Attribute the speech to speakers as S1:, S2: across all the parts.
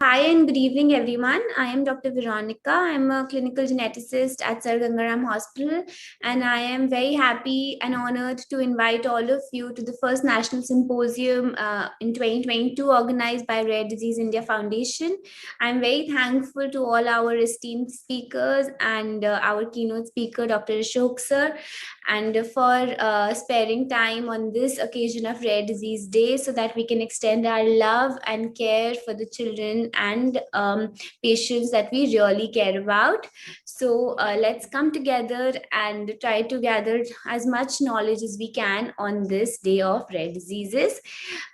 S1: Hi and good evening, everyone. I am Dr. Veronica. I'm a clinical geneticist at Sir Gangaram Hospital, and I am very happy and honored to invite all of you to the first National Symposium in 2022 organized by Rare Disease India Foundation. I'm very thankful to all our esteemed speakers and our keynote speaker, Dr. Ashok Sir, and for sparing time on this occasion of Rare Disease Day so that we can extend our love and care for the children and patients that we really care about. So let's come together and try to gather as much knowledge as we can on this day of rare diseases.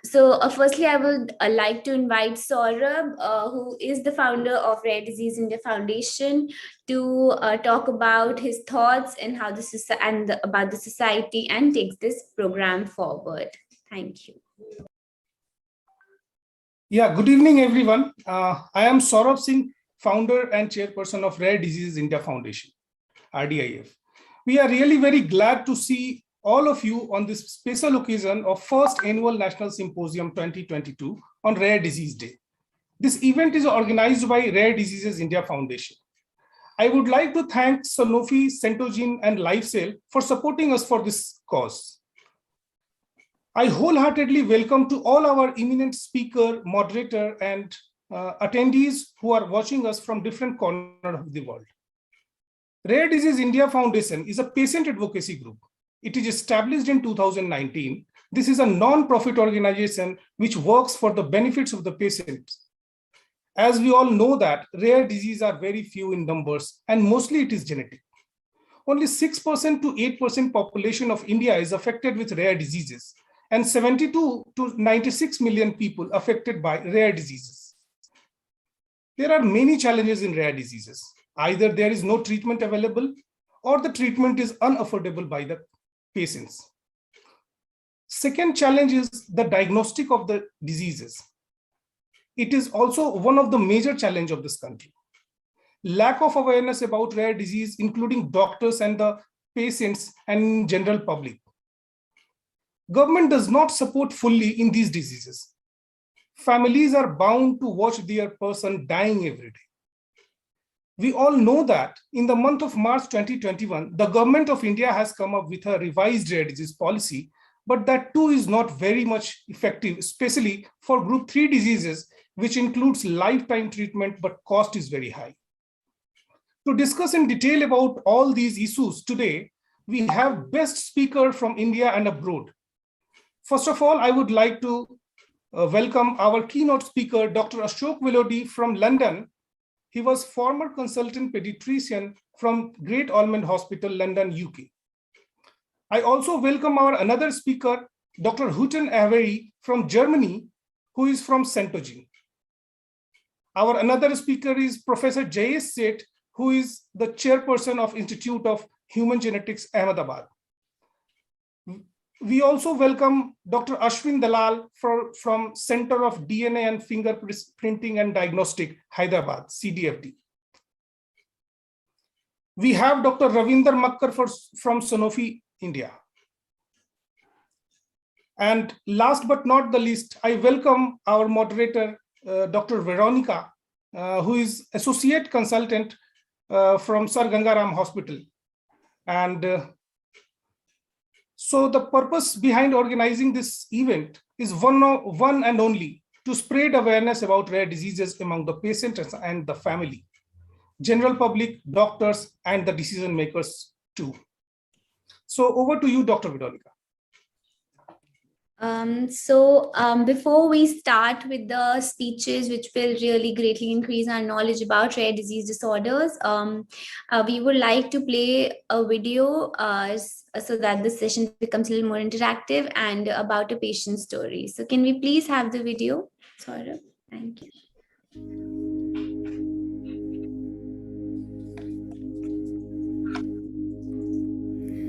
S1: So firstly, I would like to invite Saurabh, who is the founder of Rare Disease India Foundation, to talk about his thoughts and how about the society and takes this program forward. Thank you.
S2: Yeah, good evening, everyone. I am Saurabh Singh, founder and chairperson of Rare Disease India Foundation, RDIF. We are really very glad to see all of you on this special occasion of first annual National Symposium 2022 on Rare Disease Day. This event is organized by Rare Diseases India Foundation. I would like to thank Sanofi, Centogene, and LifeCell for supporting us for this cause. I wholeheartedly welcome to all our eminent speaker, moderator, and attendees who are watching us from different corners of the world. Rare Disease India Foundation is a patient advocacy group. It is established in 2019. This is a non-profit organization which works for the benefits of the patients. As we all know that rare diseases are very few in numbers and mostly it is genetic. Only 6% to 8% population of India is affected with rare diseases, and 72 to 96 million people affected by rare diseases. There are many challenges in rare diseases. Either there is no treatment available or the treatment is unaffordable by the patients. Second challenge is the diagnostic of the diseases. It is also one of the major challenges of this country. Lack of awareness about rare disease, including doctors and the patients and general public. Government does not support fully in these diseases. Families are bound to watch their person dying every day. We all know that in the month of March 2021, the government of India has come up with a revised rare disease policy, but that too is not very much effective, especially for group 3 diseases, which includes lifetime treatment, but cost is very high. To discuss in detail about all these issues today, we have best speaker from India and abroad. First of all, I would like to welcome our keynote speaker, Dr. Ashok Wilodi from London. He was former consultant pediatrician from Great Ormond Hospital, London, UK. I also welcome our another speaker, Dr. Huten Avery from Germany, who is from Centogene. Our another speaker is Professor Jayesh Seth, who is the chairperson of Institute of Human Genetics, Ahmedabad. We also welcome Dr. Ashwin Delausa from Center of DNA and Fingerprinting and Diagnostic, Hyderabad, CDFD. We have Dr. Ravinder Mukher from Sanofi, India. And last but not the least, I welcome our moderator, Dr. Veronica, who is associate consultant from Sir Gangaram Hospital. And so the purpose behind organizing this event is one and only to spread awareness about rare diseases among the patients and the family, general public, doctors, and the decision makers too. So over to you, Dr. Veronica.
S1: Before we start with the speeches, which will really greatly increase our knowledge about rare disease disorders, we would like to play a video so that the session becomes a little more interactive and about a patient story. So can we please have the video? Sorry, thank you.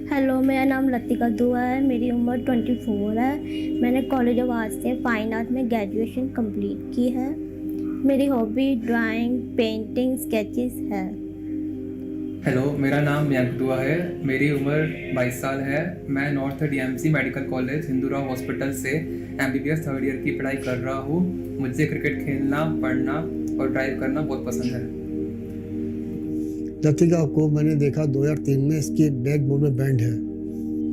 S3: Hello, मेरा नाम लतिका दुआ है। मेरी उम्र 24 है। मैंने college of arts से fine art में ग्रेजुएशन कंप्लीट की है। मेरी हॉबी ड्राइंग, पेंटिंग, स्केचेस है।
S4: हेलो, मेरा नाम मयंक दुआ है। मेरी उम्र 22 साल है। मैं north DMC medical college Hindurao hospital से एमबीबीएस थर्ड ईयर की पढ़ाई कर रहा हूँ। मुझे क्रिकेट खेलना, पढ़ना और ड्राइव करना बहुत पसंद है।
S5: लतिका को मैंने देखा 2003 में, इसकी बैक बोन में बैंड है।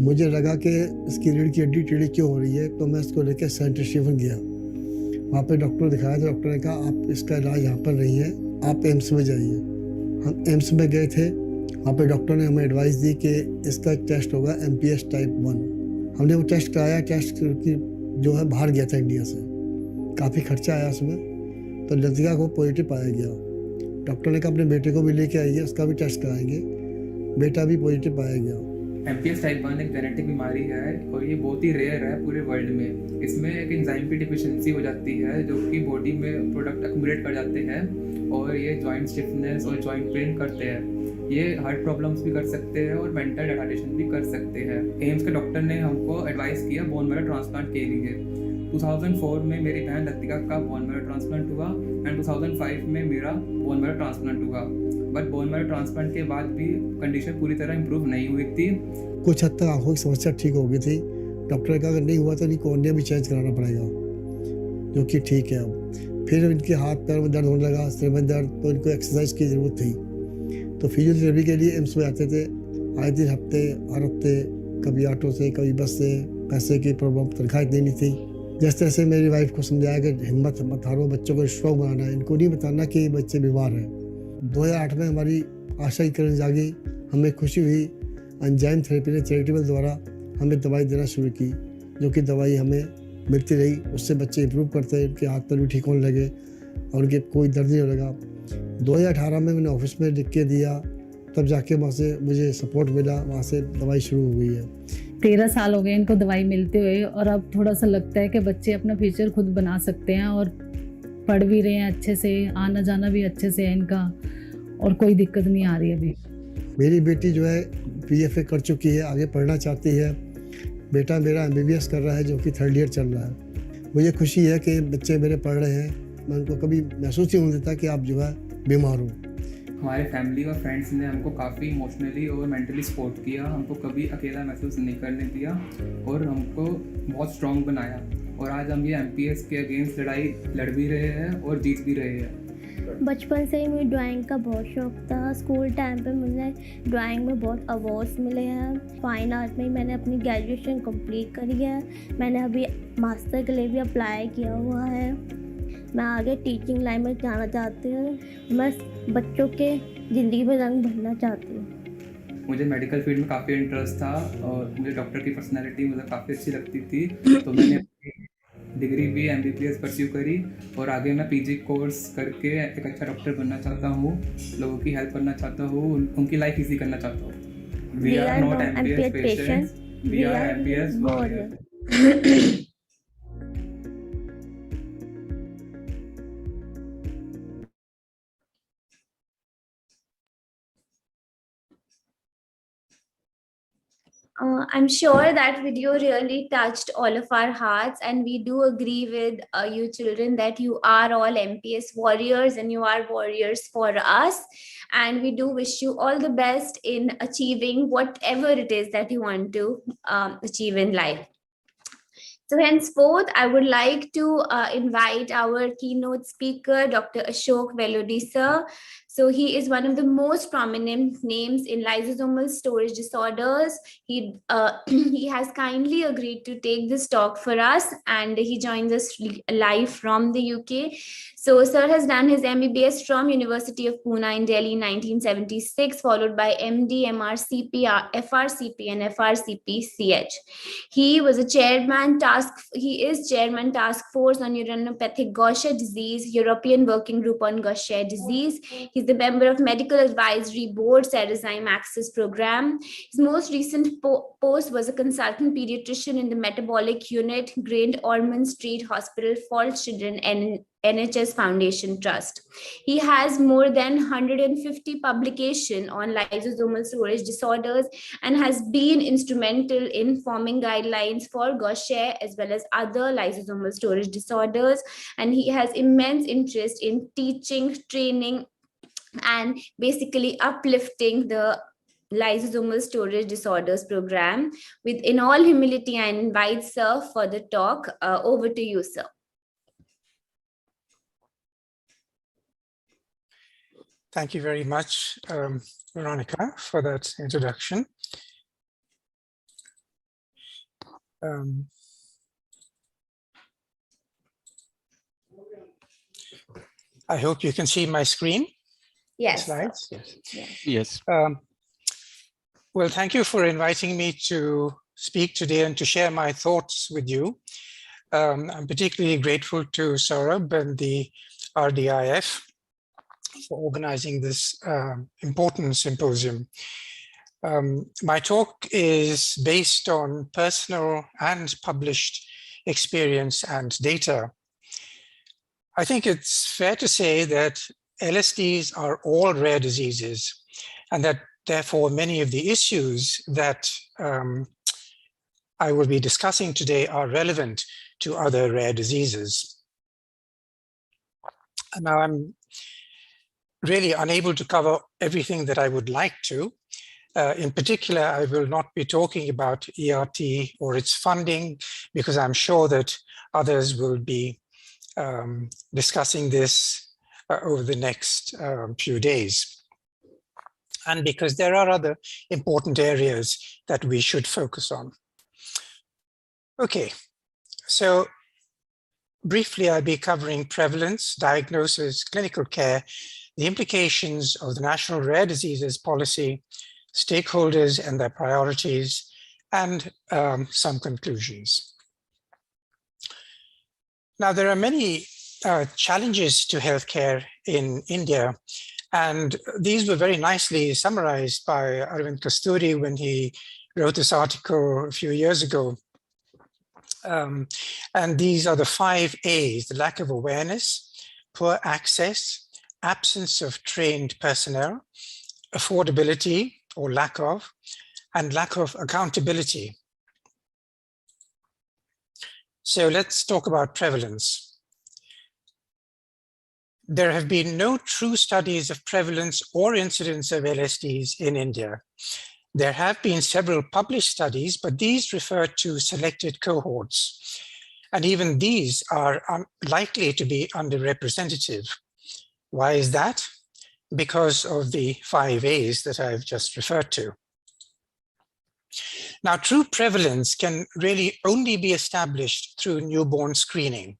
S5: मुझे लगा कि इसकी रीढ़ की हड्डी टेढ़ी क्यों हो रही है, तो मैं इसको लेकर सेंट स्टीफन गया। वहाँ पे डॉक्टर दिखाया तो डॉक्टर ने कहा आप इसका इलाज यहाँ पर नहीं है, आप एम्स में जाइए। हम एम्स में गए थे। वहाँ पे डॉक्टर ने हमें एडवाइस दी कि इसका एक टेस्ट होगा MPS टाइप 1। हमने वो टेस्ट कराया। टेस्ट की जो है बाहर गया था इंडिया से, काफ़ी खर्चा आया उसमें। तो लतिका को पॉजिटिव पाया गया। डॉक्टर ने कहा अपने बेटे को भी लेके आइए, उसका भी टेस्ट कराएंगे। बेटा भी पॉजिटिव पाया गया।
S4: MPS टाइप 1 एक जेनेटिक बीमारी है और ये बहुत ही रेयर है पूरे वर्ल्ड में। इसमें एक एंजाइम की डिफिशियंसी हो जाती है जो कि बॉडी में प्रोडक्ट अक्यूमुलेट कर जाते हैं और ये जॉइंट स्टिफनेस और जॉइंट पेन करते हैं। ये हार्ट प्रॉब्लम्स भी कर सकते हैं और मेंटल रिटार्डेशन भी कर सकते हैं। एम्स के डॉक्टर ने हमको एडवाइस किया बोन मैरो ट्रांसप्लांट के लिए। 2004 में मेरी बहन लतिका का बोन मैरो ट्रांसप्लांट हुआ एंड 2005 में मेरा बोन मैरो ट्रांसप्लांट हुआ। बट बोन मैरो ट्रांसप्लांट के बाद भी कंडीशन पूरी तरह इम्प्रूव नहीं हुई थी।
S5: कुछ हद तक आंखों की समस्या ठीक हो गई थी। डॉक्टर ने कहा अगर नहीं हुआ तो इनकी कॉर्निया भी चेंज कराना पड़ेगा, जो कि ठीक है। अब फिर इनके हाथ पैर में दर्द होने लगा, सिर में दर्द, तो इनको एक्सरसाइज की ज़रूरत थी। तो फिजियोथेरेपी के लिए एम्स में आते थे, आए दिन हर हफ्ते, कभी ऑटो से कभी बस से। पैसे की प्रॉब्लम, तनख्वाह इतनी नहीं थी। जैसे तैसे मेरी वाइफ को समझाया कि हिम्मत मत हारो, बच्चों को स्ट्रॉन्ग बनाना है, इनको नहीं बताना कि बच्चे बीमार हैं। 2008 में हमारी आशा की किरण जागी। हमें खुशी हुई, एंजाइम थेरेपी ने चैरिटेबल द्वारा हमें दवाई देना शुरू की, जो कि दवाई हमें मिलती रही। उससे बच्चे इंप्रूव करते हैं, उनके हाथ पैर भी ठीक होने लगे और उनके कोई दर्द नहीं होने लगा। 2018 में मैंने ऑफिस में लिख के दिया, तब जाके वहाँ से मुझे सपोर्ट मिला, वहाँ से दवाई शुरू हो गई है।
S6: 13 साल हो गए इनको दवाई मिलते हुए और अब थोड़ा सा लगता है कि बच्चे अपना फ्यूचर खुद बना सकते हैं और पढ़ भी रहे हैं अच्छे से, आना जाना भी अच्छे से है इनका और कोई दिक्कत नहीं आ रही अभी।
S5: मेरी बेटी जो है PFA कर चुकी है, आगे पढ़ना चाहती है। बेटा मेरा MBBS कर रहा है, जो कि थर्ड ईयर चल रहा है। मुझे खुशी है कि बच्चे मेरे पढ़ रहे हैं। मैं उनको कभी महसूस ही होने देता कि आप जो है बीमार हो।
S4: हमारे फैमिली और फ्रेंड्स ने हमको काफ़ी इमोशनली और मेंटली सपोर्ट किया, हमको कभी अकेला महसूस नहीं करने दिया और हमको बहुत स्ट्रॉन्ग बनाया। और आज हम ये MPS के अगेंस्ट लड़ाई लड़ भी रहे हैं और जीत भी रहे हैं।
S3: बचपन से ही मुझे ड्राइंग का बहुत शौक था। स्कूल टाइम पे मुझे ड्राइंग में बहुत अवार्ड्स मिले हैं। फाइन आर्ट में मैंने अपनी ग्रेजुएशन कंप्लीट करी है। मैंने अभी मास्टर के लिए भी अप्लाई किया हुआ है। मैं आगे टीचिंग लाइन में जाना चाहती हूँ। मैं बच्चों के ज़िंदगी में रंग भरना चाहती हूँ।
S4: मुझे मेडिकल फील्ड में काफ़ी इंटरेस्ट था और मुझे डॉक्टर की पर्सनैलिटी मुझे काफ़ी अच्छी लगती थी, तो मैंने डिग्री भी MBBS परस्यू करी और आगे मैं PG कोर्स करके एक अच्छा डॉक्टर बनना चाहता हूँ, लोगों की हेल्प करना चाहता हूँ, उनकी लाइफ ईजी करना चाहता हूँ। We are not MPS patients, we are MPS warriors.
S1: I'm sure that video really touched all of our hearts, and we do agree with you children that you are all MPS warriors and you are warriors for us. And we do wish you all the best in achieving whatever it is that you want to achieve in life. So henceforth, I would like to invite our keynote speaker, Dr. Ashok Velodi sir. So he is one of the most prominent names in lysosomal storage disorders. He he has kindly agreed to take this talk for us, and he joins us live from the UK. So sir has done his MBBS from University of Pune in Delhi in 1976, followed by MD, MRCP, FRCP, and FRCP-CH. He is chairman task force on neuronopathic Gaucher disease, European Working Group on Gaucher disease. He's the member of Medical Advisory Board, Enzyme Access Program. His most recent post was a consultant pediatrician in the Metabolic Unit, Grand Ormond Street Hospital for Children and NHS Foundation Trust. He has more than 150 publications on lysosomal storage disorders and has been instrumental in forming guidelines for Gaucher as well as other lysosomal storage disorders. And he has immense interest in teaching, training, and basically uplifting the lysosomal storage disorders program. With in all humility, I invite Sir for the talk. Over to you, sir.
S7: Thank you very much, Veronica, for that introduction. I hope you can see my screen.
S1: Yes.
S7: Slides. Yes.
S8: Yes.
S7: Well, thank you for inviting me to speak today and to share my thoughts with you. I'm particularly grateful to Saurabh and the RDIF for organizing this important symposium. My talk is based on personal and published experience and data. I think it's fair to say that LSDs are all rare diseases, and that therefore many of the issues that I will be discussing today are relevant to other rare diseases. Now, I'm really unable to cover everything that I would like to. In particular, I will not be talking about ERT or its funding, because I'm sure that others will be discussing this over the next few days. And because there are other important areas that we should focus on. Okay, so briefly, I'll be covering prevalence, diagnosis, clinical care, the implications of the National Rare Diseases Policy, stakeholders and their priorities, and some conclusions. Now, there are many challenges to healthcare in India, and these were very nicely summarized by Arvind Kasturi when he wrote this article a few years ago. And these are the 5 A's: the lack of awareness, poor access, absence of trained personnel, affordability or lack of, and lack of accountability. So let's talk about prevalence. There have been no true studies of prevalence or incidence of LSDs in India. There have been several published studies, but these refer to selected cohorts. And even these are likely to be underrepresentative. Why is that? Because of the 5 A's that I've just referred to. Now, true prevalence can really only be established through newborn screening.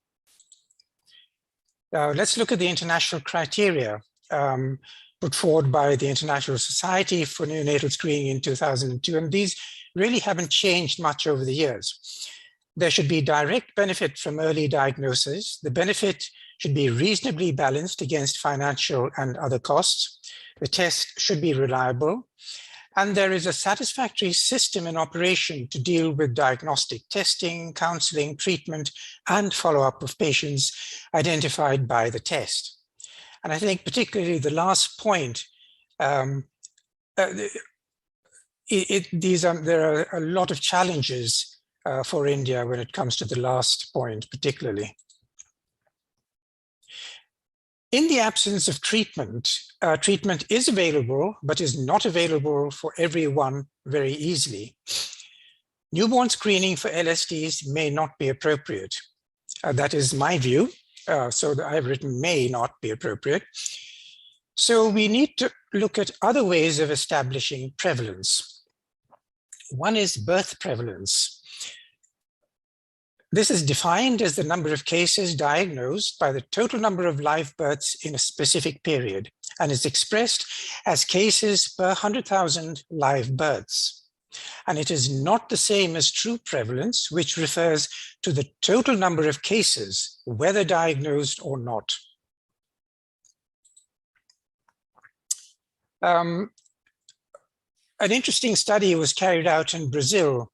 S7: Now, let's look at the international criteria put forward by the International Society for Neonatal Screening in 2002, and these really haven't changed much over the years. There should be direct benefit from early diagnosis. The benefit should be reasonably balanced against financial and other costs. The test should be reliable. And there is a satisfactory system in operation to deal with diagnostic testing, counseling, treatment, and follow-up of patients identified by the test. And I think particularly the last point, there are a lot of challenges for India when it comes to the last point, particularly. In the absence of treatment, treatment is available, but is not available for everyone very easily. Newborn screening for LSDs may not be appropriate. That is my view. So I've written may not be appropriate. So we need to look at other ways of establishing prevalence. One is birth prevalence. This is defined as the number of cases diagnosed by the total number of live births in a specific period, and is expressed as cases per 100,000 live births. And it is not the same as true prevalence, which refers to the total number of cases, whether diagnosed or not. An interesting study was carried out in Brazil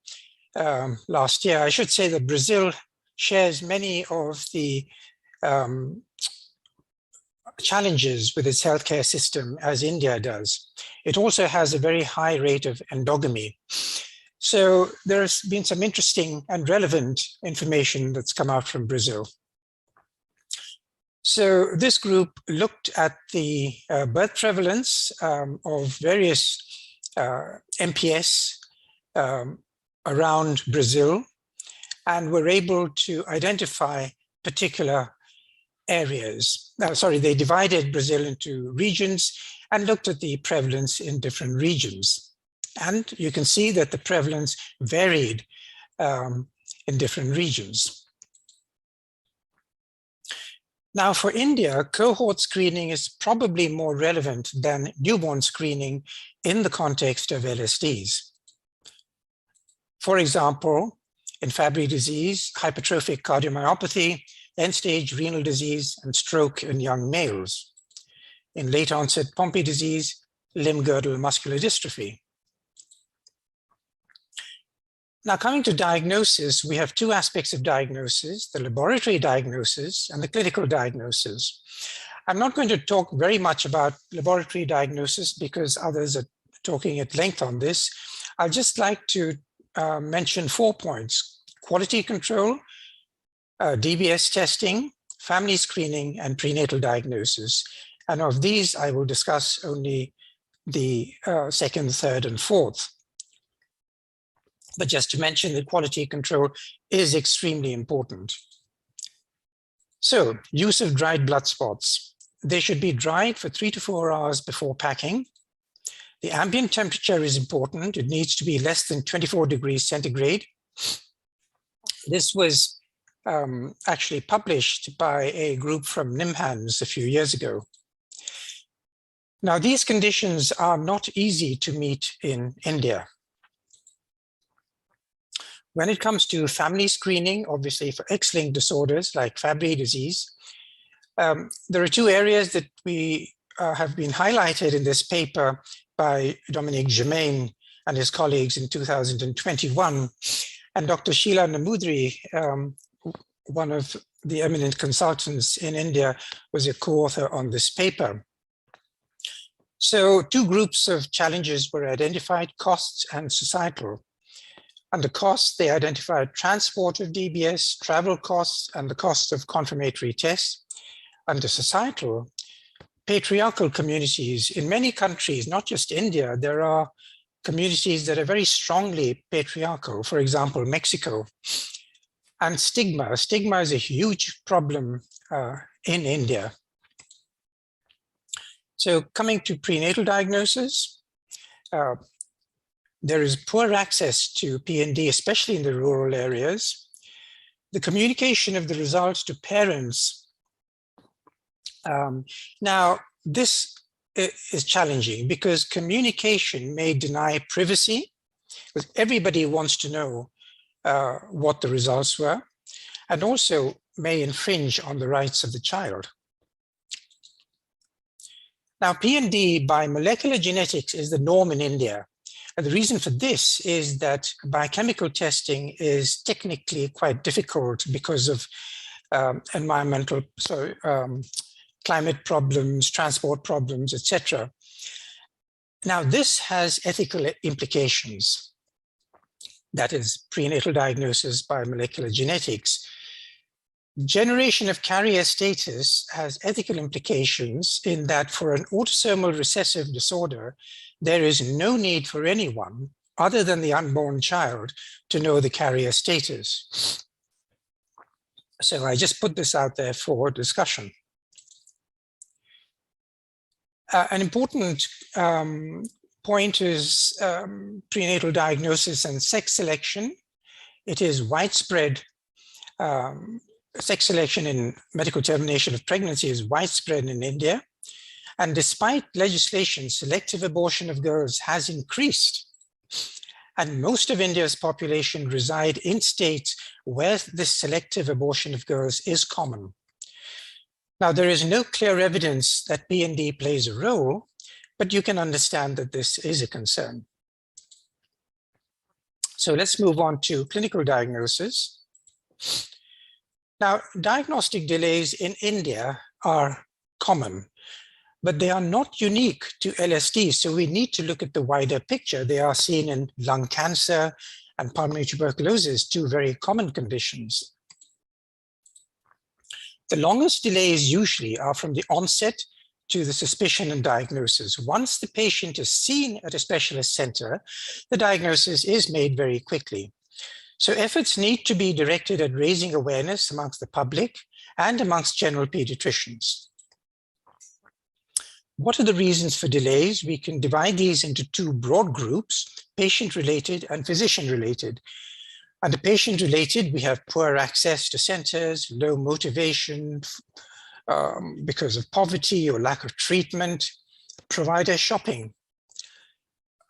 S7: last year. I should say that Brazil shares many of the challenges with its healthcare system as India does. It also has a very high rate of endogamy. So there's been some interesting and relevant information that's come out from Brazil. So this group looked at the birth prevalence of various MPS around Brazil, and were able to identify particular areas. They divided Brazil into regions and looked at the prevalence in different regions. And you can see that the prevalence varied in different regions. Now, for India, cohort screening is probably more relevant than newborn screening in the context of LSDs. For example, in Fabry disease, hypertrophic cardiomyopathy, end-stage renal disease, and stroke in young males. In late-onset Pompe disease, limb-girdle muscular dystrophy. Now, coming to diagnosis, we have two aspects of diagnosis, the laboratory diagnosis and the clinical diagnosis. I'm not going to talk very much about laboratory diagnosis because others are talking at length on this. I'd just like to mention 4 points: quality control, DBS testing, family screening, and prenatal diagnosis. And of these, I will discuss only the second, third, and fourth. But just to mention that quality control is extremely important. So, use of dried blood spots. They should be dried for 3 to 4 hours before packing. The ambient temperature is important. It needs to be less than 24 degrees centigrade. This was actually published by a group from NIMHANS a few years ago. Now, these conditions are not easy to meet in India. When it comes to family screening, obviously for X-linked disorders like Fabry disease, there are 2 areas that we have been highlighted in this paper by Dominique Germain and his colleagues in 2021. And Dr. Sheila Namudri, one of the eminent consultants in India, was a co-author on this paper. So 2 groups of challenges were identified: costs and societal. Under costs, they identified transport of DBS, travel costs, and the cost of confirmatory tests. Under societal, patriarchal communities. In many countries, not just India, there are communities that are very strongly patriarchal, for example, Mexico. And stigma. Stigma is a huge problem in India. So coming to prenatal diagnosis, there is poor access to PND, especially in the rural areas. The communication of the results to parents. Now, this is challenging because communication may deny privacy, because everybody wants to know what the results were, and also may infringe on the rights of the child. Now, PND by molecular genetics is the norm in India. And the reason for this is that biochemical testing is technically quite difficult because of climate problems, transport problems, etc. Now, this has ethical implications. That is prenatal diagnosis by molecular genetics. Generation of carrier status has ethical implications in that for an autosomal recessive disorder, there is no need for anyone other than the unborn child to know the carrier status. So I just put this out there for discussion. An important point is prenatal diagnosis and sex selection. It is widespread. Sex selection in medical termination of pregnancy is widespread in India. And despite legislation, selective abortion of girls has increased. And most of India's population reside in states where this selective abortion of girls is common. Now, there is no clear evidence that PND plays a role, but you can understand that this is a concern. So let's move on to clinical diagnosis. Now, diagnostic delays in India are common, but they are not unique to LSD. So we need to look at the wider picture. They are seen in lung cancer and pulmonary tuberculosis, 2 very common conditions. The longest delays usually are from the onset to the suspicion and diagnosis. Once the patient is seen at a specialist center, the diagnosis is made very quickly. So efforts need to be directed at raising awareness amongst the public and amongst general pediatricians. What are the reasons for delays? We can divide these into two broad groups, patient-related and physician-related. Under patient-related, we have poor access to centers, low motivation because of poverty or lack of treatment, provider shopping.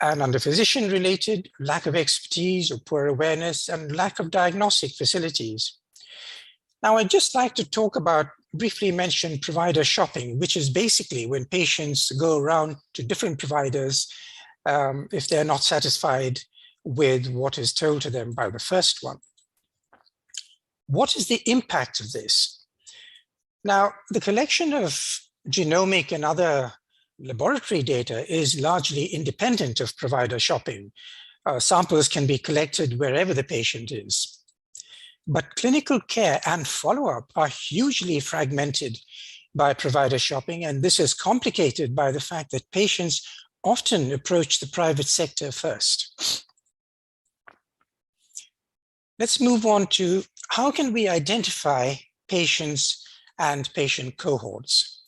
S7: And under physician-related, lack of expertise or poor awareness and lack of diagnostic facilities. Now, I'd just like to briefly mention provider shopping, which is basically when patients go around to different providers if they're not satisfied with what is told to them by the first one. What is the impact of this? Now, the collection of genomic and other laboratory data is largely independent of provider shopping. Samples can be collected wherever the patient is. But clinical care and follow-up are hugely fragmented by provider shopping, and this is complicated by the fact that patients often approach the private sector first. Let's move on to how can we identify patients and patient cohorts.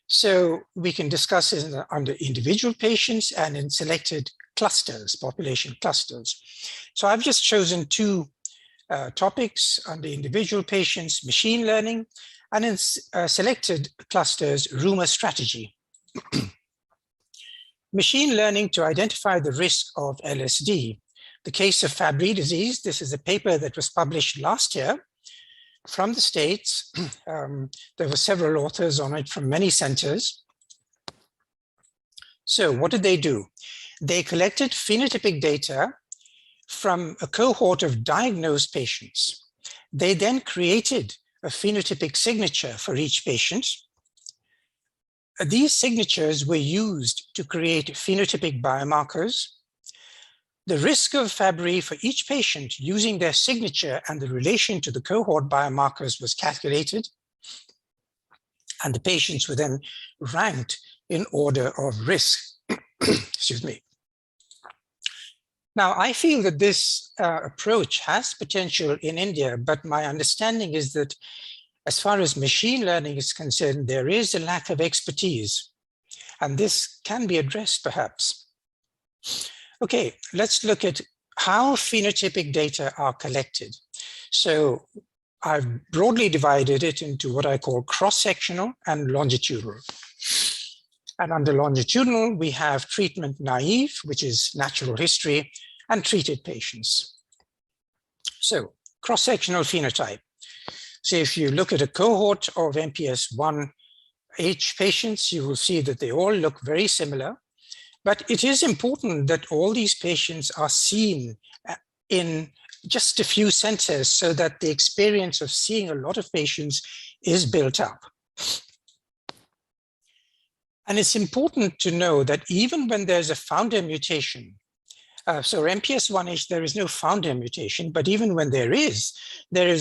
S7: So we can discuss this under individual patients and in selected clusters, population clusters. So I've just chosen two topics under individual patients, machine learning, and in selected clusters, rumor strategy. Machine learning to identify the risk of LSD. The case of Fabry disease, this is a paper that was published last year from the States. There were several authors on it from many centers. So what did they do? They collected phenotypic data from a cohort of diagnosed patients. They then created a phenotypic signature for each patient. These signatures were used to create phenotypic biomarkers. The risk of Fabry for each patient using their signature and the relation to the cohort biomarkers was calculated. And the patients were then ranked in order of risk. Excuse me. Now, I feel that this approach has potential in India, but my understanding is that as far as machine learning is concerned, there is a lack of expertise, and this can be addressed perhaps. Okay, let's look at how phenotypic data are collected. So I've broadly divided it into what I call cross-sectional and longitudinal. And under longitudinal, we have treatment naive, which is natural history, and treated patients. So cross-sectional phenotype. So if you look at a cohort of MPS 1H patients, you will see that they all look very similar. But it is important that all these patients are seen in just a few centers so that the experience of seeing a lot of patients is built up. And it's important to know that even when there's a founder mutation, so MPS 1H, there is no founder mutation, but even when there is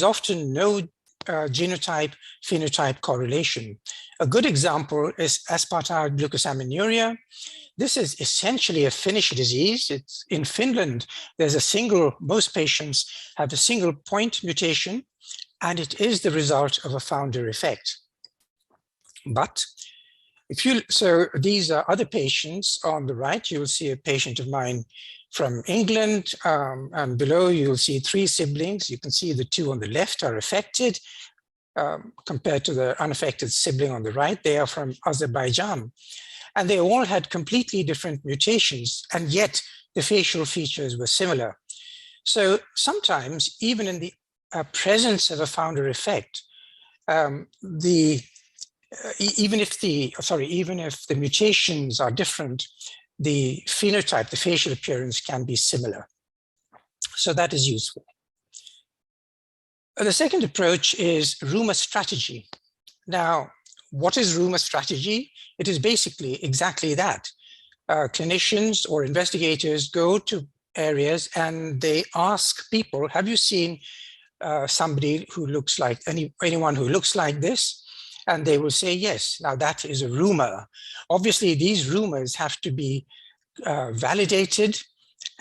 S7: often no genotype-phenotype correlation. A good example is aspartate glucosamminuria. This is essentially a Finnish disease. It's in Finland, most patients have a single point mutation, and it is the result of a founder effect. But so these are other patients on the right. You'll see a patient of mine from England, and below you'll see 3 siblings. You can see the 2 on the left are affected compared to the unaffected sibling on the right. They are from Azerbaijan. And they all had completely different mutations, and yet the facial features were similar. So sometimes, even in the presence of a founder effect, even if the mutations are different, the phenotype, the facial appearance can be similar. So that is useful. The second approach is rumor strategy. Now, what is rumor strategy? It is basically exactly that. Clinicians or investigators go to areas and they ask people, have you seen somebody who looks like anyone who looks like this, and they will say, yes, now that is a rumor. Obviously, these rumors have to be validated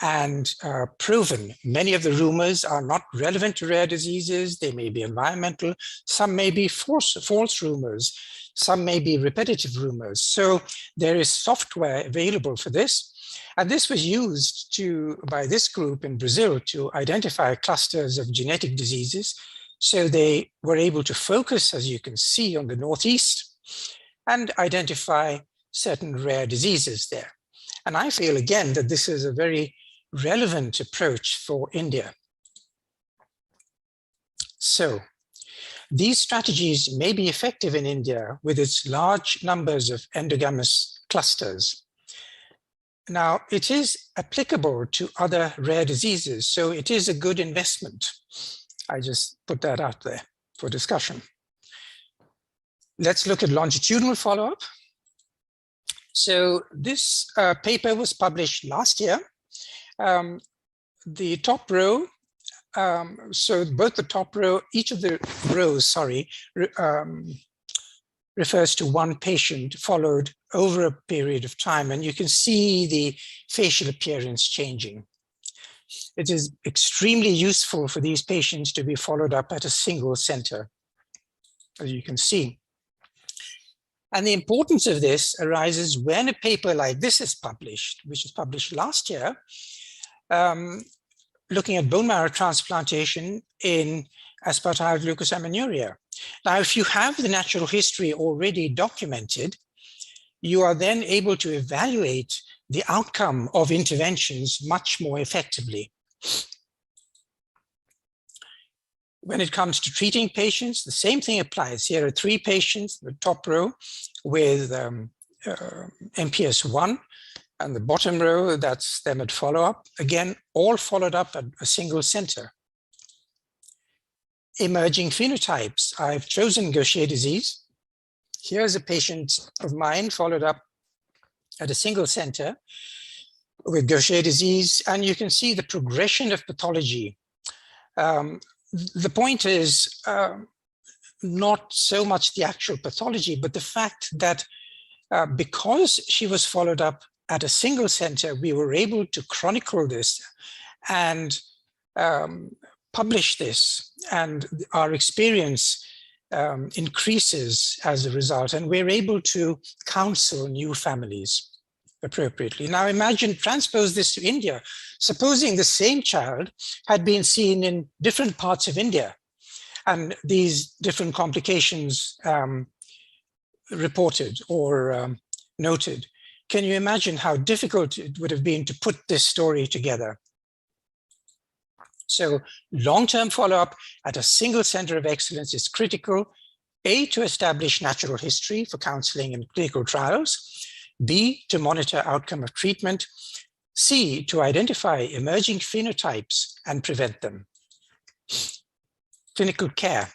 S7: and proven. Many of the rumors are not relevant to rare diseases. They may be environmental. Some may be false rumors. Some may be repetitive rumors. So there is software available for this. And this was used by this group in Brazil to identify clusters of genetic diseases. So they were able to focus, as you can see, on the Northeast and identify certain rare diseases there. And I feel, again, that this is a very relevant approach for India. So these strategies may be effective in India with its large numbers of endogamous clusters. Now, it is applicable to other rare diseases, so it is a good investment. I just put that out there for discussion. Let's look at longitudinal follow-up. So this paper was published last year. The top row, so both the top row, each of the rows, sorry, refers to one patient followed over a period of time, and you can see the facial appearance changing. It is extremely useful for these patients to be followed up at a single center, as you can see. And the importance of this arises when a paper like this is published, which was published last year, looking at bone marrow transplantation in aspartate leukocyminuria. Now, if you have the natural history already documented, you are then able to evaluate the outcome of interventions much more effectively. When it comes to treating patients, the same thing applies. Here are 3 patients, the top row with MPS 1, and the bottom row, that's them at follow-up. Again, all followed up at a single center. Emerging phenotypes. I've chosen Gaucher disease. Here's a patient of mine followed up at a single center with Gaucher disease, and you can see the progression of pathology. The point is not so much the actual pathology, but the fact that because she was followed up at a single center, we were able to chronicle this and publish this, and our experience increases as a result, and we're able to counsel new families appropriately. Now imagine, transpose this to India. Supposing the same child had been seen in different parts of India, and these different complications reported or noted. Can you imagine how difficult it would have been to put this story together? So long-term follow-up at a single center of excellence is critical, A, to establish natural history for counseling and clinical trials, B, to monitor outcome of treatment, C, to identify emerging phenotypes and prevent them. Clinical care.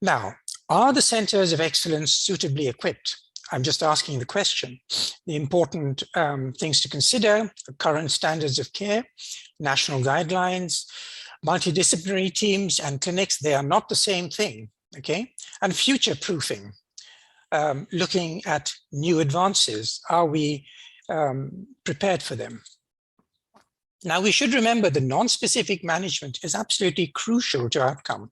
S7: Now, are the centers of excellence suitably equipped? I'm just asking the question. The important things to consider: the current standards of care, national guidelines, multidisciplinary teams and clinics, they are not the same thing, okay? And future proofing, looking at new advances. Are we prepared for them? Now, we should remember the non-specific management is absolutely crucial to outcome.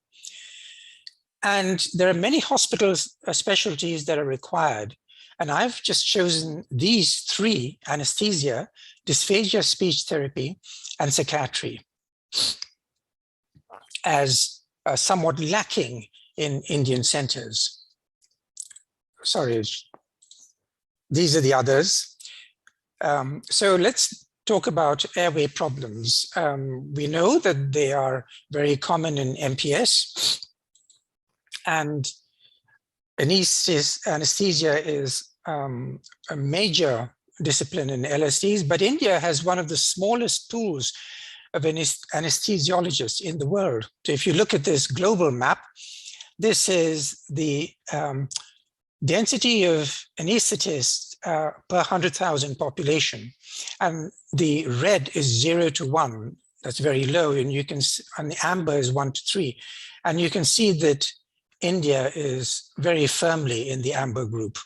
S7: And there are many hospitals, specialties that are required. And I've just chosen these 3: anesthesia, dysphagia speech therapy, and psychiatry, as somewhat lacking in Indian centers. Sorry, these are the others. So let's talk about airway problems. We know that they are very common in MPS, and anesthesia is a major discipline in LSDs, but India has one of the smallest pools of anesthesiologists in the world. So if you look at this global map, this is the density of anesthetists per 100,000 population, and the red is 0 to 1. that's very low, and you can, and the amber is 1 to 3. And you can see that India is very firmly in the amber group.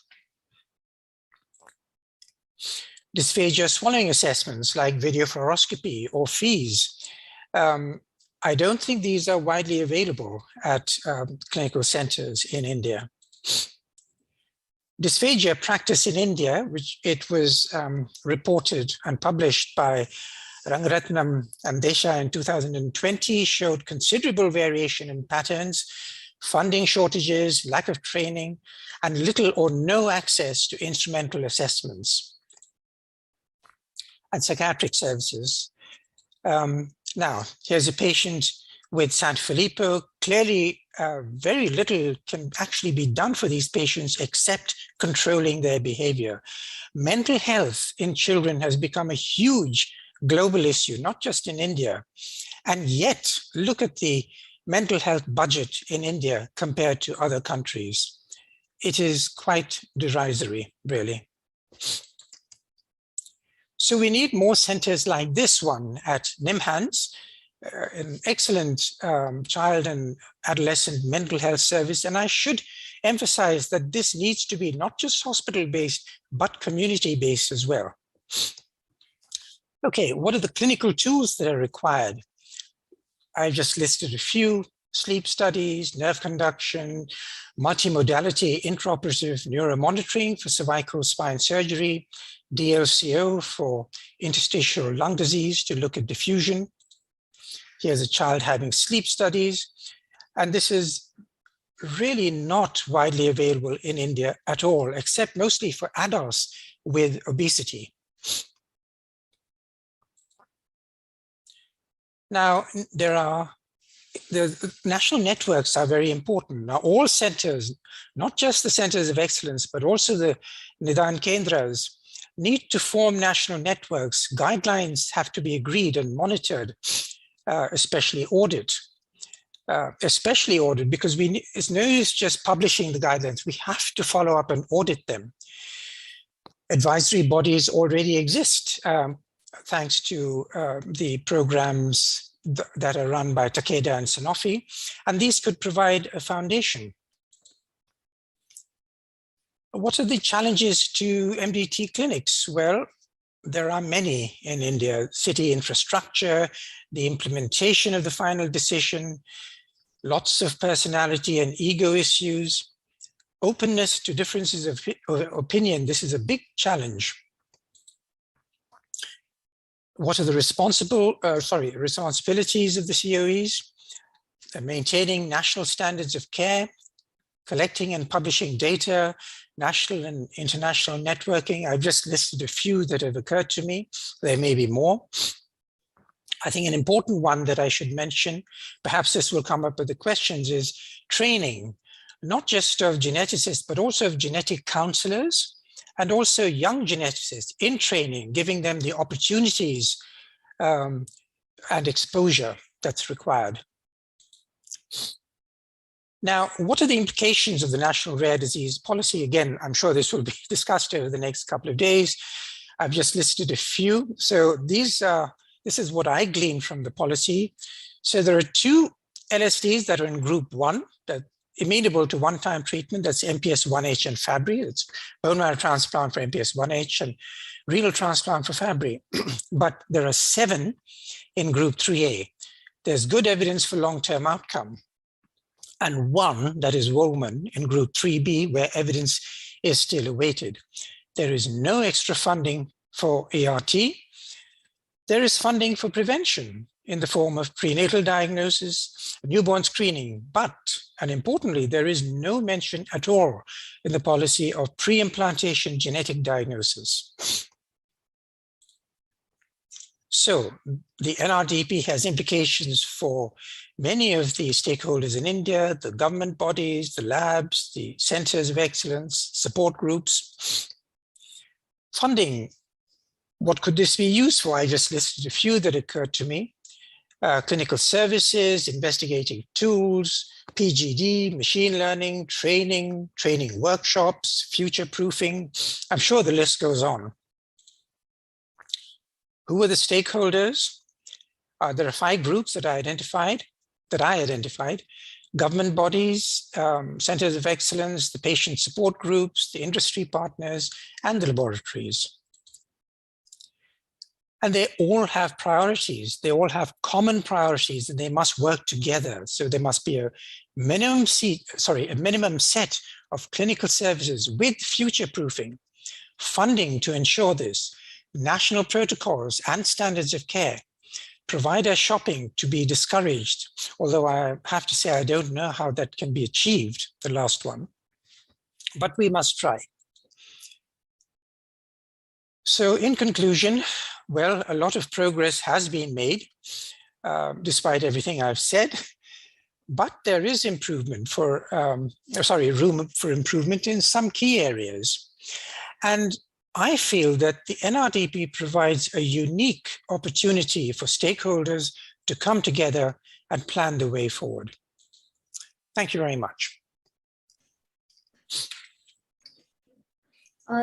S7: Dysphagia swallowing assessments like video fluoroscopy or FEES. I don't think these are widely available at clinical centers in India. Dysphagia practice in India, which it was reported and published by Rangaratnam and Desai in 2020, showed considerable variation in patterns, funding shortages, lack of training, and little or no access to instrumental assessments and psychiatric services. Now, here's a patient with Sanfilippo. Clearly, very little can actually be done for these patients except controlling their behavior. Mental health in children has become a huge global issue, not just in India. And yet, look at the mental health budget in India compared to other countries. It is quite derisory, really. So we need more centers like this one at Nimhans, an excellent child and adolescent mental health service. And I should emphasize that this needs to be not just hospital-based, but community-based as well. Okay, what are the clinical tools that are required? I just listed a few: sleep studies, nerve conduction, multimodality intraoperative neuromonitoring for cervical spine surgery, DLCO for interstitial lung disease to look at diffusion. Here's a child having sleep studies. And this is really not widely available in India at all, except mostly for adults with obesity. Now, the national networks are very important. Now, all centers, not just the centers of excellence, but also the Nidan Kendras, need to form national networks. Guidelines have to be agreed and monitored, especially audited, because it's no use just publishing the guidelines. We have to follow up and audit them. Advisory bodies already exist, thanks to the programs that are run by Takeda and Sanofi, and these could provide a foundation. What are the challenges to MDT clinics? Well, there are many in India: city infrastructure, the implementation of the final decision, lots of personality and ego issues, openness to differences of opinion. This is a big challenge. What are the responsibilities of the COEs? Maintaining national standards of care, collecting and publishing data, national and international networking. I've just listed a few that have occurred to me. There may be more. I think an important one that I should mention, perhaps this will come up with the questions, is training, not just of geneticists, but also of genetic counselors, and also young geneticists in training, giving them the opportunities and exposure that's required. Now, what are the implications of the National Rare Disease Policy? Again, I'm sure this will be discussed over the next couple of days. I've just listed a few. So this is what I gleaned from the policy. So there are 2 LSDs that are in group 1, that amenable to one-time treatment. That's MPS 1H and Fabry. It's bone marrow transplant for MPS 1H and renal transplant for Fabry. But there are 7 in group 3A. There's good evidence for long-term outcome. And 1, that is Woolman, in group 3B, where evidence is still awaited. There is no extra funding for ART. There is funding for prevention in the form of prenatal diagnosis, newborn screening, but, and importantly, there is no mention at all in the policy of pre-implantation genetic diagnosis. So the NRDP has implications for many of the stakeholders in India, the government bodies, the labs, the centers of excellence, support groups. Funding, what could this be used for? I just listed a few that occurred to me. Clinical services, investigating tools, PGD, machine learning, training workshops, future-proofing. I'm sure the list goes on. Who are the stakeholders? There are 5 groups that I identified. Government bodies, centers of excellence, the patient support groups, the industry partners, and the laboratories. And they all have priorities. They all have common priorities, and they must work together. So there must be a minimum set of clinical services with future-proofing, funding to ensure this, national protocols and standards of care, provider shopping to be discouraged, although I have to say I don't know how that can be achieved, the last one, but we must try. So in conclusion, well, a lot of progress has been made, despite everything I've said, but there is room for improvement in some key areas. And I feel that the NRDP provides a unique opportunity for stakeholders to come together and plan the way forward. Thank you very much.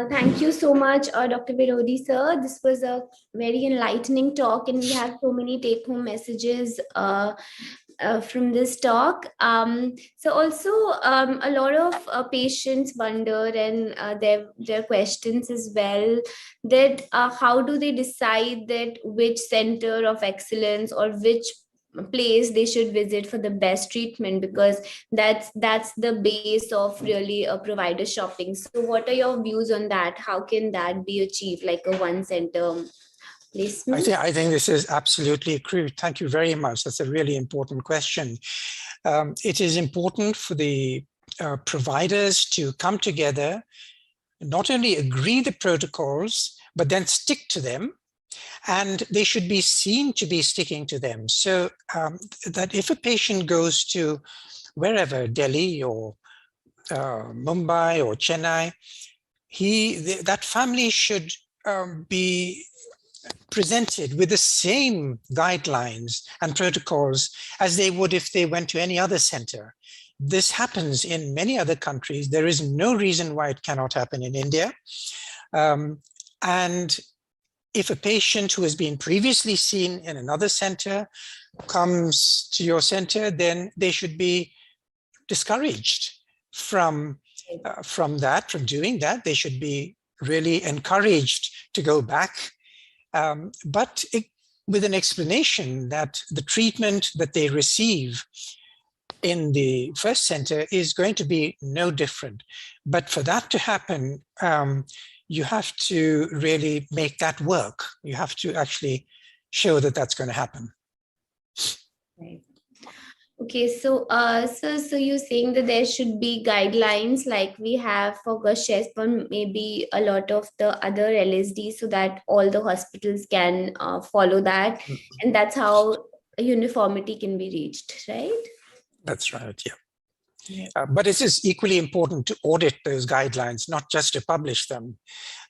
S1: Thank you so much, Dr. Virodi, sir. This was a very enlightening talk, and we have so many take-home messages from this talk. So also a lot of patients wonder, and their questions as well, that how do they decide that which center of excellence or which place they should visit for the best treatment, because that's the base of really a provider shopping. So what are your views on that? How can that be achieved, like a one center placement?
S7: I think this is absolutely crucial. Thank you very much. That's a really important question. It is important for the providers to come together, not only agree the protocols, but then stick to them. And they should be seen to be sticking to them. So that if a patient goes to wherever, Delhi or Mumbai or Chennai, that family should be presented with the same guidelines and protocols as they would if they went to any other center. This happens in many other countries. There is no reason why it cannot happen in India. And if a patient who has been previously seen in another center comes to your center, then they should be discouraged from doing that. They should be really encouraged to go back, but with an explanation that the treatment that they receive in the first center is going to be no different. But for that to happen, you have to really make that work. You have to actually show that that's going to happen.
S1: Right. Okay, so so you're saying that there should be guidelines like we have for Gaucher, but maybe a lot of the other LSD, so that all the hospitals can follow that, and that's how uniformity can be reached, right?
S7: That's right, yeah. But it is equally important to audit those guidelines, not just to publish them.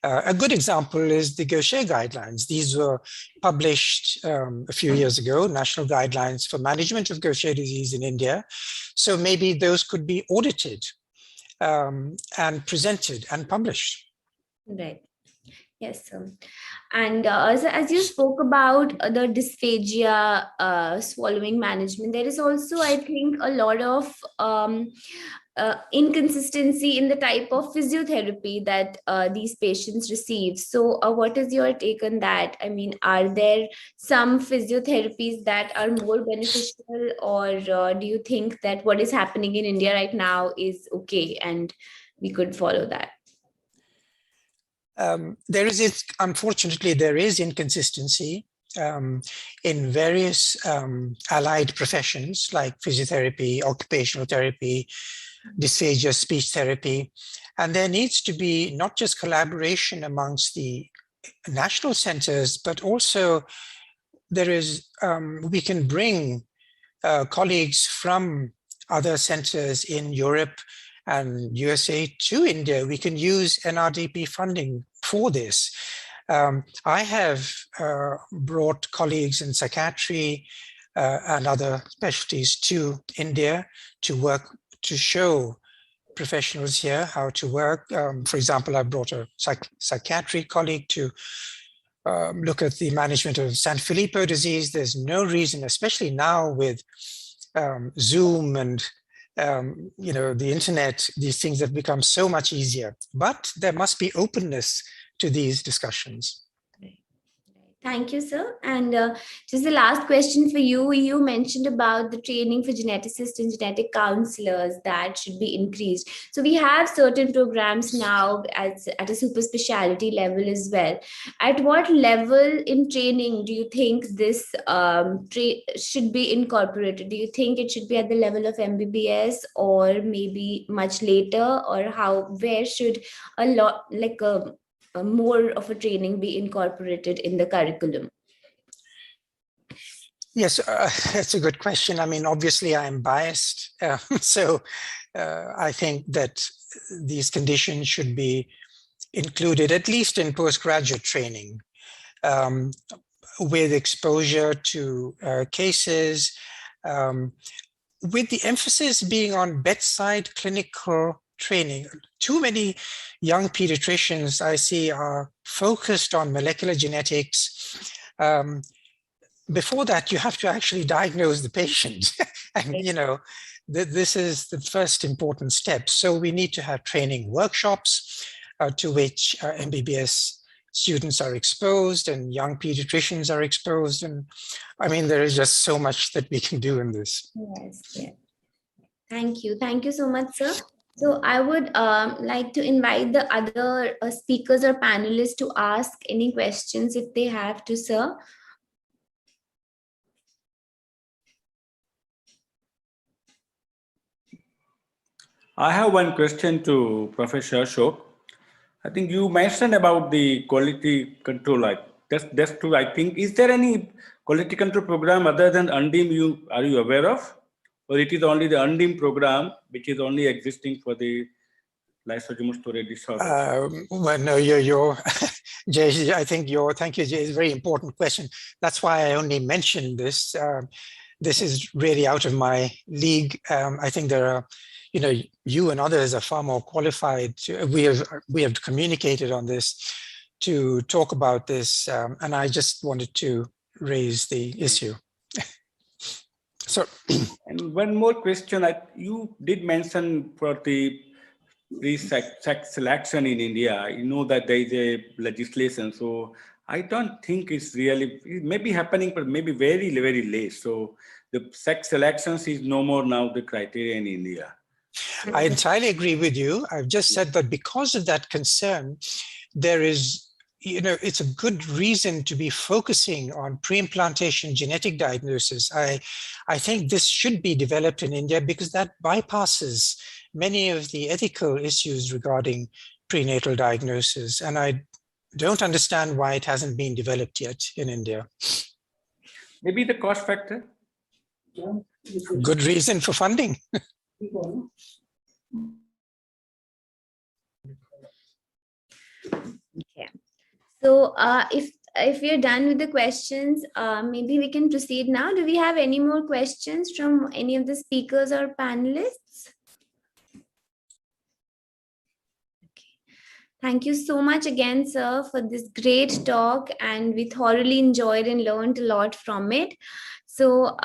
S7: A good example is the Gaucher guidelines. These were published a few years ago, national guidelines for management of Gaucher disease in India. So maybe those could be audited and presented and published.
S1: Right. Yes, and as you spoke about the dysphagia swallowing management, there is also, I think, a lot of inconsistency in the type of physiotherapy that these patients receive. So what is your take on that? I mean, are there some physiotherapies that are more beneficial, or do you think that what is happening in India right now is okay and we could follow that?
S7: Unfortunately, there is inconsistency in various allied professions like physiotherapy, occupational therapy, dysphagia, speech therapy. And there needs to be not just collaboration amongst the national centers, but also we can bring colleagues from other centers in Europe and USA to India. We can use NRDP funding for this. I have brought colleagues in psychiatry and other specialties to India to work, to show professionals here how to work. For example, I brought a psychiatry colleague to look at the management of Sanfilippo disease. There's no reason, especially now with Zoom and the internet, these things have become so much easier. But there must be openness to these discussions.
S1: Thank you, sir. And just the last question for you. You mentioned about the training for geneticists and genetic counselors that should be increased. So we have certain programs now at a super specialty level as well. At what level in training do you think this should be incorporated? Do you think it should be at the level of MBBS or maybe much later, or where should more of a training be incorporated in the curriculum?
S7: Yes, that's a good question. I mean, obviously I'm biased. So I think that these conditions should be included, at least in postgraduate training, with exposure to cases, with the emphasis being on bedside clinical training. Too many young pediatricians I see are focused on molecular genetics. Before that, you have to actually diagnose the patient. And, this is the first important step. So we need to have training workshops to which MBBS students are exposed and young pediatricians are exposed. And I mean, there is just so much that we can do in this.
S1: Yes, yeah. Thank you. Thank you so much, sir. So I would like to invite the other speakers or panelists to ask any questions if they have to, sir.
S8: I have one question to Professor Ashok. I think you mentioned about the quality control. That's true, I think. Is there any quality control program other than UNDIM are you aware of? Or it is only the UNDIM program which is only existing for the lysosomal storage disorder?
S7: Well, no, Jay, I think thank you, Jay, is a very important question. That's why I only mentioned this. This is really out of my league. I think there are, you and others are far more qualified. We have communicated on this to talk about this, and I just wanted to raise the issue. So,
S8: and one more question. You did mention for the pre-sex selection in India, that there is a legislation. So I don't think it may be happening, but maybe very, very late. So the sex selections is no more now the criteria in India.
S7: I entirely agree with you. I've just said that because of that concern, there is, it's a good reason to be focusing on pre-implantation genetic diagnosis. I think this should be developed in India because that bypasses many of the ethical issues regarding prenatal diagnosis. And I don't understand why it hasn't been developed yet in India.
S8: Maybe the cost factor?
S7: Good reason for funding.
S1: Okay. So if we're done with the questions, maybe we can proceed now. Do we have any more questions from any of the speakers or panelists? Okay. Thank you so much again, sir, for this great talk, and we thoroughly enjoyed and learned a lot from it. So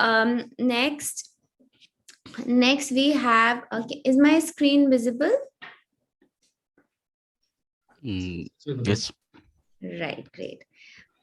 S1: next we have, okay, is my screen visible?
S9: Yes.
S1: Right, great.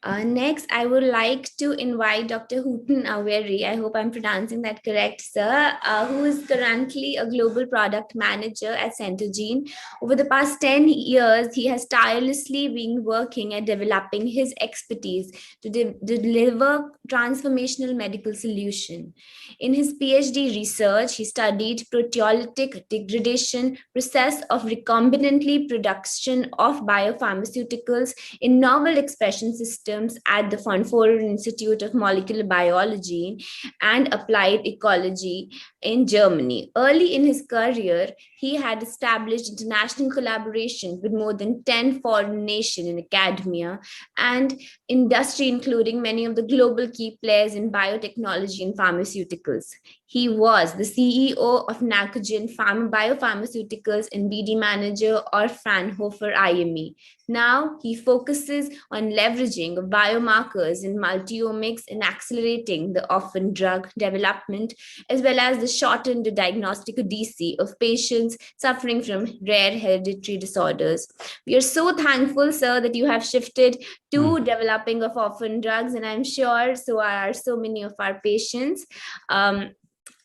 S1: Next, I would like to invite Dr. Hooten Aweri, I hope I'm pronouncing that correct, sir, who is currently a global product manager at Centogene. Over the past 10 years, he has tirelessly been working at developing his expertise to deliver transformational medical solution. In his PhD research, he studied proteolytic degradation, process of recombinantly production of biopharmaceuticals in novel expression systems at the Fraunhofer Institute of Molecular Biology and Applied Ecology in Germany. Early in his career, he had established international collaboration with more than 10 foreign nations in academia and industry, including many of the global key players in biotechnology and pharmaceuticals. He was the CEO of Nacogen Biopharmaceuticals and BD manager of Fraunhofer IME. Now he focuses on leveraging biomarkers in multiomics and accelerating the orphan drug development, as well as the shortened diagnostic odyssey of patients suffering from rare hereditary disorders. We are so thankful, sir, that you have shifted to developing of orphan drugs, and I'm sure so are so many of our patients. I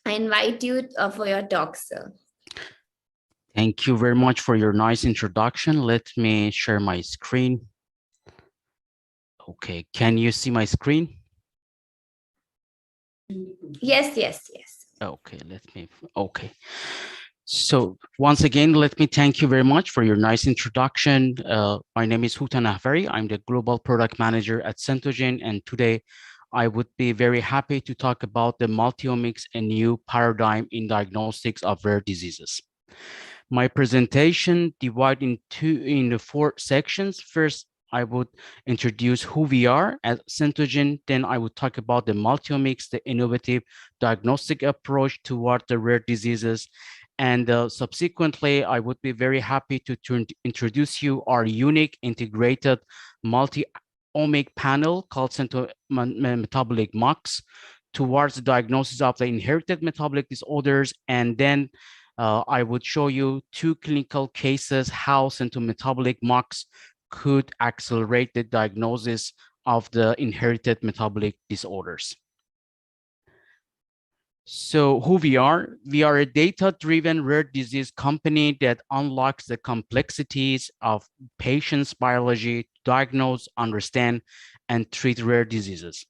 S1: invite you for your talk, sir.
S9: Thank you very much for your nice introduction. Let me share my screen. Okay, can you see my screen?
S1: Yes, yes, yes.
S9: Okay, okay. So once again, let me thank you very much for your nice introduction. My name is Hutan Ahvari. I'm the Global Product Manager at Centogen, and today I would be very happy to talk about the multiomics, a new paradigm in diagnostics of rare diseases. My presentation divided into 4 sections. First, I would introduce who we are at Centogen. Then I would talk about the multiomics, the innovative diagnostic approach toward the rare diseases. And subsequently, I would be very happy to introduce you our unique integrated multi-omic panel called Metabolic MUX towards the diagnosis of the inherited metabolic disorders. And then I would show you 2 clinical cases how Metabolic MUX could accelerate the diagnosis of the inherited metabolic disorders. So who we are a data-driven rare disease company that unlocks the complexities of patients' biology to diagnose, understand, and treat rare diseases.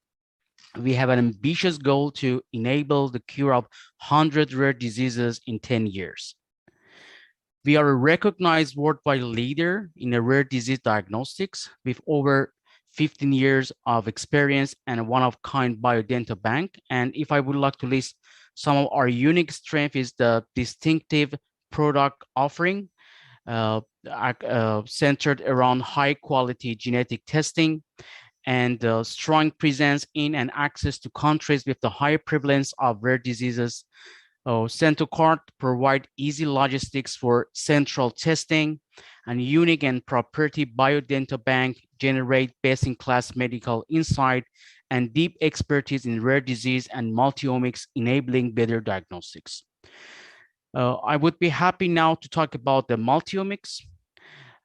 S9: We have an ambitious goal to enable the cure of 100 rare diseases in 10 years. We are a recognized worldwide leader in a rare disease diagnostics with over 15 years of experience and a one-of-kind biodata bank. And if I would like to list some of our unique strength is the distinctive product offering centered around high-quality genetic testing, and strong presence in and access to countries with the high prevalence of rare diseases. CentoCart provide easy logistics for central testing, and unique and proprietary biodata bank generate best-in-class medical insight and deep expertise in rare disease and multiomics, enabling better diagnostics. I would be happy now to talk about the multiomics.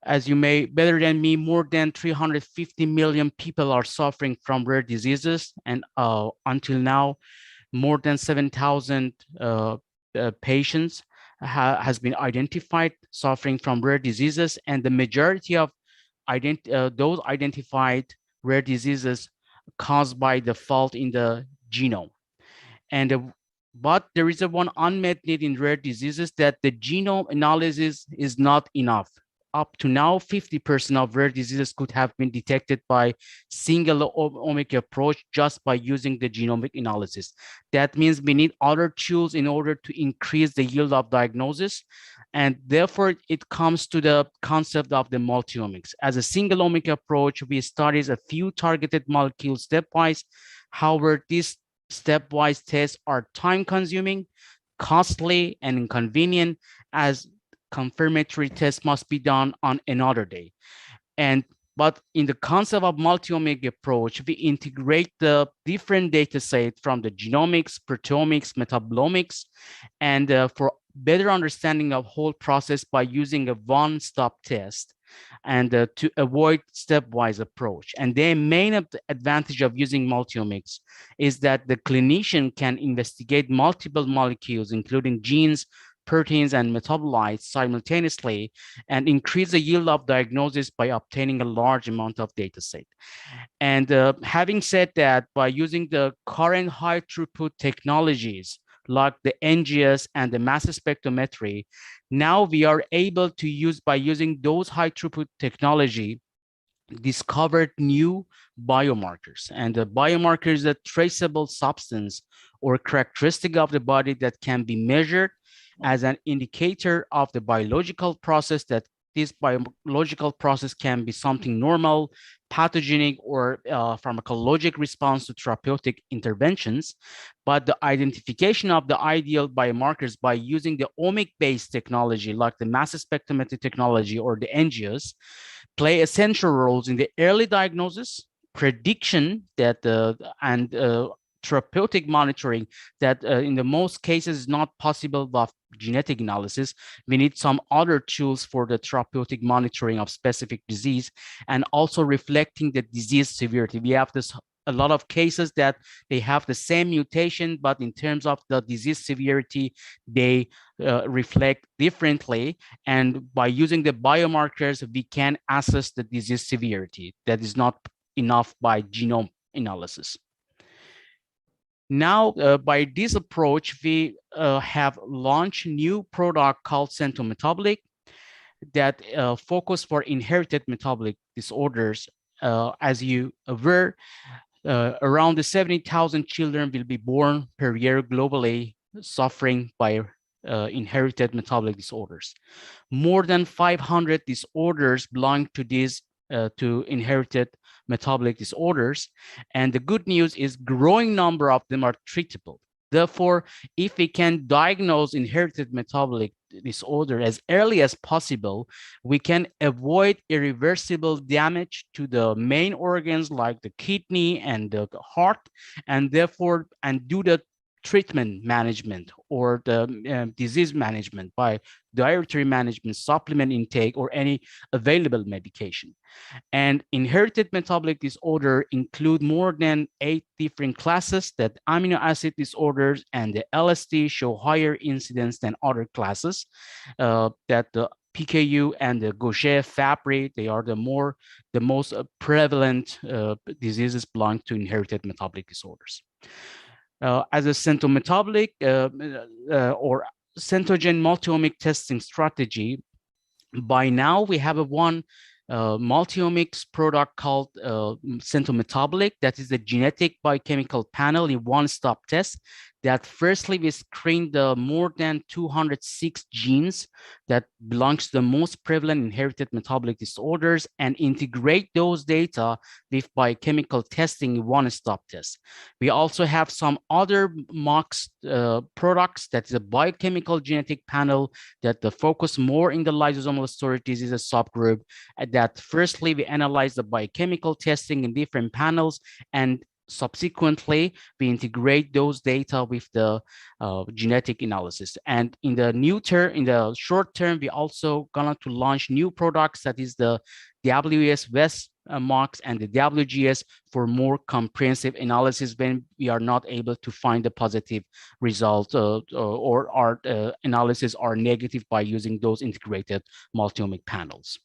S9: As you may better than me, more than 350 million people are suffering from rare diseases, and until now, more than 7,000 patients has been identified suffering from rare diseases, and the majority of those identified rare diseases caused by the fault in the genome. And but there is one unmet need in rare diseases, that the genome analysis is not enough. Up to now, 50% of rare diseases could have been detected by single omic approach just by using the genomic analysis. That means we need other tools in order to increase the yield of diagnosis. And therefore, it comes to the concept of the multiomics. As a single omic approach, we study a few targeted molecules stepwise. However, these stepwise tests are time-consuming, costly, and inconvenient, as confirmatory tests must be done on another day. But in the concept of multiomic approach, we integrate the different data sets from the genomics, proteomics, metabolomics, and for better understanding of whole process by using a one-stop test, and to avoid stepwise approach. And the main advantage of using multiomics is that the clinician can investigate multiple molecules, including genes, proteins, and metabolites simultaneously, and increase the yield of diagnosis by obtaining a large amount of data set. And having said that, by using the current high throughput technologies like the NGS and the mass spectrometry, now we are able to use, by using those high throughput technology, discovered new biomarkers. And the biomarker is a traceable substance or characteristic of the body that can be measured as an indicator of the biological process, that this biological process can be something normal, pathogenic, or pharmacologic response to therapeutic interventions. But the identification of the ideal biomarkers by using the omic-based technology like the mass spectrometry technology or the NGS play essential roles in the early diagnosis, prediction that and therapeutic monitoring that in the most cases is not possible with genetic analysis. We need some other tools for the therapeutic monitoring of specific disease and also reflecting the disease severity. We have a lot of cases that they have the same mutation, but in terms of the disease severity, they reflect differently. And by using the biomarkers, we can assess the disease severity. That is not enough by genome analysis. Now, by this approach, we have launched a new product called Metabolic that focus for inherited metabolic disorders. As you aware, around 70,000 children will be born per year globally suffering by inherited metabolic disorders. More than 500 disorders belong to these to inherited metabolic disorders. And the good news is growing number of them are treatable. Therefore, if we can diagnose inherited metabolic disorder as early as possible, we can avoid irreversible damage to the main organs like the kidney and the heart, and therefore, and do the treatment management or the disease management by dietary management, supplement intake, or any available medication. And inherited metabolic disorder include more than 8 different classes that amino acid disorders and the LSD show higher incidence than other classes that the PKU and the Gaucher Fabry, they are the most prevalent diseases belong to inherited metabolic disorders. As a symptometabolic or centogen multiomic testing strategy, by now we have one multiomics product called Symptometabolic, that is a genetic biochemical panel in one-stop test that firstly we screen the more than 206 genes that belongs to the most prevalent inherited metabolic disorders and integrate those data with biochemical testing in one-stop test. We also have some other MOX products, that is a biochemical genetic panel that focus more in the lysosomal storage diseases subgroup, that firstly we analyze the biochemical testing in different panels, and subsequently we integrate those data with the genetic analysis. And in the short term, we also going to launch new products, that is the WES West MOX and the WGS for more comprehensive analysis when we are not able to find a positive result or our analysis are negative by using those integrated multiomic panels.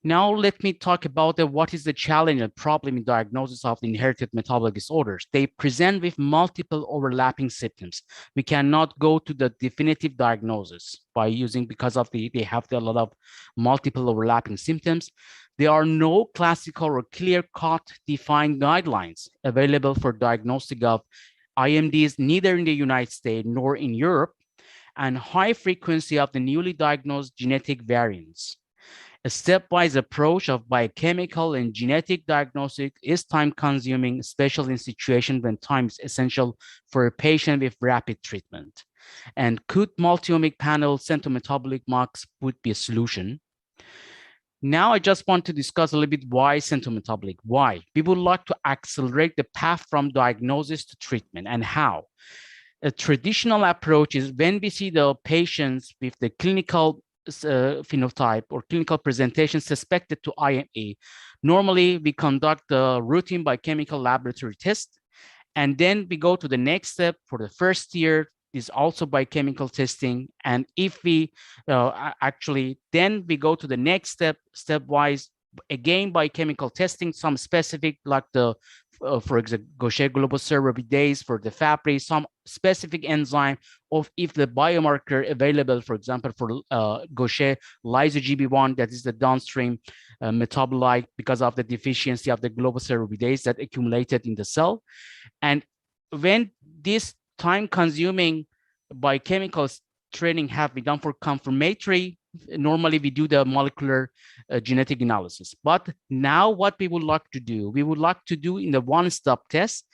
S9: Now let me talk about what is the challenge and problem in diagnosis of the inherited metabolic disorders. They present with multiple overlapping symptoms. We cannot go to the definitive diagnosis by using, because of they have a lot of multiple overlapping symptoms. There are no classical or clear-cut defined guidelines available for diagnostic of IMDs, neither in the United States nor in Europe, and high frequency of the newly diagnosed genetic variants. A stepwise approach of biochemical and genetic diagnostic is time-consuming, especially in situations when time is essential for a patient with rapid treatment. And could multiomic panel symptometabolic MOX would be a solution? Now I just want to discuss a little bit why symptometabolic. Why? We would like to accelerate the path from diagnosis to treatment, and how. A traditional approach is when we see the patients with the clinical phenotype or clinical presentation suspected to IME. Normally, we conduct the routine biochemical laboratory test, and then we go to the next step. For the first year is also biochemical testing, and if we then we go to the next stepwise, again biochemical testing, some specific like the for example, Gaucher Disease for the Fabry, some specific enzyme, of if the biomarker available, for example, for Gaucher lyso-Gb1, that is the downstream metabolite because of the deficiency of the globosylceramidase that accumulated in the cell. And when this time-consuming biochemical training have been done for confirmatory, normally we do the molecular genetic analysis. But now what we would like to do, in the one-stop test,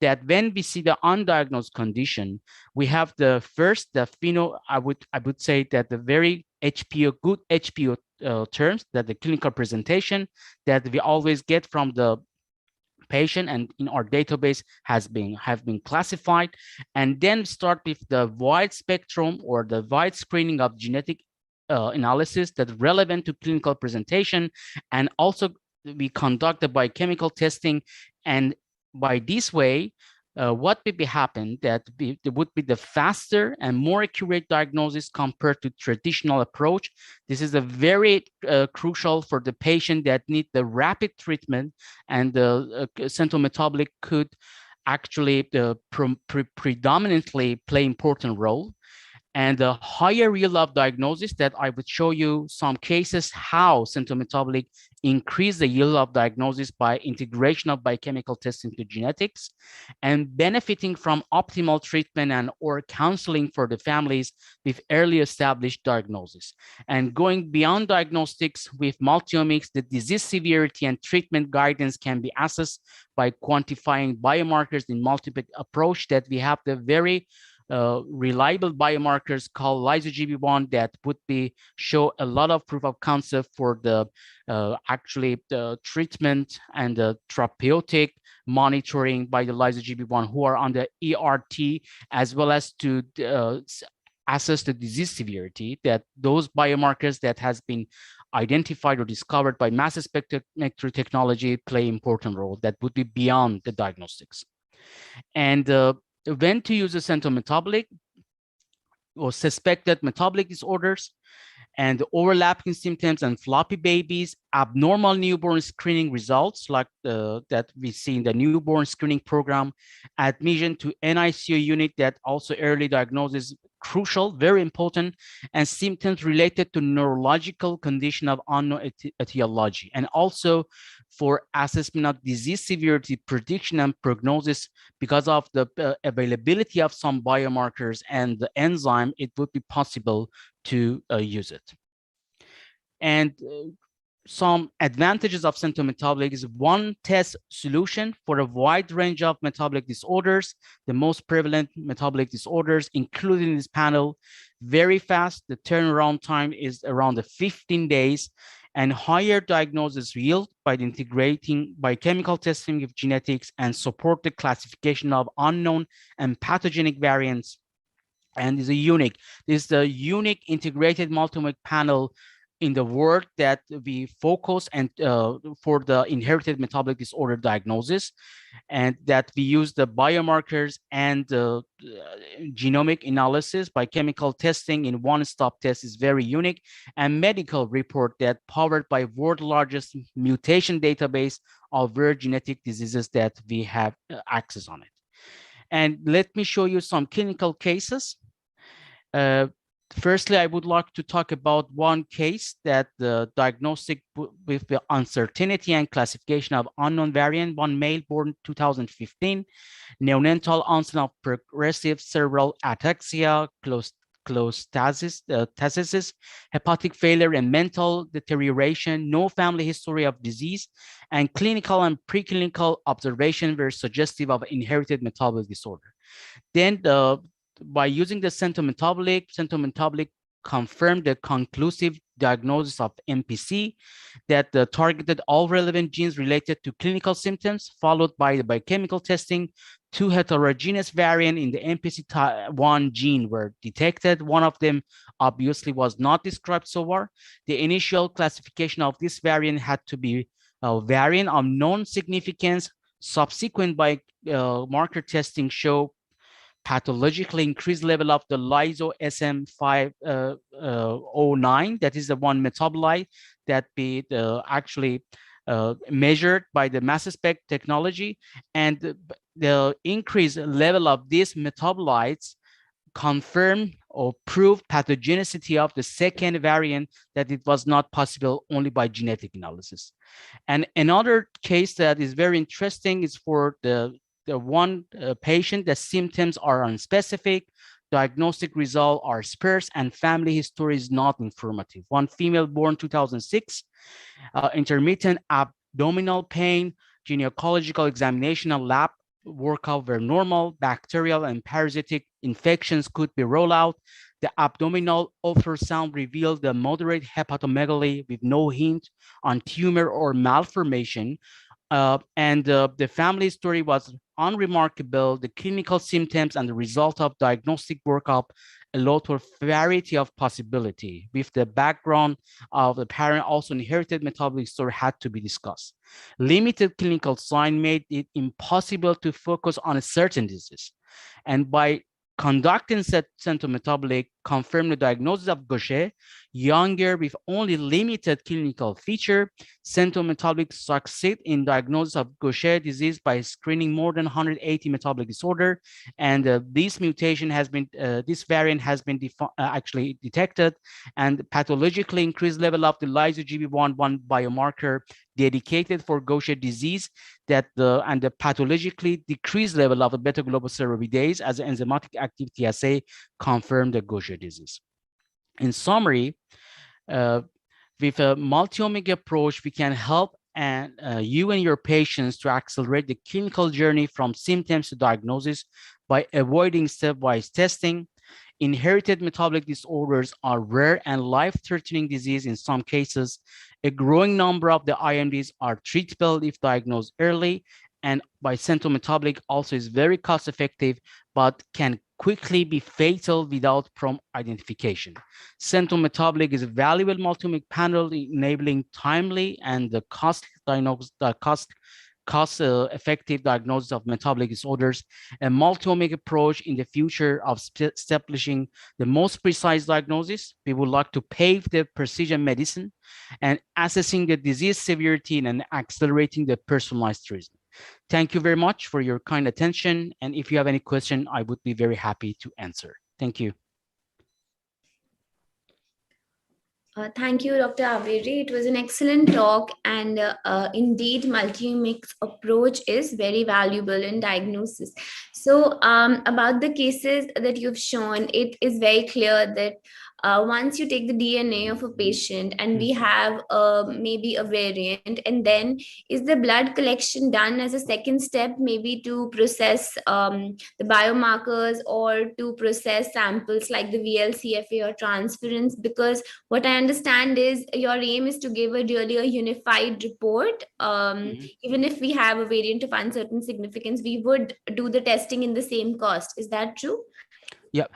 S9: that when we see the undiagnosed condition, we have the first, I would say that the very good HPO terms, that the clinical presentation that we always get from the patient and in our database have been classified, and then start with the wide spectrum or the wide screening of genetic analysis that's relevant to clinical presentation, and also we conduct the biochemical testing. And by this way, what would be happen that there would be the faster and more accurate diagnosis compared to traditional approach. This is a very crucial for the patient that need the rapid treatment, and the Sentinel Metabolic could actually predominantly play important role. And the higher yield of diagnosis, that I would show you some cases how Sentinel Metabolic increase the yield of diagnosis by integration of biochemical testing to genetics, and benefiting from optimal treatment and or counseling for the families with early established diagnosis. And going beyond diagnostics with multiomics, the disease severity and treatment guidance can be assessed by quantifying biomarkers in multiple approach, that we have the very reliable biomarkers called lyso-Gb1 that would be show a lot of proof of concept for the actually the treatment and the therapeutic monitoring by the lyso-Gb1 who are on the ERT, as well as to assess the disease severity, that those biomarkers that has been identified or discovered by mass spectrometry technology play important role that would be beyond the diagnostics. And when to use a Sentinel Metabolic or suspected metabolic disorders, and overlapping symptoms and floppy babies, abnormal newborn screening results like that we see in the newborn screening program, admission to NICU unit, that also early diagnosis crucial, very important, and symptoms related to neurological condition of unknown etiology, and also for assessment of disease severity, prediction, and prognosis. Because of the availability of some biomarkers and the enzyme, it would be possible to use it. And some advantages of Sentinel Metabolic is one test solution for a wide range of metabolic disorders, the most prevalent metabolic disorders included in this panel. Very fast, the turnaround time is around 15 days, and higher diagnosis yield by integrating biochemical testing of genetics, and support the classification of unknown and pathogenic variants. And is a unique, this is the unique integrated multi-omic panel in the world that we focus and for the inherited metabolic disorder diagnosis, and that we use the biomarkers and genomic analysis by chemical testing in one-stop test is very unique, and medical report that powered by world largest mutation database of rare genetic diseases that we have access on it. And let me show you some clinical cases. Firstly, I would like to talk about one case that the diagnostic with the uncertainty and classification of unknown variant, one male born 2015, neonatal onset of progressive cerebral ataxia, cholestasis, hepatic failure, and mental deterioration, no family history of disease, and clinical and preclinical observation were suggestive of inherited metabolic disorder. Then by using the Sentinel Metabolic confirmed the conclusive diagnosis of MPC that targeted all relevant genes related to clinical symptoms, followed by the biochemical testing. Two heterogeneous variants in the MPC1 gene were detected. One of them obviously was not described so far. The initial classification of this variant had to be a variant of known significance. Subsequent biomarker testing show pathologically increased level of the lyso SM509, that is the one metabolite that be actually measured by the mass spec technology, and the increased level of these metabolites confirm or prove pathogenicity of the second variant, that it was not possible only by genetic analysis. And another case that is very interesting is for the one patient, the symptoms are unspecific, diagnostic results are sparse, and family history is not informative. One female born 2006, intermittent abdominal pain, gynecological examination and lab workup were normal, bacterial and parasitic infections could be rolled out. The abdominal ultrasound revealed the moderate hepatomegaly with no hint on tumor or malformation. The family story was unremarkable. The clinical symptoms and the result of diagnostic workup allowed for variety of possibility. With the background of the parent also inherited metabolic disorder had to be discussed. Limited clinical sign made it impossible to focus on a certain disease. And by conducting Sentinel Metabolic confirmed the diagnosis of Gaucher, younger with only limited clinical feature. Sentinel Metabolic succeed in diagnosis of Gaucher disease by screening more than 180 metabolic disorder. And this mutation has been, this variant has been actually detected, and pathologically increased level of the lyso-Gb1 biomarker dedicated for Gaucher disease, and the pathologically decreased level of the beta-globosylceramidase as an enzymatic activity assay confirmed the Gaucher disease. In summary, with a multi-omic approach, we can help you and your patients to accelerate the clinical journey from symptoms to diagnosis by avoiding stepwise testing. Inherited metabolic disorders are rare and life-threatening disease in some cases. A growing number of the IMDs are treatable if diagnosed early, and by Sentinel Metabolic also is very cost-effective, but can quickly be fatal without prompt identification. Sentinel Metabolic is a valuable multi-omic panel enabling timely and the cost-effective diagnosis of metabolic disorders. A multi-omic approach in the future of establishing the most precise diagnosis. We would like to pave the precision medicine and assessing the disease severity and accelerating the personalized treatment. Thank you very much for your kind attention. And if you have any question, I would be very happy to answer. Thank you.
S1: Thank you, Dr. Averi. It was an excellent talk, and indeed, multi-omics approach is very valuable in diagnosis. So about the cases that you've shown, it is very clear that once you take the DNA of a patient and we have maybe a variant, and then is the blood collection done as a second step, maybe to process the biomarkers or to process samples like the VLCFA or transference? Because what I understand is your aim is to give a really a unified report. Even if we have a variant of uncertain significance, we would do the testing in the same cost. Is that true?
S9: Yeah,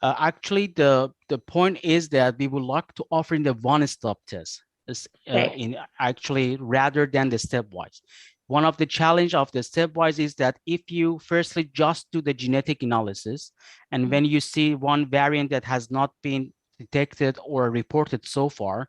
S9: actually, the point is that we would like to offer in the one-stop test, rather than the stepwise. One of the challenge of the stepwise is that if you firstly just do the genetic analysis, and when you see one variant that has not been detected or reported so far,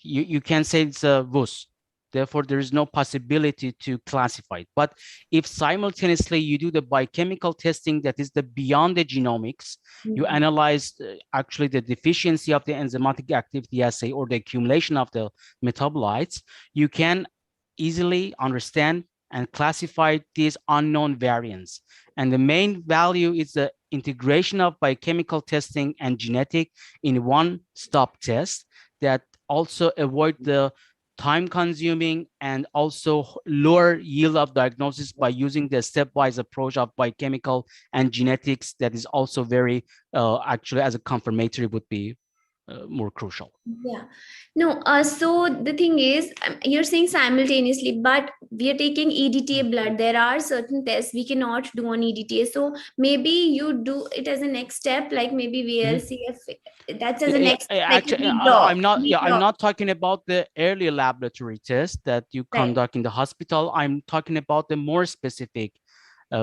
S9: you can say it's a VUS. Therefore, there is no possibility to classify it. But if simultaneously you do the biochemical testing that is the beyond the genomics, you analyze actually the deficiency of the enzymatic activity assay or the accumulation of the metabolites, you can easily understand and classify these unknown variants. And the main value is the integration of biochemical testing and genetic in one-stop test that also avoid the time-consuming and also lower yield of diagnosis by using the stepwise approach of biochemical and genetics that is also very, actually as a confirmatory would be more crucial.
S1: Yeah, no, so the thing is, you're saying simultaneously, but we are taking EDTA blood. There are certain tests we cannot do on EDTA. So maybe you do it as a next step, like maybe VLCF. That's as a next step.
S9: Actually, I'm not talking about the early laboratory test that you conduct in the hospital. I'm talking about the more specific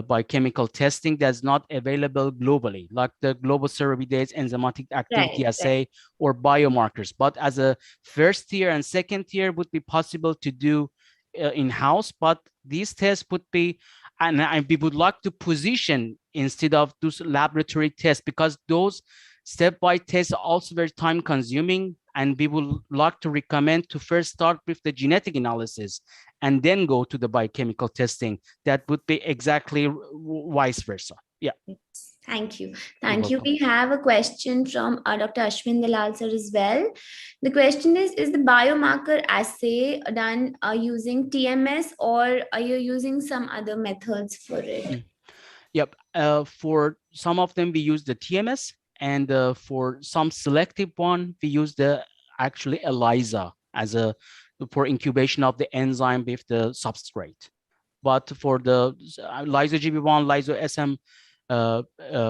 S9: biochemical testing that's not available globally, like the globosylceramidase enzymatic activity assay or biomarkers. But as a first tier and second tier would be possible to do in-house, but these tests would be, and we would like to position instead of those laboratory tests, because those step-by tests are also very time consuming, and we would like to recommend to first start with the genetic analysis and then go to the biochemical testing. That would be exactly vice versa. Yeah.
S1: Thank you. Thank you. We have a question from Dr. Ashwin Delausa as well. The question is the biomarker assay done using TMS, or are you using some other methods for it?
S9: Yep. For some of them, we use the TMS. And for some selective one, we use the actually ELISA as a for incubation of the enzyme with the substrate. But for the lyso-Gb1, lyso-SM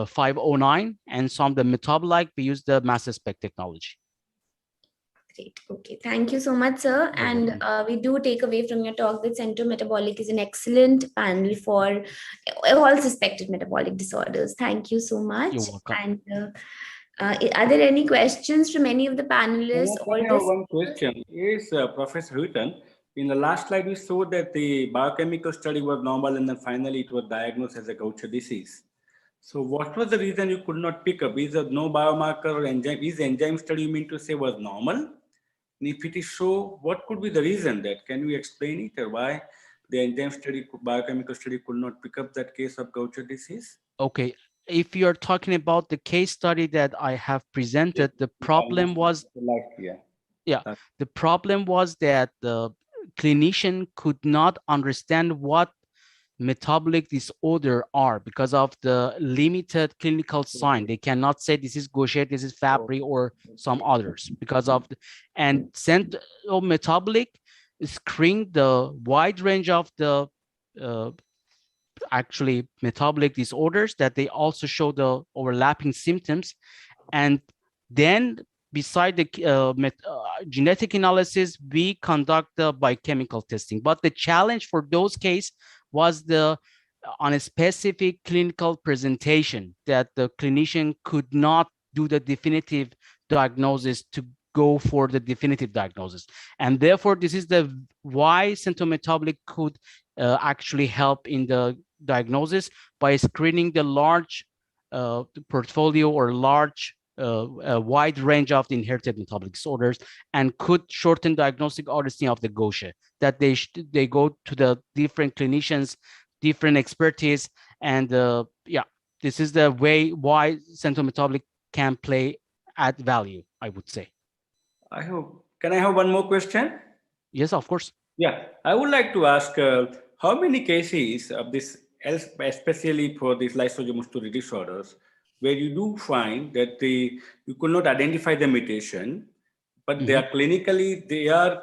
S9: 509, and some the metabolite, we use the mass spec technology.
S1: Great. Okay. Thank you so much, sir. And we do take away from your talk that Central Metabolic is an excellent panel for all suspected metabolic disorders. Thank you so much.
S9: You're welcome.
S1: And are there any questions from any of the panelists?
S8: I have one question. Is Professor Hutton, in the last slide, we showed that the biochemical study was normal and then finally it was diagnosed as a Gaucher disease. So what was the reason you could not pick up? Is there no biomarker or enzyme? Is the enzyme study you mean to say was normal? And if it is so, what could be the reason that? Can you explain it, or why the enzyme study, biochemical study could not pick up that case of Gaucher disease?
S9: Okay. If you're talking about the case study that I have presented, the problem was, the problem was that the clinician could not understand what metabolic disorder are because of the limited clinical sign. They cannot say this is Gaucher, this is Fabry, or some others because of and Sentinel metabolic screen the wide range of the actually metabolic disorders that they also show the overlapping symptoms. And then beside the genetic analysis, we conduct the biochemical testing. But the challenge for those cases was the on a specific clinical presentation that the clinician could not do the definitive diagnosis to go for the definitive diagnosis. And therefore, this is the why symptometabolic could actually help in the diagnosis by screening the large portfolio or large a wide range of the inherited metabolic disorders, and could shorten diagnostic odyssey of the Gaucher, that they go to the different clinicians, different expertise, and yeah, this is the way why symptometabolic can play add value, I would say.
S8: I hope. Can I have one more question?
S9: Yes, of course.
S8: Yeah, I would like to ask how many cases of this, especially for these lysosomal storage disorders, where you do find that you could not identify the mutation, but they are clinically, they have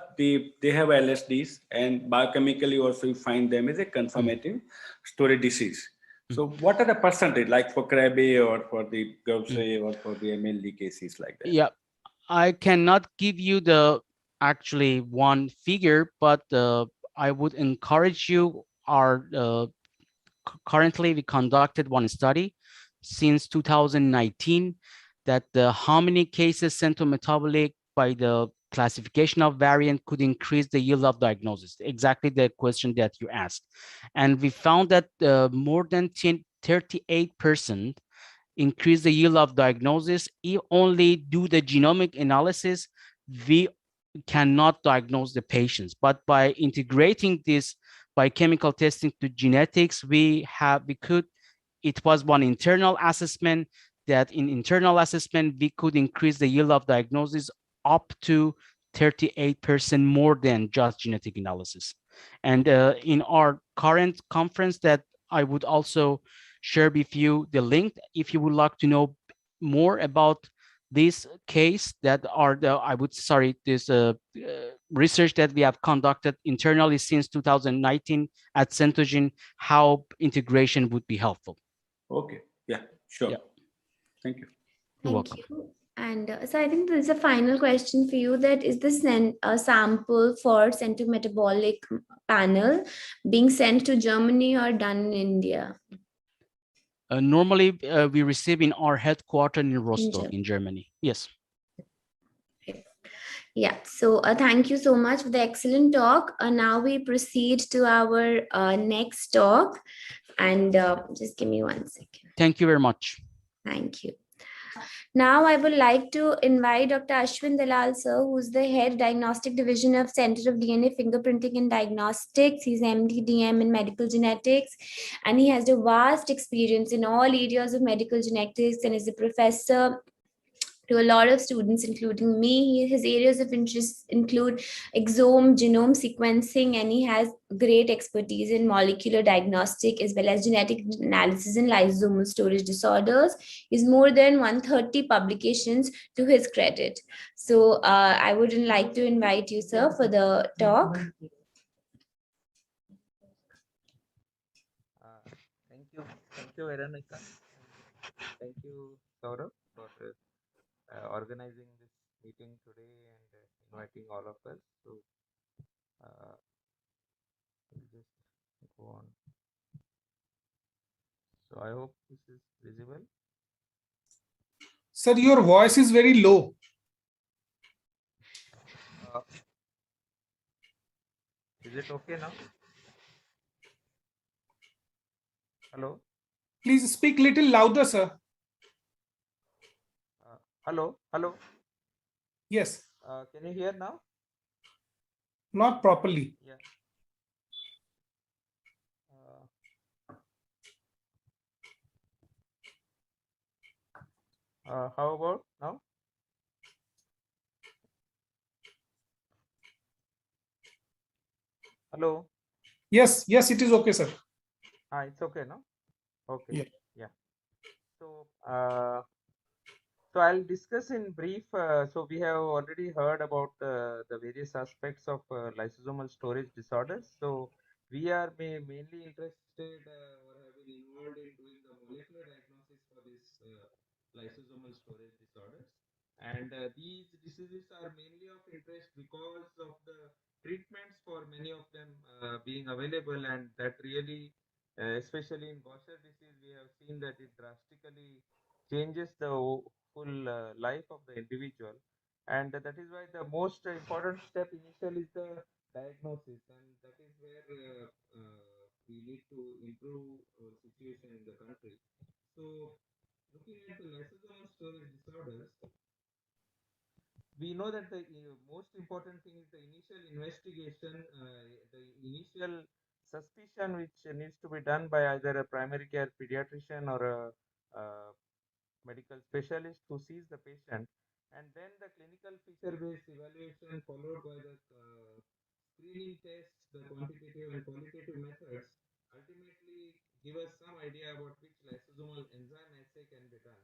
S8: LSDs, and biochemically also you find them as a confirmative storage disease. So what are the percentage, like for Krabbe or for the Gaucher or for the MLD cases like that?
S9: Yeah, I cannot give you the actually one figure, but I would encourage you. Currently we conducted one study since 2019 that how many cases symptometabolic by the classification of variant could increase the yield of diagnosis, exactly the question that you asked. And we found that more than 38% increase the yield of diagnosis. If only do the genomic analysis, we cannot diagnose the patients. But by integrating this biochemical testing to genetics, it was one internal assessment that in internal assessment, we could increase the yield of diagnosis up to 38% more than just genetic analysis. And in our current conference that I would also share with you the link, if you would like to know more about this case that are this research that we have conducted internally since 2019 at Centogene, how integration would be helpful.
S8: Okay, yeah, sure. Yeah. Thank you.
S9: You're welcome.
S1: And so I think there's a final question for you, that is this sample for symptometabolic panel being sent to Germany or done in India?
S9: Normally, we receive in our headquarters in Rostock in Germany. Yes.
S1: Yeah, so thank you so much for the excellent talk. Now we proceed to our next talk, and just give me 1 second.
S9: Thank you very much.
S1: Thank you. Now I would like to invite Dr. Ashwin Delausa, who's the head diagnostic division of Center of DNA Fingerprinting and Diagnostics. He's MD, DM in medical genetics, and he has a vast experience in all areas of medical genetics and is a professor to a lot of students, including me. His areas of interest include exome, genome sequencing, and he has great expertise in molecular diagnostic as well as genetic analysis in lysosomal storage disorders. He's more than 130 publications to his credit. So I would like to invite you, sir, for the talk.
S10: Thank you, Veronica. Thank you, Saurabh, for organizing this meeting today and inviting all of us. So, we'll just go on. So, I hope this is visible.
S2: Sir, your voice is very low.
S10: Is it okay now? Hello?
S2: Please speak little louder, sir.
S10: Hello? Hello?
S2: Yes.
S10: Can you hear now?
S2: Not properly.
S10: Yeah. How about now? Hello?
S2: Yes, it is okay, sir.
S10: It's okay, no? Okay.
S2: Yeah.
S10: So, so I'll discuss in brief. So we have already heard about the various aspects of lysosomal storage disorders. So we are mainly interested or have been involved in doing the molecular diagnosis for this lysosomal storage disorders. And these diseases are mainly of interest because of the treatments for many of them being available, and that really, especially in Gaucher disease, we have seen that it drastically changes the full life of the individual, and that is why the most important step initial is the diagnosis, and that is where we need to improve our situation in the country. So, looking at the lysosomal storage disorders, we know that the most important thing is the initial investigation, the initial suspicion, which needs to be done by either a primary care pediatrician or a medical specialist who sees the patient, and then the clinical feature-based evaluation followed by the screening tests, the quantitative and qualitative methods ultimately give us some idea about which lysosomal enzyme assay can be done.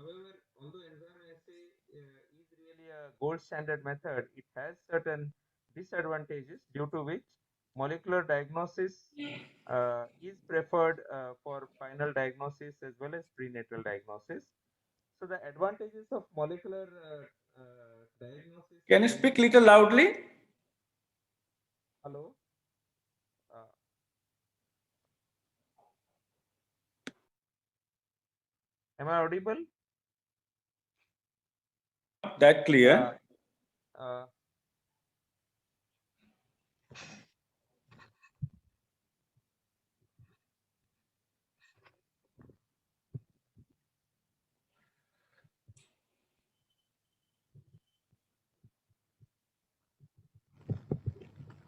S10: However, although enzyme assay is really a gold standard method, it has certain disadvantages due to which molecular diagnosis is preferred for final diagnosis as well as prenatal diagnosis. So the advantages of molecular diagnosis.
S8: Can you speak little loudly?
S10: Hello. Am I audible?
S8: That clear.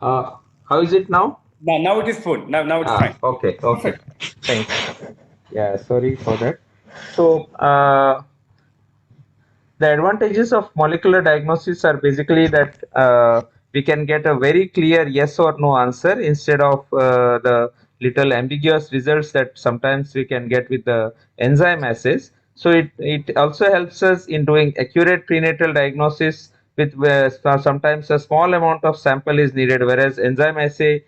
S10: How is it now?
S8: Now it is full. Now it's fine.
S10: Okay. Thanks. Yeah, sorry for that. So the advantages of molecular diagnosis are basically that we can get a very clear yes or no answer instead of the little ambiguous results that sometimes we can get with the enzyme assays. So it also helps us in doing accurate prenatal diagnosis with sometimes a small amount of sample is needed, whereas enzyme assay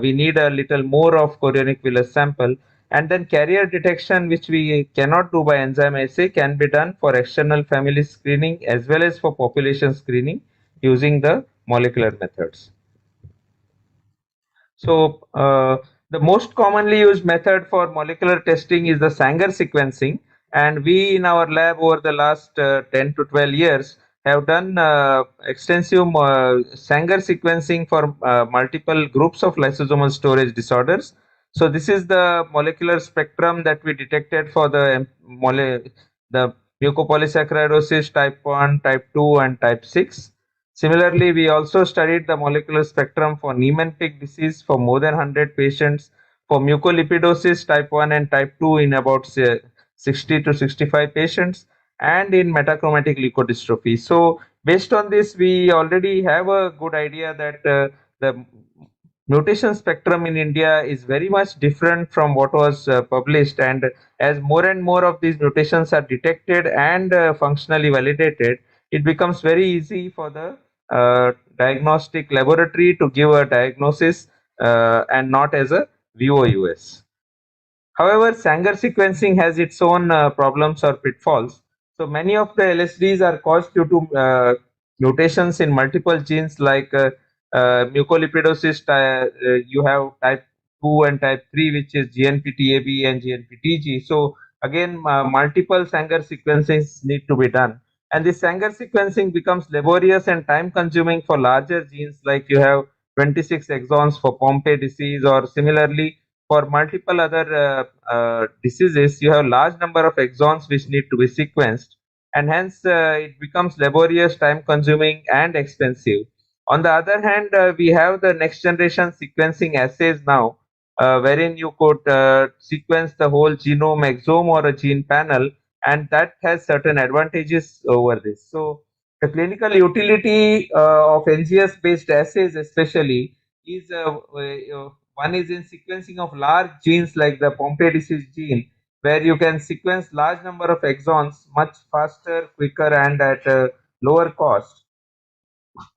S10: we need a little more of chorionic villus sample. And then carrier detection, which we cannot do by enzyme assay, can be done for external family screening as well as for population screening using the molecular methods. So the most commonly used method for molecular testing is the Sanger sequencing, and we in our lab over the last 10 to 12 years have done extensive Sanger sequencing for multiple groups of lysosomal storage disorders. So this is the molecular spectrum that we detected for the mucopolysaccharidosis type 1, type 2 and type 6. Similarly, we also studied the molecular spectrum for Niemann-Pick disease for more than 100 patients, for mucolipidosis type 1 and type 2 in about 60 to 65 patients, and in metachromatic leukodystrophy. So based on this, we already have a good idea that the mutation spectrum in India is very much different from what was published, and as more and more of these mutations are detected and functionally validated, it becomes very easy for the diagnostic laboratory to give a diagnosis and not as a VOUS. However, Sanger sequencing has its own problems or pitfalls. So many of the LSDs are caused due to mutations in multiple genes like mucolipidosis. You have type 2 and type 3, which is GNPTAB and GNPTG. So again, multiple Sanger sequencings need to be done. And this Sanger sequencing becomes laborious and time consuming for larger genes, like you have 26 exons for Pompe disease, or similarly for multiple other diseases, you have large number of exons which need to be sequenced, and hence it becomes laborious, time consuming and expensive. On the other hand, we have the next generation sequencing assays now, wherein you could sequence the whole genome, exome, or a gene panel, and that has certain advantages over this. So the clinical utility of NGS based assays especially is one is in sequencing of large genes like the Pompe disease gene, where you can sequence large number of exons much faster, quicker, and at a lower cost.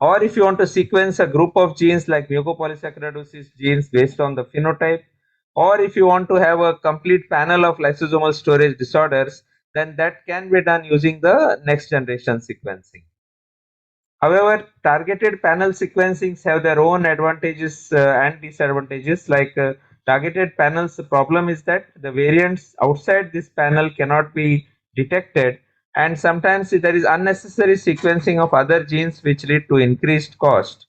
S10: Or if you want to sequence a group of genes like mucopolysaccharidosis genes based on the phenotype, or if you want to have a complete panel of lysosomal storage disorders, then that can be done using the next generation sequencing. However, targeted panel sequencings have their own advantages and disadvantages. Like targeted panels, the problem is that the variants outside this panel cannot be detected, and sometimes there is unnecessary sequencing of other genes which lead to increased cost.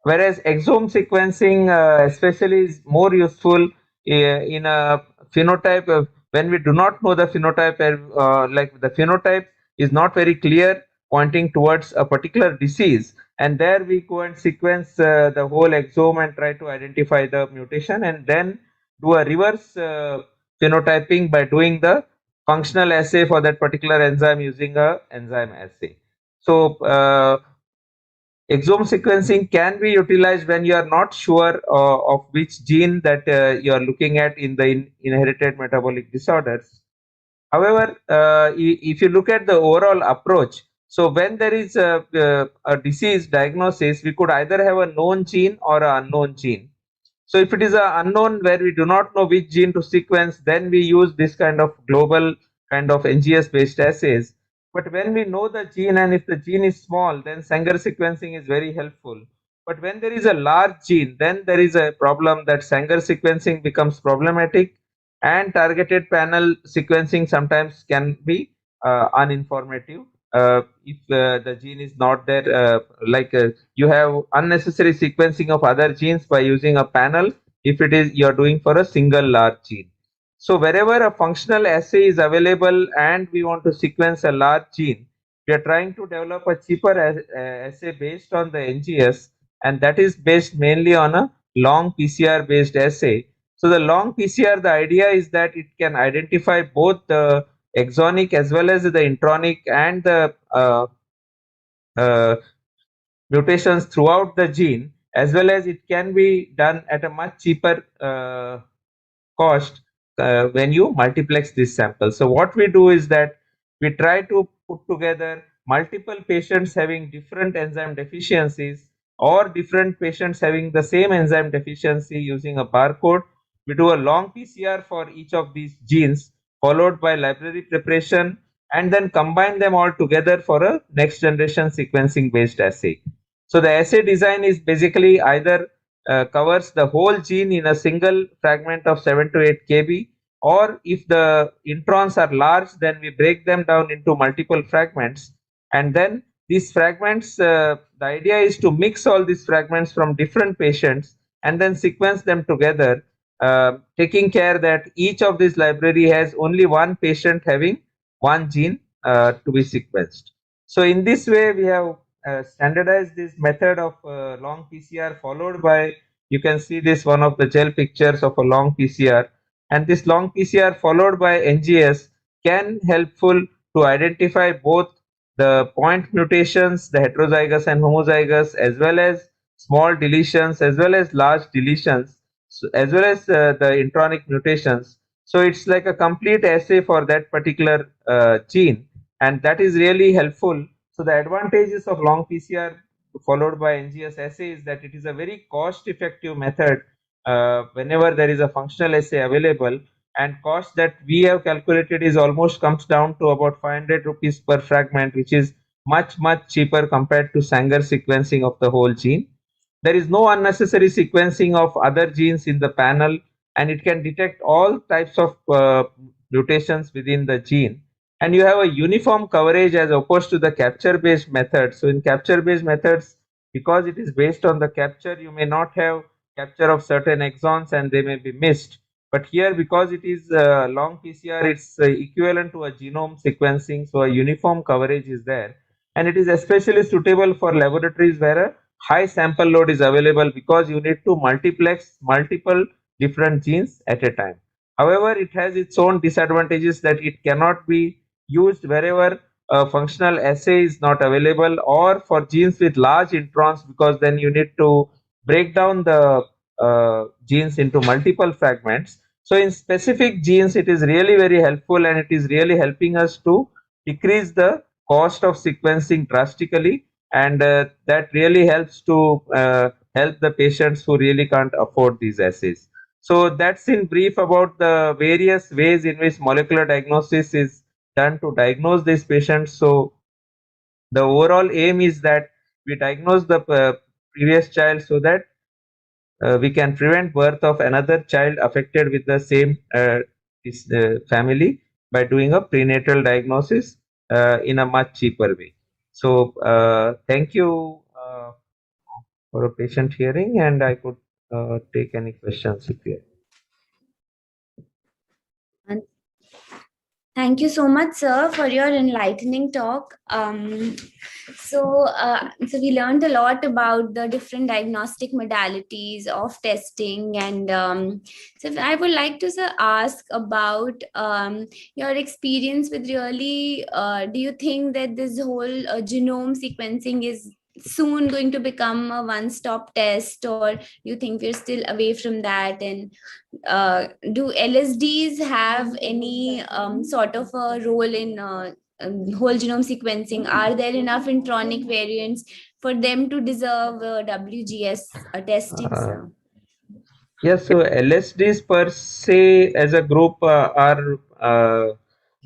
S10: Whereas exome sequencing especially is more useful in a phenotype when we do not know the phenotype, like the phenotype is not very clear, pointing towards a particular disease, and there we go and sequence the whole exome and try to identify the mutation, and then do a reverse phenotyping by doing the functional assay for that particular enzyme using a enzyme assay. So exome sequencing can be utilized when you are not sure of which gene that you are looking at in the inherited metabolic disorders. However, if you look at the overall approach, so when there is a disease diagnosis, we could either have a known gene or an unknown gene. So if it is an unknown where we do not know which gene to sequence, then we use this kind of global kind of NGS based assays. But when we know the gene, and if the gene is small, then Sanger sequencing is very helpful. But when there is a large gene, then there is a problem that Sanger sequencing becomes problematic, and targeted panel sequencing sometimes can be uninformative if the gene is not there. You have unnecessary sequencing of other genes by using a panel if it is you are doing for a single large gene. So wherever a functional assay is available and we want to sequence a large gene, we are trying to develop a cheaper assay based on the NGS, and that is based mainly on a long PCR based assay. So the long PCR, the idea is that it can identify both the exonic as well as the intronic and the mutations throughout the gene, as well as it can be done at a much cheaper cost when you multiplex this sample. So what we do is that we try to put together multiple patients having different enzyme deficiencies, or different patients having the same enzyme deficiency using a barcode. We do a long PCR for each of these genes, followed by library preparation, and then combine them all together for a next generation sequencing based assay. So the assay design is basically either covers the whole gene in a single fragment of 7 to 8 kb, or if the introns are large, then we break them down into multiple fragments, and then these fragments, the idea is to mix all these fragments from different patients and then sequence them together, taking care that each of this library has only one patient having one gene to be sequenced. So in this way we have standardized this method of long PCR, followed by, you can see this one of the gel pictures of a long PCR, and this long PCR followed by NGS can helpful to identify both the point mutations, the heterozygous and homozygous, as well as small deletions, as well as large deletions, as well as the intronic mutations. So it's like a complete assay for that particular gene, and that is really helpful. So the advantages of long PCR followed by NGS assay is that it is a very cost-effective method whenever there is a functional assay available, and cost that we have calculated is almost comes down to about 500 rupees per fragment, which is much cheaper compared to Sanger sequencing of the whole gene. There is no unnecessary sequencing of other genes in the panel, and it can detect all types of mutations within the gene. And you have a uniform coverage as opposed to the capture based method. So in capture based methods, because it is based on the capture, you may not have capture of certain exons and they may be missed. But here, because it is long PCR, it's equivalent to a genome sequencing, so a uniform coverage is there. And it is especially suitable for laboratories where a high sample load is available, because you need to multiplex multiple different genes at a time. However, it has its own disadvantages, that it cannot be used wherever a functional assay is not available, or for genes with large introns, because then you need to break down the genes into multiple fragments. So in specific genes, it is really very helpful, and it is really helping us to decrease the cost of sequencing drastically, and that really helps to help the patients who really can't afford these assays. So that's in brief about the various ways in which molecular diagnosis is done to diagnose these patients. So the overall aim is that we diagnose the previous child, so that we can prevent birth of another child affected with the same family, by doing a prenatal diagnosis in a much cheaper way. So thank you for a patient hearing, and I could take any questions if you have.
S1: Thank you so much, sir, for your enlightening talk. So we learned a lot about the different diagnostic modalities of testing, and so I would like to, sir, ask about your experience with really. Do you think that this whole genome sequencing is soon going to become a one-stop test, or you think we're still away from that? And do LSDs have any sort of a role in whole genome sequencing? Are there enough intronic variants for them to deserve WGS testing, sir?
S10: Yes, so LSDs per se as a group are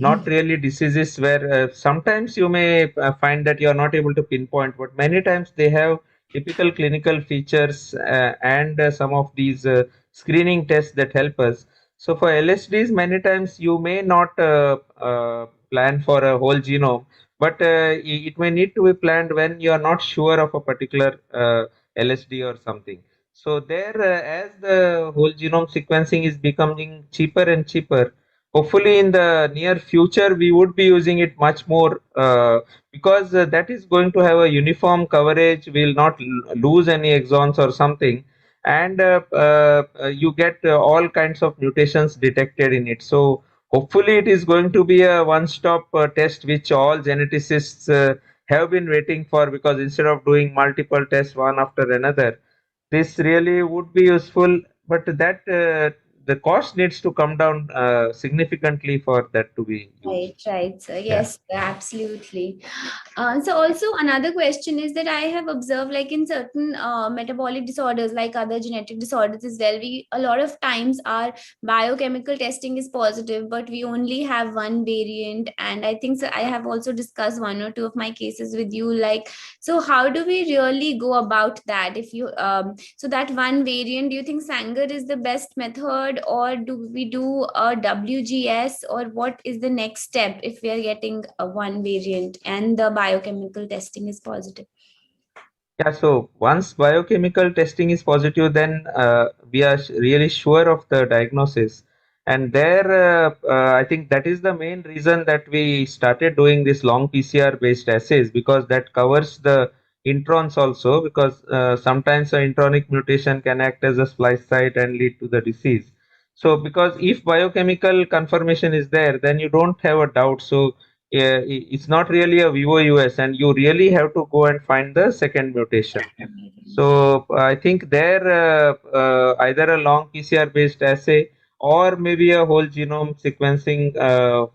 S10: not really diseases where sometimes you may find that you are not able to pinpoint, but many times they have typical clinical features and some of these screening tests that help us. So for LSDs, many times you may not plan for a whole genome, but it may need to be planned when you are not sure of a particular LSD or something. So there, as the whole genome sequencing is becoming cheaper and cheaper, hopefully in the near future we would be using it much more, because that is going to have a uniform coverage. Will not lose any exons or something, and you get all kinds of mutations detected in it. So hopefully it is going to be a one-stop test which all geneticists have been waiting for, because instead of doing multiple tests one after another, this really would be useful, but that the cost needs to come down significantly for that to be used.
S1: Right. So yes, absolutely. So also another question is that I have observed, like in certain metabolic disorders, like other genetic disorders as well, we a lot of times our biochemical testing is positive, but we only have one variant. And I think, so I have also discussed one or two of my cases with you. Like, so how do we really go about that? If you so that one variant, do you think Sanger is the best method, or do we do a WGS, or what is the next step if we are getting a one variant and the biochemical testing is positive?
S10: Yeah, so once biochemical testing is positive, then we are really sure of the diagnosis. And there, I think that is the main reason that we started doing this long PCR based assays, because that covers the introns also, because sometimes an intronic mutation can act as a splice site and lead to the disease. So because if biochemical confirmation is there, then you don't have a doubt. So it's not really a VOUS, and you really have to go and find the second mutation. So I think there either a long PCR based assay or maybe a whole genome sequencing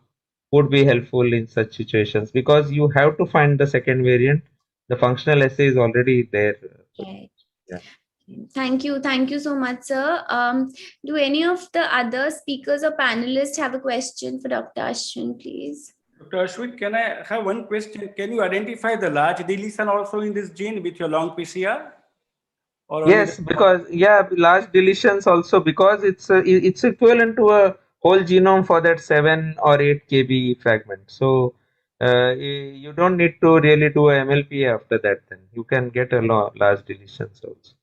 S10: would be helpful in such situations, because you have to find the second variant. The functional assay is already there.
S1: Right.
S10: Yeah.
S1: Thank you so much, sir. Do any of the other speakers or panelists have a question for Dr. Ashwin, please?
S8: Dr. Ashwin, can I have one question? Can you identify the large deletion also in this gene with your long PCR? Or only
S10: Yes, because large deletions also, because it's equivalent to a whole genome for that 7 or 8 kb fragment. So you don't need to really do a MLP after that. Then you can get a large deletions also.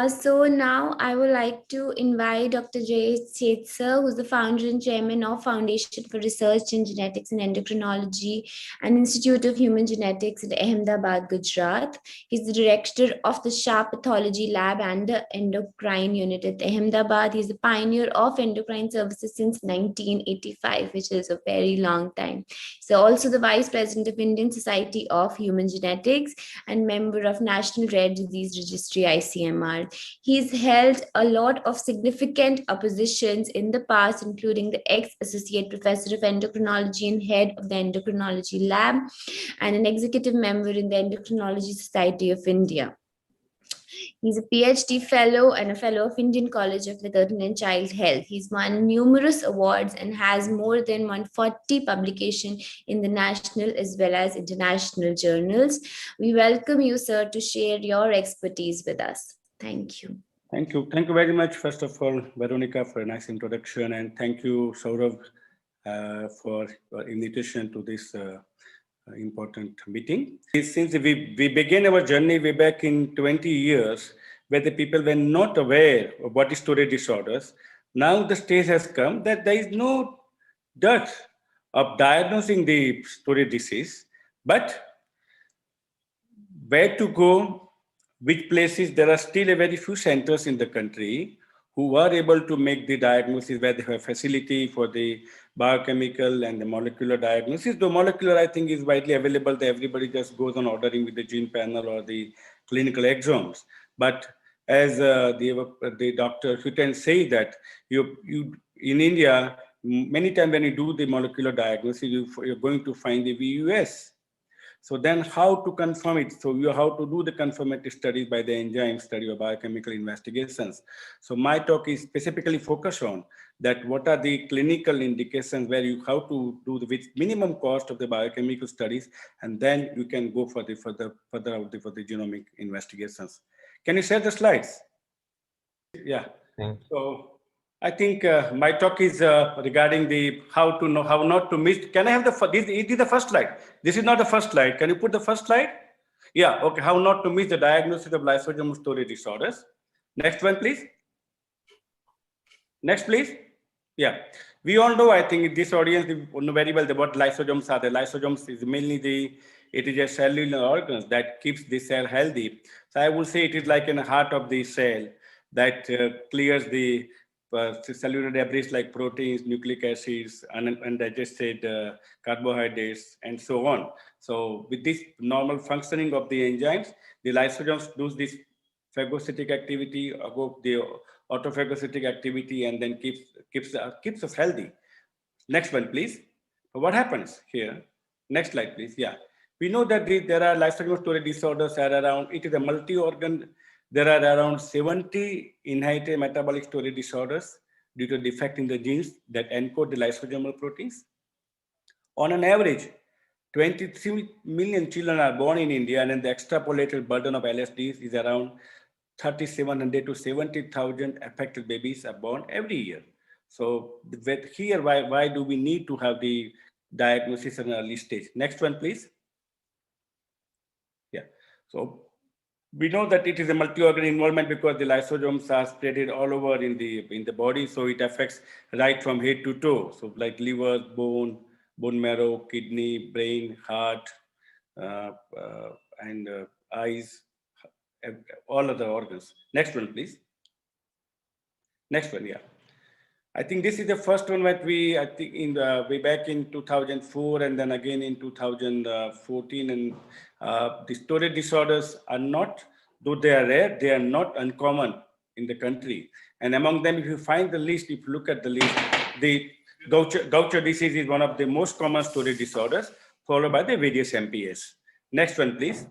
S1: So now I would like to invite Dr. Jay Seth, who's the founder and chairman of Foundation for Research in Genetics and Endocrinology and Institute of Human Genetics at Ahmedabad, Gujarat. He's the director of the Shah Pathology Lab and the Endocrine Unit at Ahmedabad. He's the pioneer of endocrine services since 1985, which is a very long time. So also the vice president of Indian Society of Human Genetics and member of National Rare Disease Registry, ICMR. He's held a lot of significant positions in the past, including the ex-associate professor of endocrinology and head of the endocrinology lab, and an executive member in the Endocrinology Society of India. He's a PhD fellow and a fellow of Indian College of Maternal and Child Health. He's won numerous awards and has more than 140 publications in the national as well as international journals. We welcome you, sir, to share your expertise with us. Thank you.
S8: Thank you. Thank you very much, first of all, Veronica, for a nice introduction. And thank you, Saurav, for your invitation to this important meeting. Since we began our journey way back in 20 years, where the people were not aware of what is storage disorders, now the stage has come that there is no dearth of diagnosing the storage disease, but where to go, which places. There are still a very few centers in the country who are able to make the diagnosis, where they have facility for the biochemical and the molecular diagnosis. The molecular, I think, is widely available. That everybody just goes on ordering with the gene panel or the clinical exomes. But as the Dr. Hutten say that you in India, many times when you do the molecular diagnosis, you're going to find the VUS. So then how to confirm it? So you how to do the confirmatory studies by the enzyme study or biochemical investigations. So my talk is specifically focused on that what are the clinical indications where you how to do the with minimum cost of the biochemical studies, and then you can go for the further out for the genomic investigations. Can you share the slides? Yeah. So I think my talk is regarding the how not to miss. Can I have this is the first slide. This is not the first slide. Can you put the first slide? Yeah, okay. How not to miss the diagnosis of lysosomal storage disorders. Next one, please. Next, please. Yeah. We all know, I think this audience know very well what lysosomes are. The lysosomes is mainly it is a cellular organ that keeps the cell healthy. So I would say it is like in the heart of the cell that clears the cellular debris like proteins, nucleic acids, undigested carbohydrates, and so on. So with this normal functioning of the enzymes, the lysosomes do this phagocytic activity, the autophagocytic activity, and then keeps us healthy. Next one, please. What happens here? Next slide, please. Yeah. We know that there are lysosomal storage disorders are around, it is a multi-organ. There are around 70 inherited metabolic storage disorders due to defect in the genes that encode the lysosomal proteins. On an average, 23 million children are born in India, and the extrapolated burden of LSDs is around 3,700 to 70,000 affected babies are born every year. So here, why do we need to have the diagnosis at an early stage? Next one, please. Yeah. So we know that it is a multi-organ involvement because the lysosomes are spread all over in the body, so it affects right from head to toe. So like liver, bone marrow, kidney, brain, heart, and eyes, all other organs. Next one, please. Next one, yeah. I think this is the first one that I think in the way back in 2004 and then again in 2014. And the storage disorders are not, though they are rare, they are not uncommon in the country. And among them, if you find the list, if you look at the list, the Gaucher disease is one of the most common storage disorders, followed by the various MPS. Next one, please.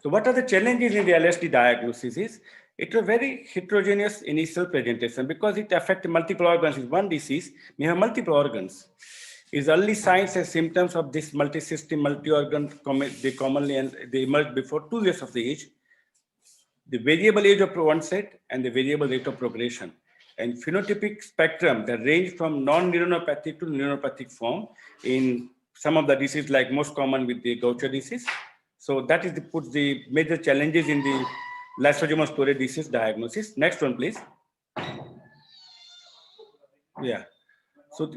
S8: So what are the challenges in the LSD diagnosis? It was very heterogeneous initial presentation because it affects multiple organs. It's one disease, we have multiple organs. Its early signs and symptoms of this multi-system, multi-organ, they emerge before 2 years of the age. The variable age of onset and the variable rate of progression. And phenotypic spectrum that range from non-neuronopathic to neuronopathic form in some of the diseases, like most common with the Gaucher disease. So that is puts the major challenges in the lysosomal storage disease diagnosis. Next one, please. Yeah. So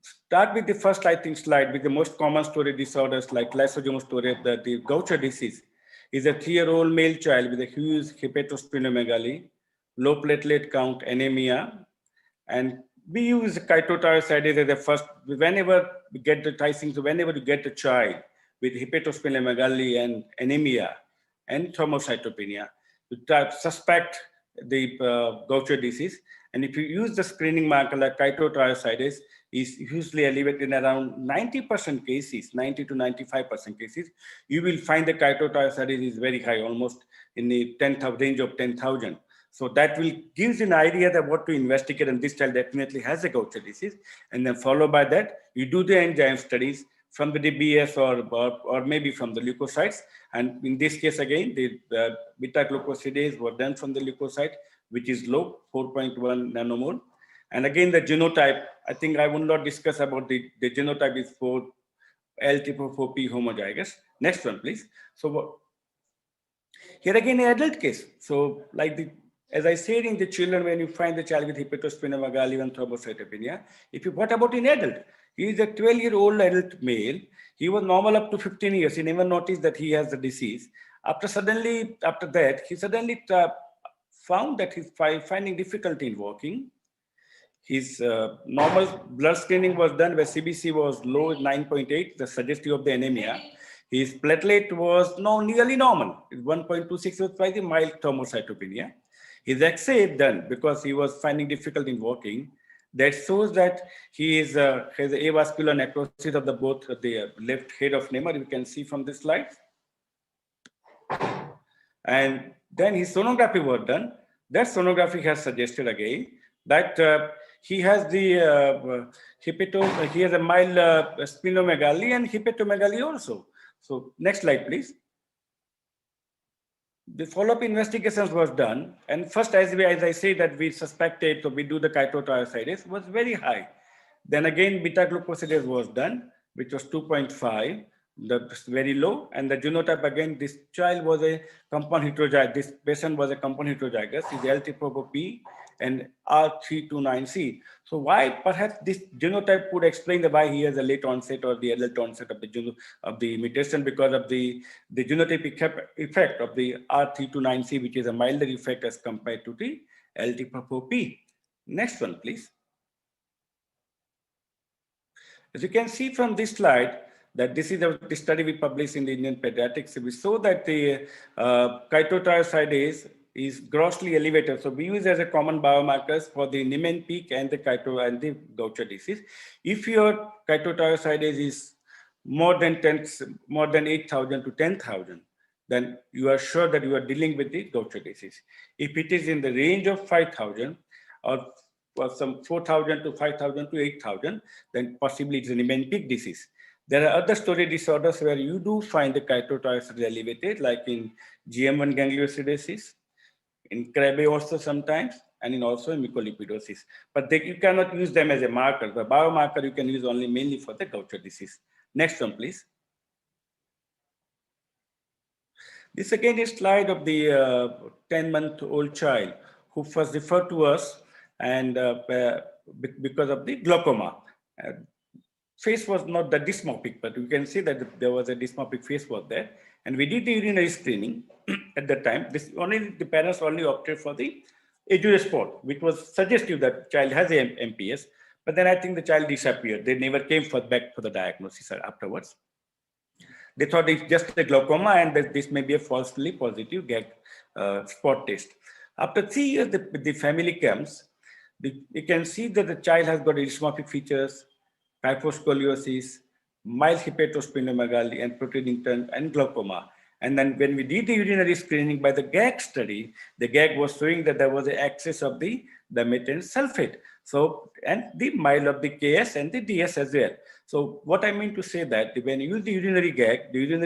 S8: start with the first, I think, slide with the most common storage disorders like lysosomal storage. The Gaucher disease is a 3-year-old male child with a huge hepatosplenomegaly, low platelet count, anemia, and we use chitotriosidase as the first. Whenever we get the typing, so whenever you get a child with hepatosplenomegaly and anemia and thrombocytopenia, you suspect the Gaucher disease. And if you use the screening marker like chitotriosidase, is usually elevated in around 90% cases, 90 to 95% cases, you will find the chitotriosidase is very high, almost in the range of 10,000. So that will gives an idea that what to investigate, and this child definitely has a Gaucher disease. And then followed by that, you do the enzyme studies from the Dbs or maybe from the leukocytes. And in this case, again, the beta-glucosidase were done from the leukocyte, which is low, 4.1 nanomole. And again, the genotype, I think I will not discuss about the genotype is for L-type4P homozygous. Next one, please. So here again, an adult case. So like as I said in the children, when you find the child with hepatosplenomegaly and thrombocytopenia, what about in adult? He is a 12-year-old adult male. He was normal up to 15 years. He never noticed that he has the disease. After that, he suddenly found that he's finding difficulty in walking. His normal blood screening was done where CBC was low, 9.8, the suggestive of the anemia. His platelet was nearly normal. 1.26 was by the mild thrombocytopenia. His Assay done because he was finding difficulty in walking. That shows that he has avascular necrosis of both the left head of femur. You can see from this slide. And then his sonography was done. That sonography has suggested again that he has the he has a mild splenomegaly and hepatomegaly also. So next slide, please. The follow-up investigations was done, and first, as I say, that we suspected, so we do the chitotriosidase was very high. Then again, beta-glucosidase was done, which was 2.5, that's very low. And the genotype, again, this child was a compound heterozygous. This patient was a compound heterozygous. His L-type4P and R329C. So why perhaps this genotype would explain why he has a late onset or the adult onset of the mutation, because of the genotypic effect of the R329C, which is a milder effect as compared to the L-type4P. Next one, please. As you can see from this slide, that this is the study we published in the Indian Pediatrics. We saw that the chitotriosidase is grossly elevated. So we use as a common biomarkers for the Niemann-Pick and the Gaucher disease. If your chitotriosidase is more than 8,000 to 10,000, then you are sure that you are dealing with the Gaucher disease. If it is in the range of 5,000 or some 4,000 to 5,000 to 8,000, then possibly it's a Niemann-Pick disease. There are other storage disorders where you do find the chitotriosidase elevated, like in GM1 gangliosidosis, in Krabbe also sometimes, and also in Microlipidosis. But you cannot use them as a marker. The biomarker you can use only mainly for the Gaucher disease. Next one, please. This again is a slide of the 10-month-old child who was referred to us and because of the glaucoma. Face was not the dysmorphic, but you can see that there was a dysmorphic face was there. And we did the urinary screening at the time. This only the parents only opted for the edge spot, which was suggestive that child has a MPS, but then I think the child disappeared. They never came back for the diagnosis afterwards. They thought it's just a glaucoma and that this may be a falsely positive GAG spot test. After 3 years, the family comes. You can see that the child has got dysmorphic features, hyposcoliosis, mild hepatosplenomegaly, and protruding tongue, and glaucoma. And then when we did the urinary screening by the GAG study, the GAG was showing that there was an excess of the methane sulfate. So, and the mild of the KS and the DS as well. So what I mean to say that when you use the urinary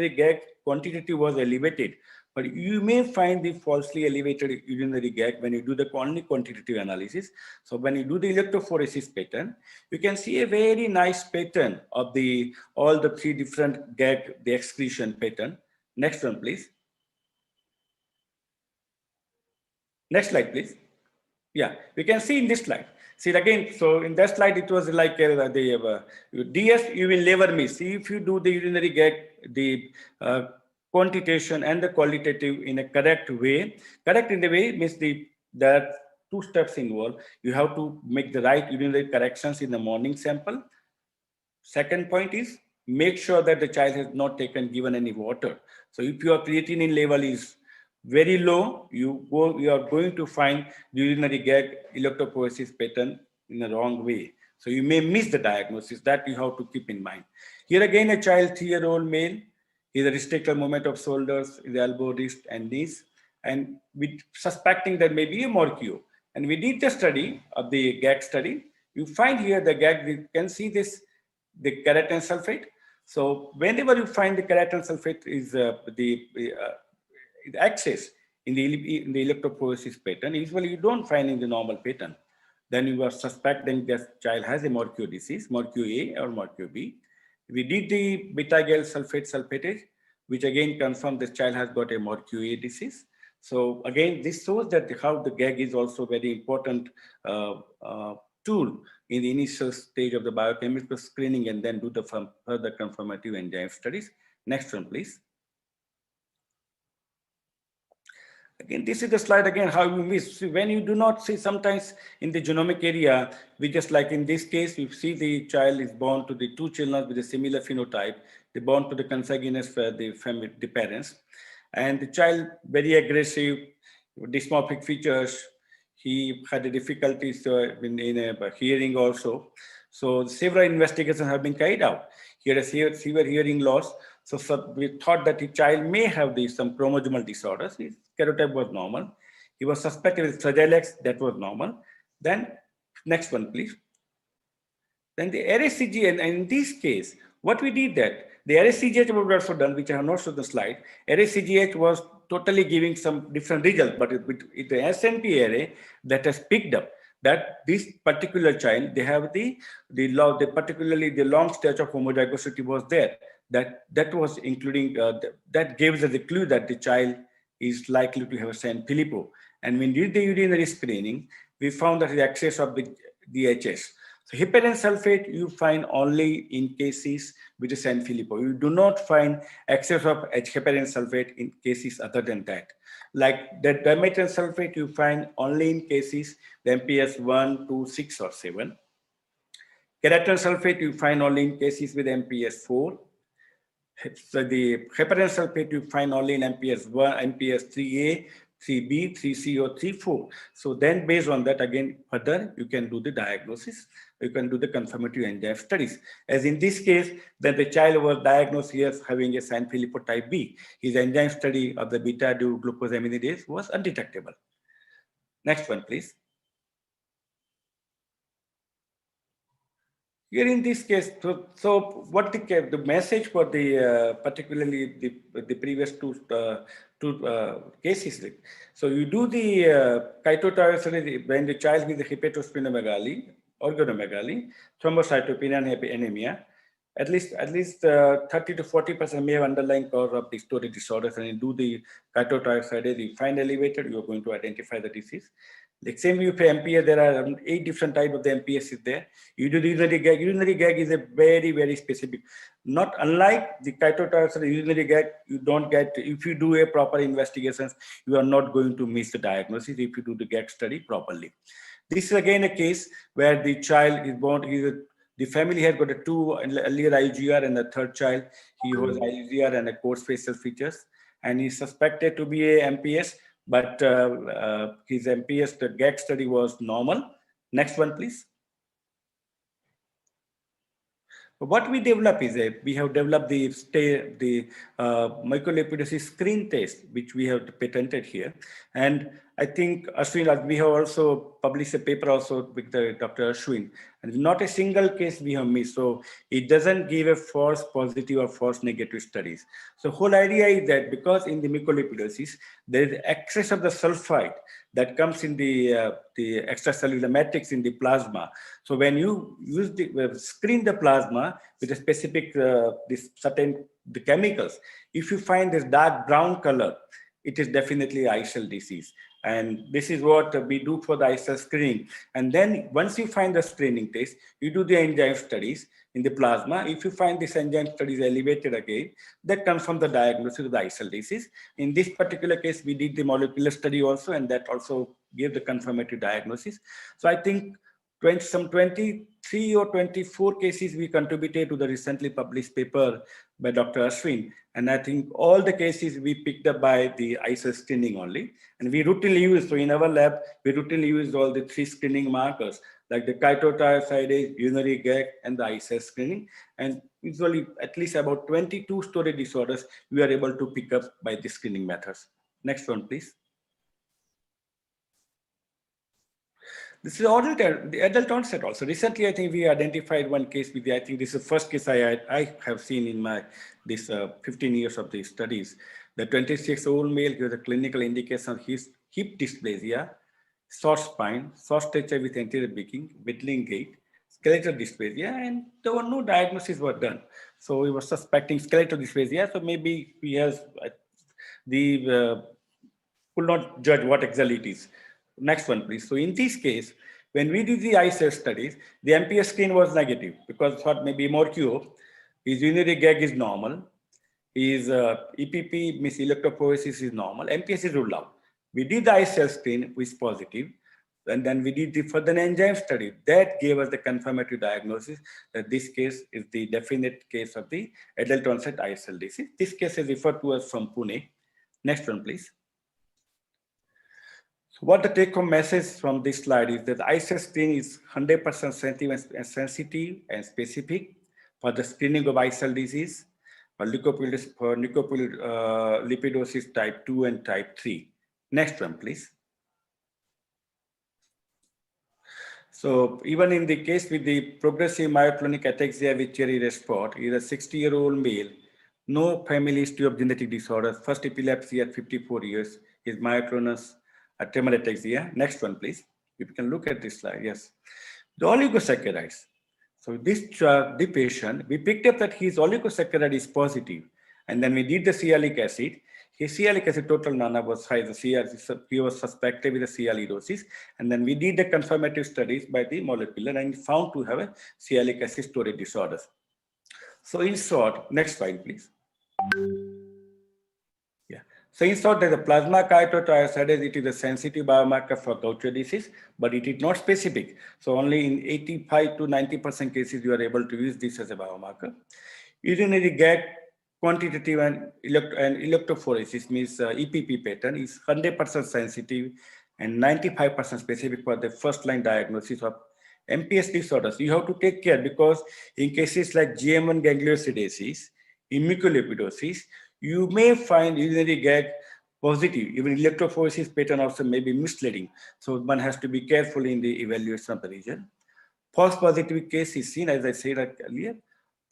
S8: GAG quantitative was elevated, but you may find the falsely elevated urinary GAG when you do the only quantitative analysis. So when you do the electrophoresis pattern, you can see a very nice pattern of all the 3 different GAG, the excretion pattern. Next one, please. Next slide, please. Yeah, we can see in this slide. See again, so in that slide, it was like the DS you will never miss. See, if you do the urinary GAG, the quantitation and the qualitative in a correct way. Correct in the way means there are 2 steps involved. You have to make the right urinary corrections in the morning sample. Second point is make sure that the child has not given any water. So if your creatinine level is very low, you are going to find the urinary GAG electrophoresis pattern in a wrong way. So you may miss the diagnosis. That you have to keep in mind. Here again, a child, 3-year-old male, is a restricted movement of shoulders, the elbow, wrist, and knees, and with suspecting that may be a morchio. And we did the study of the GAG study. You find here the GAG, you can see this, the keratin sulfate. So whenever you find the keratin sulfate is the excess in the electrophoresis pattern, usually you don't find in the normal pattern. Then you are suspecting that child has a morchio disease, morchio A or morchio B. We did the beta-gal sulfate sulfatage, which again confirmed this child has got a morchio A disease. So again, this shows that how the GAG is also very important tool in the initial stage of the biochemical screening and then do the further confirmative enzyme studies. Next one, please. Again, this is the slide again, how you miss. See, when you do not see sometimes in the genomic area, we just like in this case, you see the child is born to the 2 children with a similar phenotype. They born to the consanguineous the parents. And the child, very aggressive, dysmorphic features. He had difficulties in hearing also. So several investigations have been carried out. He had a severe hearing loss. So we thought that the child may have some chromosomal disorders. His karyotype was normal. He was suspected with Fragile X, that was normal. Then next one, please. Then the RSCG, and in this case, what we did that the RSCGH was also done, which I have not shown the slide. RSCGH was totally giving some different results, but with the SNP array that has picked up that this particular child, they have particularly the long stage of homozygosity was there. That was including, that gives us the clue that the child is likely to have San Filippo. And when we did the urinary screening, we found that the excess of the DHS. So heparin sulfate you find only in cases with the San Filippo. You do not find excess of heparin sulfate in cases other than that. Like the dimethyl sulfate you find only in cases the MPS 1, 2, 6, or 7. Keratin sulfate you find only in cases with MPS 4. So the heparin sulfate you find only in MPS 1, MPS 3A, 3B, 3C, or 3-4. So then based on that, again, further, you can do the diagnosis. You can do the confirmatory enzyme studies. As in this case, then the child was diagnosed here as having a San Filippo type B. His enzyme study of the beta-glucosaminidase was undetectable. Next one, please. Here in this case, so what the message for the particularly the previous two cases. So you do the chitotriosis when the child with the hepatosplenomegaly, organomegaly, thrombocytopenia, and anemia, at least 30 to 40% may have underlying cause of the storage disorders, and you do the chitotriosidase, you find elevated, you are going to identify the disease. Like same with MPS, there are 8 different types of the MPS is there. You do the urinary gag. Urinary gag is a very, very specific. Not unlike the chitotriosidase urinary gag, you don't get, if you do a proper investigations, you are not going to miss the diagnosis if you do the gag study properly. This is again a case where the child is born, the family had got a 2 earlier IGR, and the third child, he was IGR and a coarse facial features, and he's suspected to be a MPS, but his MPS, the gag study was normal. Next one, please. What we develop is we have developed the microlipidosis screen test, which we have patented here. And I think Ashwin, we have also published a paper also with Dr. Ashwin, and not a single case we have missed. So it doesn't give a false positive or false negative studies. So whole idea is that because in the microlipidosis, there is excess of the sulfide that comes in the extracellular matrix in the plasma. So when you use screen the plasma with a specific the chemicals, if you find this dark brown color, it is definitely ICL disease. And this is what we do for the ICL screening. And then once you find the screening test, you do the enzyme studies in the plasma. If you find this enzyme studies elevated again, that comes from the diagnosis of the ICL disease. In this particular case, we did the molecular study also, and that also gave the confirmatory diagnosis. So I think some 23 or 24 cases we contributed to the recently published paper by Dr. Ashwin. And I think all the cases we picked up by the ICL screening only. And we routinely use, so in our lab, we routinely use all the 3 screening markers, like the chitotriosidase, urinary gag, and the ICL screening. And usually at least about 22 storage disorders we are able to pick up by the screening methods. Next one, please. This is the adult onset also. Recently, I think we identified one case with I think this is the first case I have seen in my 15 years of these studies. The 26-year-old male, he has a clinical indication of his hip dysplasia, short spine, short stature with anterior beaking, middling gait, skeletal dysplasia, and there were no diagnoses were done. So we were suspecting skeletal dysplasia. So maybe he has could not judge what exactly it is. Next one, please. So in this case, when we did the ICL studies, the MPS screen was negative because thought maybe Morquio, his urinary gag is normal, his EPP, means electrophoresis, is normal, MPS is ruled out. We did the ICL screen, which is positive, and then we did the further enzyme study. That gave us the confirmatory diagnosis that this case is the definite case of the adult onset ICL disease. This case is referred to us from Pune. Next one, please. What the take-home message from this slide is that the ICL screen is 100% sensitive and specific for the screening of ICL disease, for lipoprotein-lipidosis type 2 and type 3. Next one, please. So even in the case with the progressive myoclonic ataxia with cherry spot, he is a 60-year-old male, no family history of genetic disorders, first epilepsy at 54 years, his myoclonus tremor ataxia. Next one, please. If you can look at this slide, yes. The oligosaccharides. So this the patient, we picked up that his oligosaccharide is positive, and then we did the sialic acid. His sialic acid total NANA was high. He was suspected with a sialidosis, and then we did the confirmative studies by the molecular and found to have a sialic acid storage disorders. So in short, next slide, please. So in short, the plasma chitotriosidase, it is a sensitive biomarker for Gaucher disease, but it is not specific. So only in 85 to 90% cases, you are able to use this as a biomarker. Urinary gag quantitative and electrophoresis means EPP pattern is 100% sensitive and 95% specific for the first line diagnosis of MPS disorders. You have to take care because in cases like GM1 gangliosidosis, in mucolipidosis, you may find urinary gag positive. Even electrophoresis pattern also may be misleading. So one has to be careful in the evaluation of the region. False positive case is seen, as I said earlier.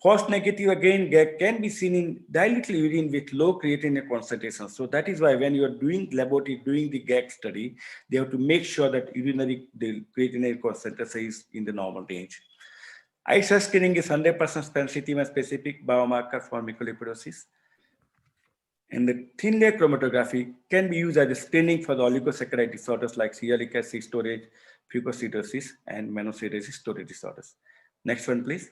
S8: False negative, again, gag can be seen in diluted urine with low creatinine concentration. So that is why when you are doing laboratory, doing the gag study, they have to make sure that the creatinine concentration is in the normal range. ISA screening is 100% sensitive and specific biomarker for microlipidosis. And the thin layer chromatography can be used as a screening for the oligosaccharide disorders like cerealic acid storage, fucosidosis, and monocytosis storage disorders. Next one, please.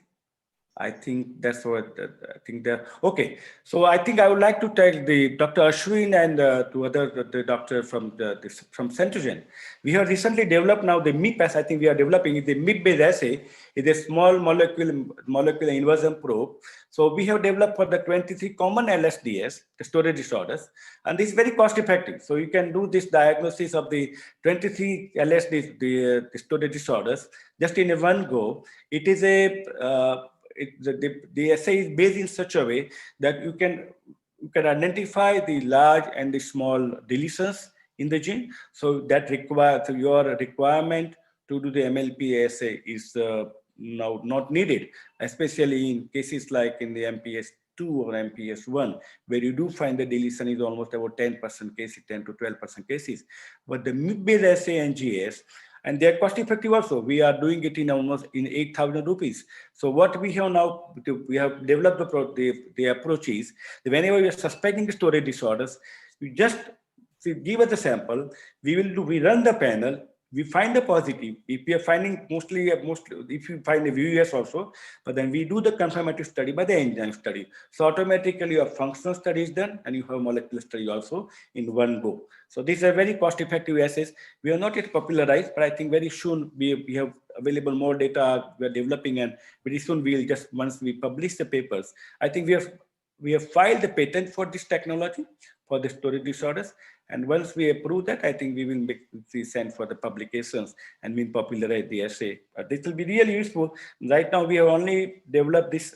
S8: I think that's what I think that. Okay, so I think I would like to tell the Dr. Ashwin and the doctor from from Centrogen. We have recently developed now the MIP. I think we are developing the MIP-based assay. It's a small molecular inversion probe. So we have developed for the 23 common LSDs, the storage disorders, and this is very cost effective. So you can do this diagnosis of the 23 LSDs, the storage disorders, just in one go. It is a the assay is based in such a way that you can identify the large and the small deletions in the gene. So that requires your requirement to do the MLP assay is now not needed, especially in cases like in the MPS 2 or MPS 1, where you do find the deletion is almost about 10% cases, 10 to 12% cases. But the MIP-based assay and GS, and they're cost effective also. We are doing it in almost in 8,000 rupees. So what we have now, we have developed the approach is that whenever we are suspecting storage disorders, we just give us a sample, we run the panel, we find the positive. If we are finding mostly if you find a VUS also, but then we do the confirmatory study by the enzyme study. So automatically your functional study is done and you have molecular study also in one go. So these are very cost-effective assays. We are not yet popularized, but I think very soon we have available more data we are developing, and very soon we'll just, once we publish the papers, I think we have filed the patent for this technology for the storage disorders. And once we approve that, I think we will send for the publications and we'll popularize the assay. This will be really useful. Right now, we have only developed this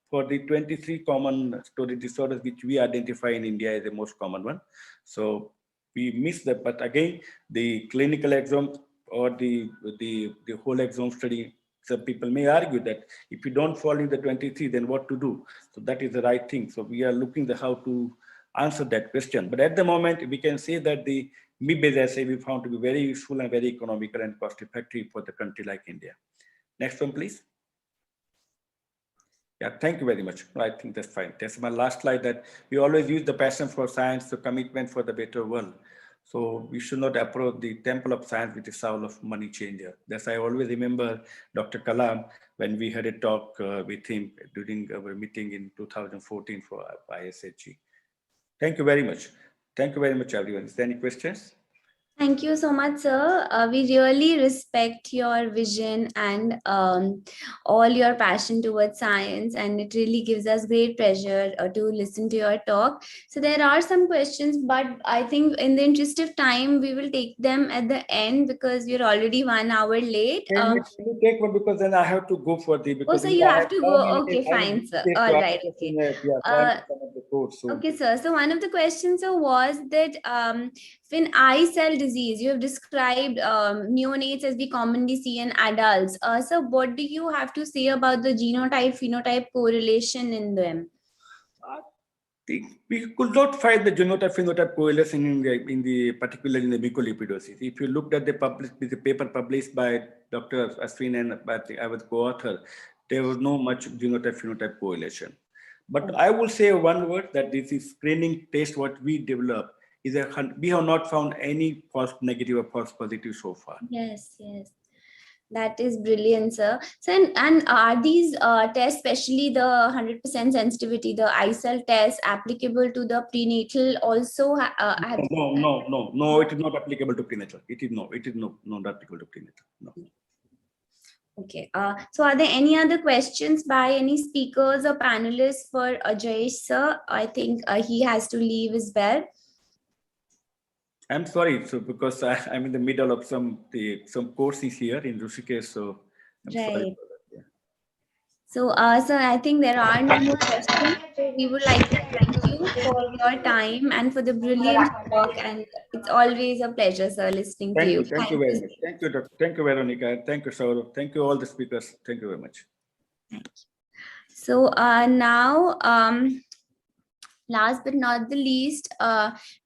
S8: for the 23 common storage disorders, which we identify in India as the most common one. So we missed that, but again, the clinical exome or the whole exome study, some people may argue that if you don't fall in the 23, then what to do? So that is the right thing. So we are looking at how to answer that question. But at the moment, we can say that the MIP-based assay we found to be very useful and very economical and cost-effective for the country like India. Next one, please. Yeah, thank you very much. I think that's fine. That's my last slide, that we always use the passion for science, the commitment for the better world. So we should not approach the temple of science with the soul of money changer. That's I always remember Dr. Kalam when we had a talk with him during our meeting in 2014 for ISHG. Thank you very much. Thank you very much, everyone. Is there any questions?
S1: Thank you so much, sir. We really respect your vision and all your passion towards science, and it really gives us great pleasure to listen to your talk. So there are some questions, but I think in the interest of time, we will take them at the end because we're already 1 hour late.
S8: Can you take one, because then I have to go for the. Because
S1: so you have to go. Okay, fine, sir. All right. Okay. Okay, sir. So one of the questions was that in eye cell disease, you have described neonates as we commonly see in adults. So what do you have to say about the genotype-phenotype correlation in them?
S8: We could not find the genotype-phenotype correlation in the particularly in the microlipidosis. If you looked at the paper published by Dr. Ashwin and I was co-author, there was no much genotype-phenotype correlation. But I will say one word, that this is screening test what we developed is we have not found any false negative or false positive so far.
S1: Yes, yes. That is brilliant, sir. So, and are these tests, especially the 100% sensitivity, the ICEL test, applicable to the prenatal also?
S8: No, it is not applicable to prenatal. It is not applicable to prenatal. No.
S1: Okay. So are there any other questions by any speakers or panelists for Jayesh, sir? I think he has to leave as well.
S8: I'm sorry, so because I'm in the middle of some courses here in Rishikesh, so I'm sorry for that. Yeah.
S1: So, sir, I think there are no more questions. So we would like to thank you for your time and for the brilliant talk. And it's always a pleasure, sir, listening to you.
S8: Thank you very much. Thank you, Dr. Thank you, Veronica. Thank you, Saurav. Thank you, all the speakers. Thank you very much.
S1: Thank you. So now, Last but not the least,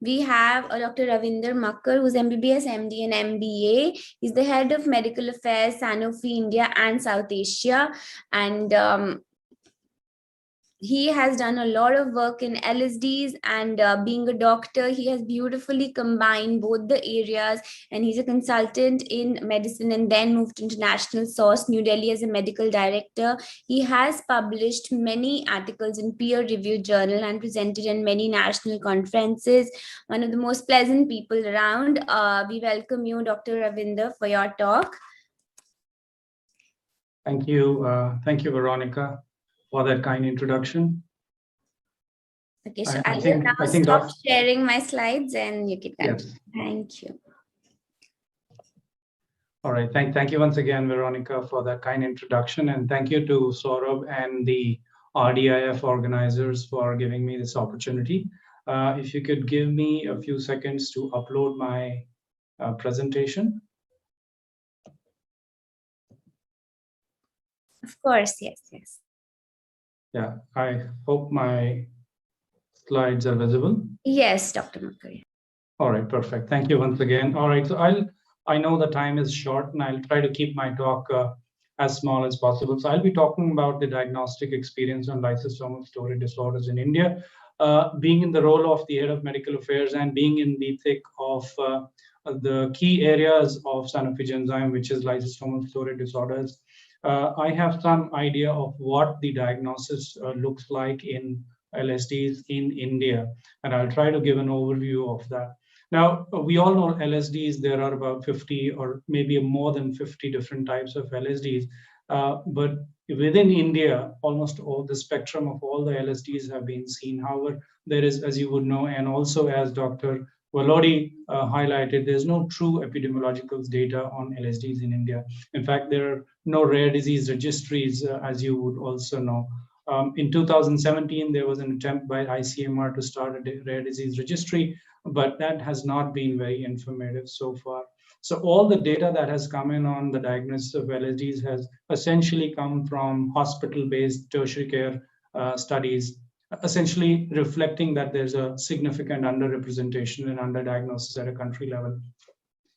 S1: we have Dr. Ravinder Mukher, who's MBBS, MD, and MBA. He's the head of medical affairs, Sanofi India and South Asia. And he has done a lot of work in LSDs, and being a doctor, he has beautifully combined both the areas, and he's a consultant in medicine and then moved to International Source, New Delhi as a medical director. He has published many articles in peer-reviewed journal and presented in many national conferences. One of the most pleasant people around. We welcome you, Dr. Ravinder, for your talk.
S11: Thank you, Veronica, for that kind introduction.
S1: Okay, so I will now stop sharing my slides and you can continue. Yes. Thank you.
S11: All right, thank you once again, Veronica, for that kind introduction, and thank you to Saurabh and the RDIF organizers for giving me this opportunity. If you could give me a few seconds to upload my presentation.
S1: Of course, yes.
S11: Yeah, I hope my slides are visible.
S1: Yes, Dr. Mukher.
S11: All right, perfect. Thank you once again. All right, so I know the time is short, and I'll try to keep my talk as small as possible. So I'll be talking about the diagnostic experience on lysosomal storage disorders in India. Being in the role of the head of medical affairs and being in the thick of the key areas of Sanofi Genzyme, which is lysosomal storage disorders, I have some idea of what the diagnosis looks like in LSDs in India, and I'll try to give an overview of that. Now, we all know LSDs, there are about 50 or maybe more than 50 different types of LSDs, but within India, almost all the spectrum of all the LSDs have been seen. However, there is, as you would know, and also as Dr. Valodi highlighted, there's no true epidemiological data on LSDs in India. In fact, there are no rare disease registries, as you would also know. In 2017, there was an attempt by ICMR to start a rare disease registry, but that has not been very informative so far. So all the data that has come in on the diagnosis of LSDs has essentially come from hospital-based tertiary care studies, essentially reflecting that there's a significant underrepresentation and underdiagnosis at a country level.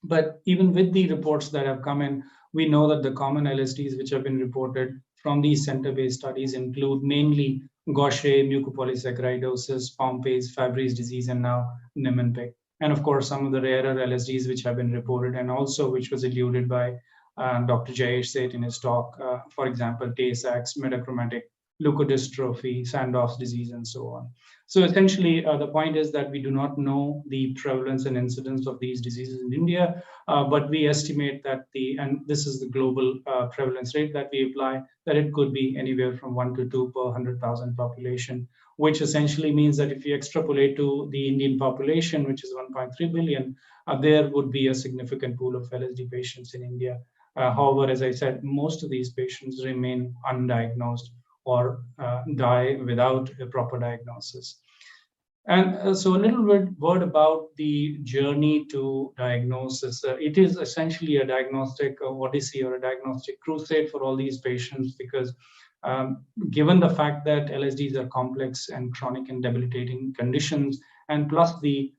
S11: But even with the reports that have come in, we know that the common LSDs which have been reported from these center-based studies include mainly Gaucher, mucopolysaccharidosis, Pompe's, Fabry's disease, and now Niemann-Pick. And of course, some of the rarer LSDs which have been reported, and also which was alluded by Dr. Jayesh Seth in his talk, for example, Tay-Sachs, metachromatic leukodystrophy, Sandoff's disease, and so on. So essentially, the point is that we do not know the prevalence and incidence of these diseases in India, but we estimate that and this is the global prevalence rate that we apply, that it could be anywhere from 1 to 2 per 100,000 population, which essentially means that if you extrapolate to the Indian population, which is 1.3 billion, there would be a significant pool of LSD patients in India. However, as I said, most of these patients remain undiagnosed or die without a proper diagnosis. And so a little word about the journey to diagnosis. It is essentially a diagnostic odyssey or a diagnostic crusade for all these patients, because given the fact that LSDs are complex and chronic and debilitating conditions, and plus the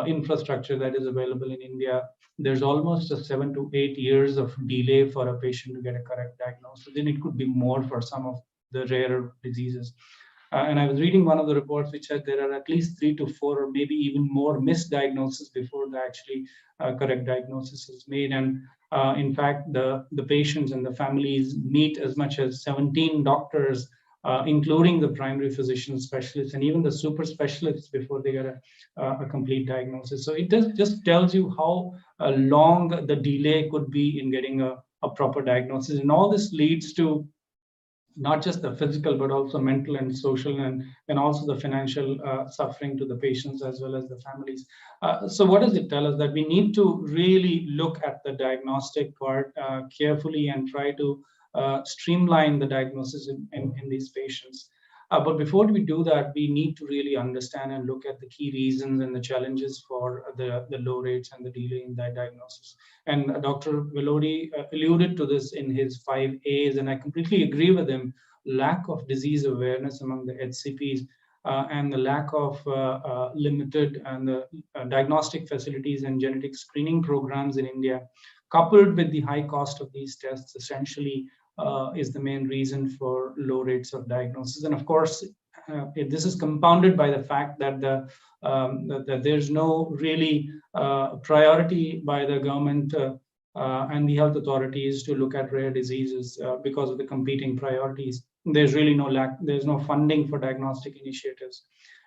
S11: infrastructure that is available in India, there's almost a 7 to 8 years of delay for a patient to get a correct diagnosis. And it could be more for some of the rarer diseases. And I was reading one of the reports which said there are at least 3 to 4 or maybe even more misdiagnoses before the actually correct diagnosis is made. And in fact, the patients and the families meet as much as 17 doctors, including the primary physician specialists and even the super specialists before they get a complete diagnosis. So it just tells you how long the delay could be in getting a proper diagnosis. And all this leads to not just the physical, but also mental and social and also the financial suffering to the patients as well as the families. So what does it tell us? That we need to really look at the diagnostic part carefully and try to streamline the diagnosis in these patients. But before we do that, we need to really understand and look at the key reasons and the challenges for the low rates and the delay in that diagnosis. And Dr. Valodi alluded to this in his 5 A's, and I completely agree with him. Lack of disease awareness among the HCPs and the lack of limited and the diagnostic facilities and genetic screening programs in India, coupled with the high cost of these tests, essentially is the main reason for low rates of diagnosis. And of course, this is compounded by the fact that that there's no really priority by the government and the health authorities to look at rare diseases because of the competing priorities. There's really there's no funding for diagnostic initiatives.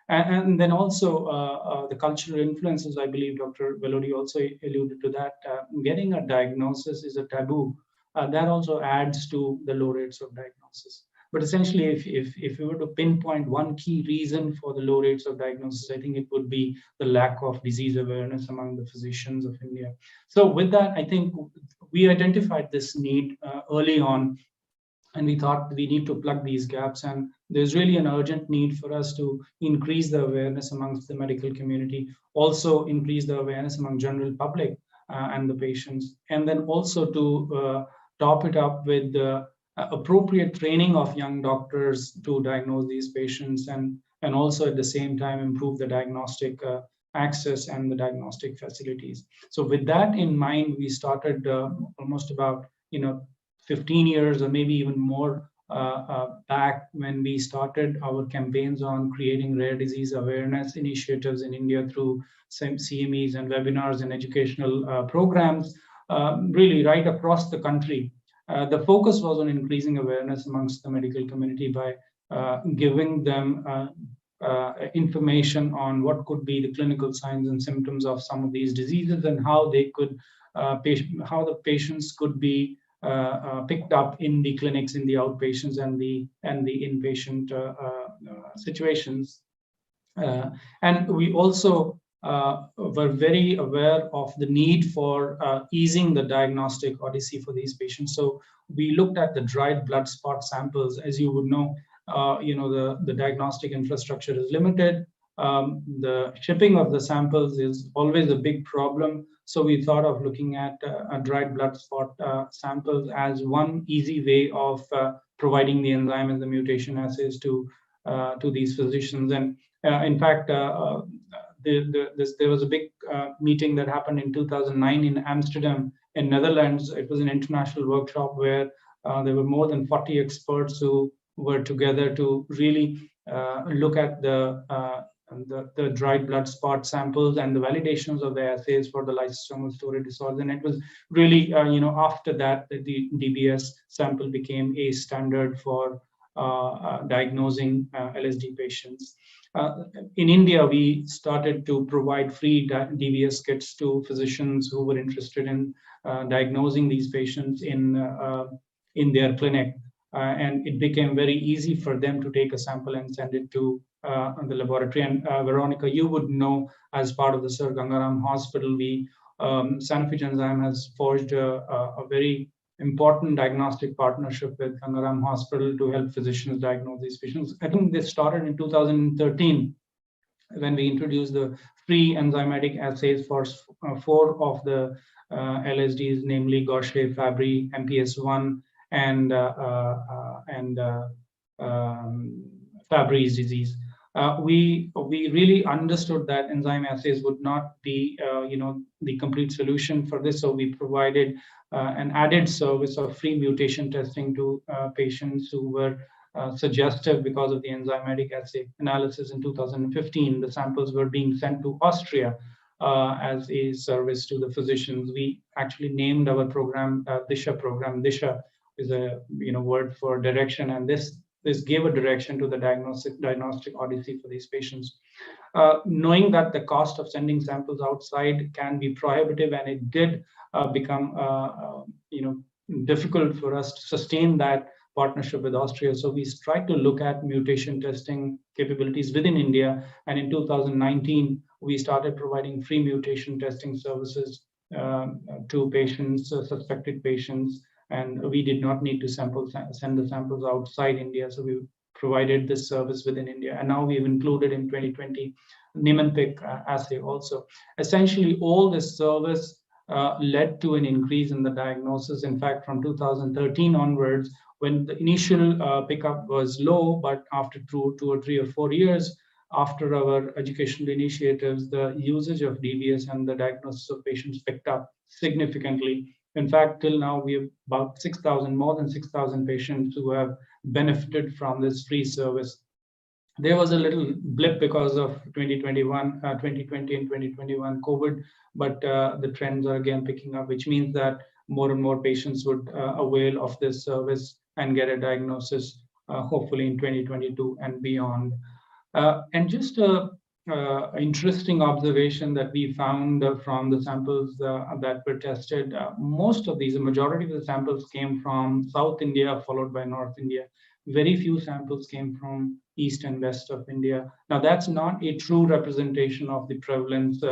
S11: And then also the cultural influences, I believe Dr. Velodi also alluded to that. Getting a diagnosis is a taboo. That also adds to the low rates of diagnosis. But essentially, if we were to pinpoint one key reason for the low rates of diagnosis, I think it would be the lack of disease awareness among the physicians of India. So with that, I think we identified this need early on, and we thought we need to plug these gaps. And there's really an urgent need for us to increase the awareness amongst the medical community, also increase the awareness among general public and the patients, and then also to top it up with the appropriate training of young doctors to diagnose these patients, and also at the same time improve the diagnostic access and the diagnostic facilities. So with that in mind, we started almost about 15 years or maybe even more back when we started our campaigns on creating rare disease awareness initiatives in India through CMEs and webinars and educational programs, really right across the country. The focus was on increasing awareness amongst the medical community by giving them information on what could be the clinical signs and symptoms of some of these diseases, and how they could, how the patients could be picked up in the clinics, in the outpatients and the inpatient situations. And we also were very aware of the need for easing the diagnostic odyssey for these patients. So we looked at the dried blood spot samples. As you would know, the diagnostic infrastructure is limited. The shipping of the samples is always a big problem. So we thought of looking at dried blood spot samples as one easy way of providing the enzyme and the mutation assays to these physicians. And in fact, there was a big meeting that happened in 2009 in Amsterdam, in Netherlands. It was an international workshop where there were more than 40 experts who were together to really look at the dried blood spot samples and the validations of the assays for the lysosomal storage disorder. And it was really, after that, the DBS sample became a standard for diagnosing LSD patients. In India, we started to provide free DBS kits to physicians who were interested in diagnosing these patients in their clinic. And it became very easy for them to take a sample and send it to the laboratory. And Veronica, you would know, as part of the Sir Gangaram Hospital, Sanofi Genzyme has forged a very important diagnostic partnership with Gangaram Hospital to help physicians diagnose these patients. I think this started in 2013 when we introduced the free enzymatic assays for 4 of the LSDs, namely Gaucher, Fabry, MPS1, and Fabry's disease. We really understood that enzyme assays would not be the complete solution for this, so we provided an added service of free mutation testing to patients who were suggestive because of the enzymatic assay analysis. In 2015, the samples were being sent to Austria as a service to the physicians. We actually named our program Disha program. Disha is a word for direction, and this gave a direction to the diagnostic odyssey for these patients. Knowing that the cost of sending samples outside can be prohibitive, and it did become difficult for us to sustain that partnership with Austria. So we tried to look at mutation testing capabilities within India, and in 2019 we started providing free mutation testing services to patients, suspected patients. And we did not need to send the samples outside India. So we provided this service within India. And now we've included in 2020 Niemann-Pick assay also. Essentially, all this service led to an increase in the diagnosis. In fact, from 2013 onwards, when the initial pickup was low, but after two or 3 or 4 years, after our educational initiatives, the usage of DBS and the diagnosis of patients picked up significantly. In fact, till now, we have about 6,000, more than 6,000 patients who have benefited from this free service. There was a little blip because of 2020 and 2021 COVID, but the trends are again picking up, which means that more and more patients would avail of this service and get a diagnosis, hopefully in 2022 and beyond. And just a interesting observation that we found from the samples that were tested, most of these, a majority of the samples came from South India, followed by North India. Very few samples came from East and West of India. Now, that's not a true representation of the prevalence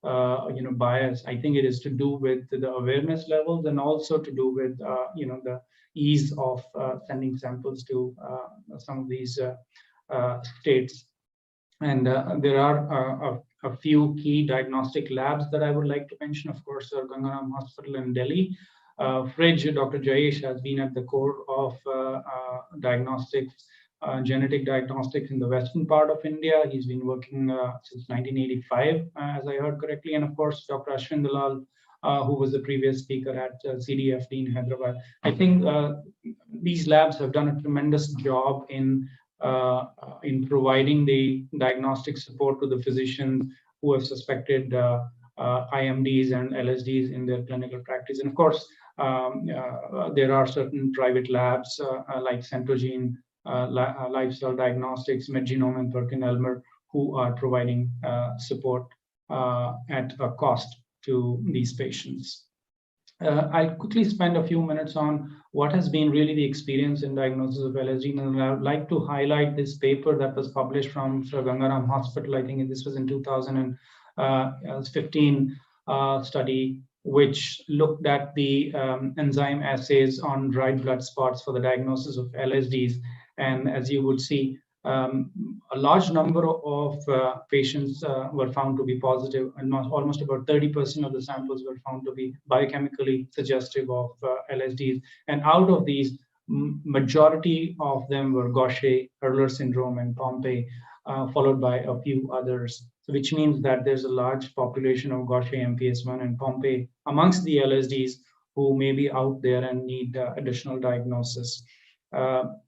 S11: bias. I think it is to do with the awareness levels and also to do with the ease of sending samples to some of these states. And there are a few key diagnostic labs that I would like to mention. Of course, Gangaram Hospital in Delhi. Fridge, Dr. Jayesh has been at the core of diagnostics, genetic diagnostics in the western part of India. He's been working since 1985, as I heard correctly. And of course, Dr. Ashwin Delausa, who was the previous speaker at CDFD in Hyderabad. I think these labs have done a tremendous job in providing the diagnostic support to the physicians who have suspected IMDs and LSDs in their clinical practice. And of course, there are certain private labs like Centogene, Lifestyle Diagnostics, MedGenome, and PerkinElmer who are providing support at a cost to these patients. I'll quickly spend a few minutes on what has been really the experience in diagnosis of LSD. And I would like to highlight this paper that was published from Sir Gangaram Hospital. I think this was in 2015 study, which looked at the enzyme assays on dried blood spots for the diagnosis of LSDs. And as you would see, a large number of patients were found to be positive, and almost about 30% of the samples were found to be biochemically suggestive of LSDs. And out of these, majority of them were Gaucher, Hurler syndrome, and Pompe, followed by a few others. So which means that there's a large population of Gaucher, MPS I, and Pompe amongst the LSDs who may be out there and need additional diagnosis.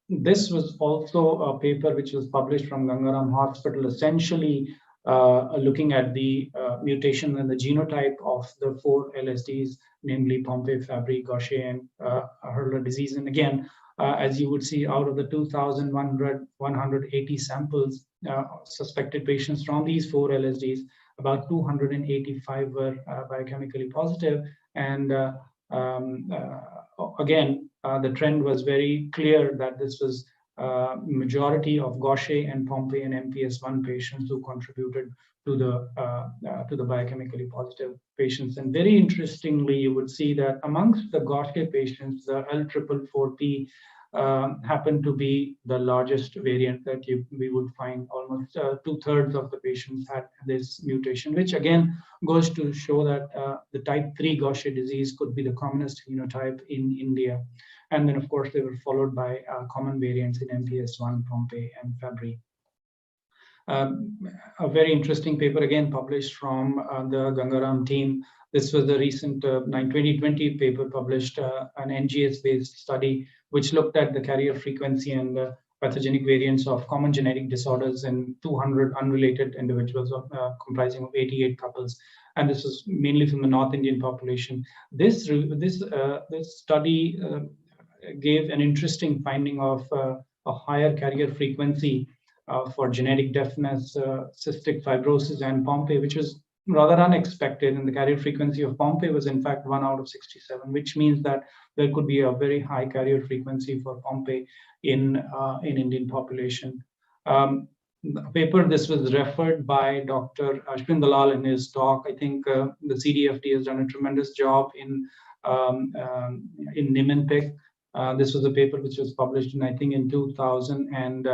S11: This was also a paper which was published from Gangaram Hospital, essentially looking at the mutation and the genotype of the 4 LSDs, namely Pompe, Fabry, Gaucher, and Hurler disease. And again, as you would see, out of the 2,180 samples, suspected patients from these 4 LSDs, about 285 were biochemically positive. And again, the trend was very clear that this was majority of Gaucher and Pompe and MPS I patients who contributed to the biochemically positive patients. And very interestingly, you would see that amongst the Gaucher patients, the L444P happened to be the largest variant that we would find. Almost 2/3 of the patients had this mutation, which again goes to show that the type 3 Gaucher disease could be the commonest phenotype in India. And then, of course, they were followed by common variants in MPS I, Pompe, and Fabry. A very interesting paper, again, published from the Gangaram team. This was the recent 2020 paper published, an NGS-based study, which looked at the carrier frequency and the pathogenic variants of common genetic disorders in 200 unrelated individuals comprising of 88 couples. And this was mainly from the North Indian population. This study gave an interesting finding of a higher carrier frequency for genetic deafness, cystic fibrosis, and Pompe, which was rather unexpected. And the carrier frequency of Pompe was in fact 1 out of 67, which means that there could be a very high carrier frequency for Pompe in Indian population. Paper, this was referred by Dr. Ashwin Delausa in his talk. I think the CDFD has done a tremendous job in Niemann-Pick. This was a paper which was published in, I think, in 2000 and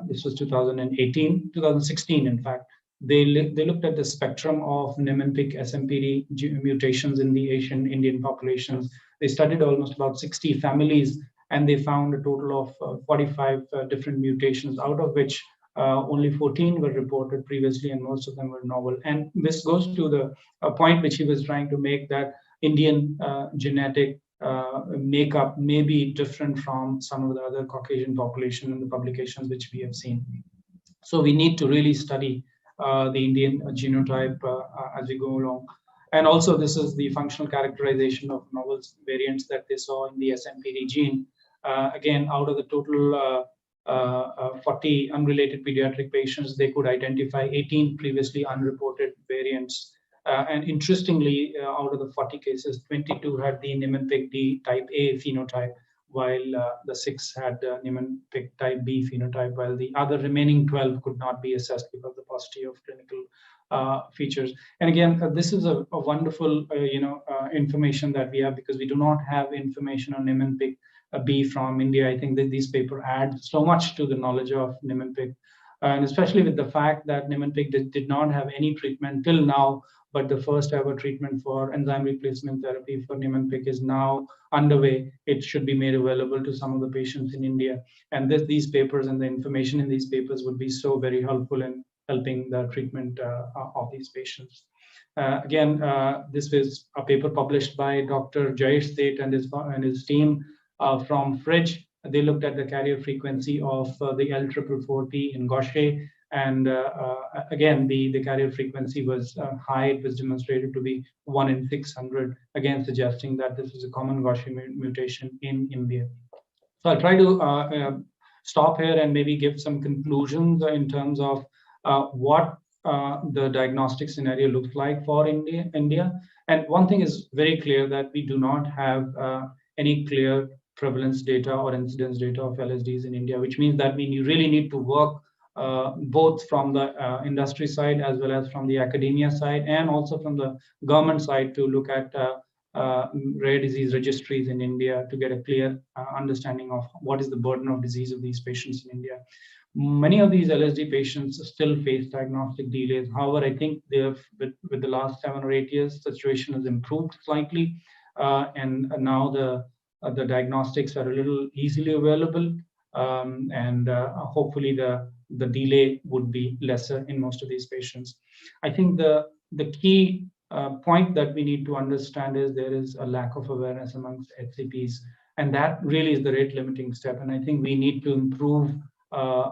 S11: this was 2016, in fact. They looked at the spectrum of Niemann-Pick SMPD mutations in the Asian Indian populations. They studied almost about 60 families, and they found a total of 45 different mutations, out of which only 14 were reported previously, and most of them were novel. And this goes to the point which he was trying to make, that Indian genetic makeup may be different from some of the other Caucasian population in the publications which we have seen. So we need to really study the Indian genotype as we go along. And also, this is the functional characterization of novel variants that they saw in the SMPD gene. Again, out of the total 40 unrelated pediatric patients, they could identify 18 previously unreported variants. And interestingly, out of the 40 cases, 22 had the Niemann-Pick D type A phenotype, while the 6 had Niemann-Pick type B phenotype, while the other remaining 12 could not be assessed because of the paucity of clinical features. And again, this is a wonderful information that we have, because we do not have information on Niemann-Pick B from India. I think that these papers add so much to the knowledge of Niemann-Pick, and especially with the fact that Niemann-Pick did not have any treatment till now, but the first ever treatment for enzyme replacement therapy for Niemann-Pick is now underway. It should be made available to some of the patients in India. And these papers and the information in these papers would be so very helpful in helping the treatment of these patients. Again, this was a paper published by Dr. Jayesh Seth and his team from Fridge. They looked at the carrier frequency of the L444T in Gaucher. And again, the carrier frequency was high. It was demonstrated to be 1 in 600, again suggesting that this is a common Gaucher mutation in India. So I'll try to stop here and maybe give some conclusions in terms of what the diagnostic scenario looks like for India. And one thing is very clear, that we do not have any clear prevalence data or incidence data of LSDs in India, which means that we really need to work both from the industry side as well as from the academia side, and also from the government side, to look at rare disease registries in India to get a clear understanding of what is the burden of disease of these patients in India. Many of these LSD patients still face diagnostic delays. However, I think they have, with the last 7 or 8 years, the situation has improved slightly, and now the diagnostics are a little easily available, and hopefully the delay would be lesser in most of these patients. I think the key point that we need to understand is there is a lack of awareness amongst HCPs, and that really is the rate limiting step. And I think we need to improve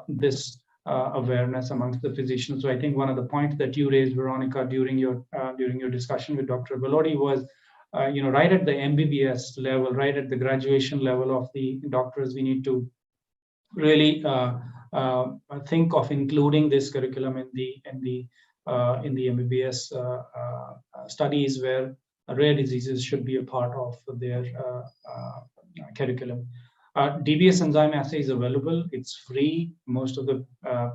S11: this awareness amongst the physicians. So I think one of the points that you raised, Veronica, during your discussion with Dr. Belodi was, right at the MBBS level, right at the graduation level of the doctors, we need to really think of including this curriculum in the MBBS studies, where rare diseases should be a part of their curriculum. Dbs enzyme assay is available. It's free. Most of the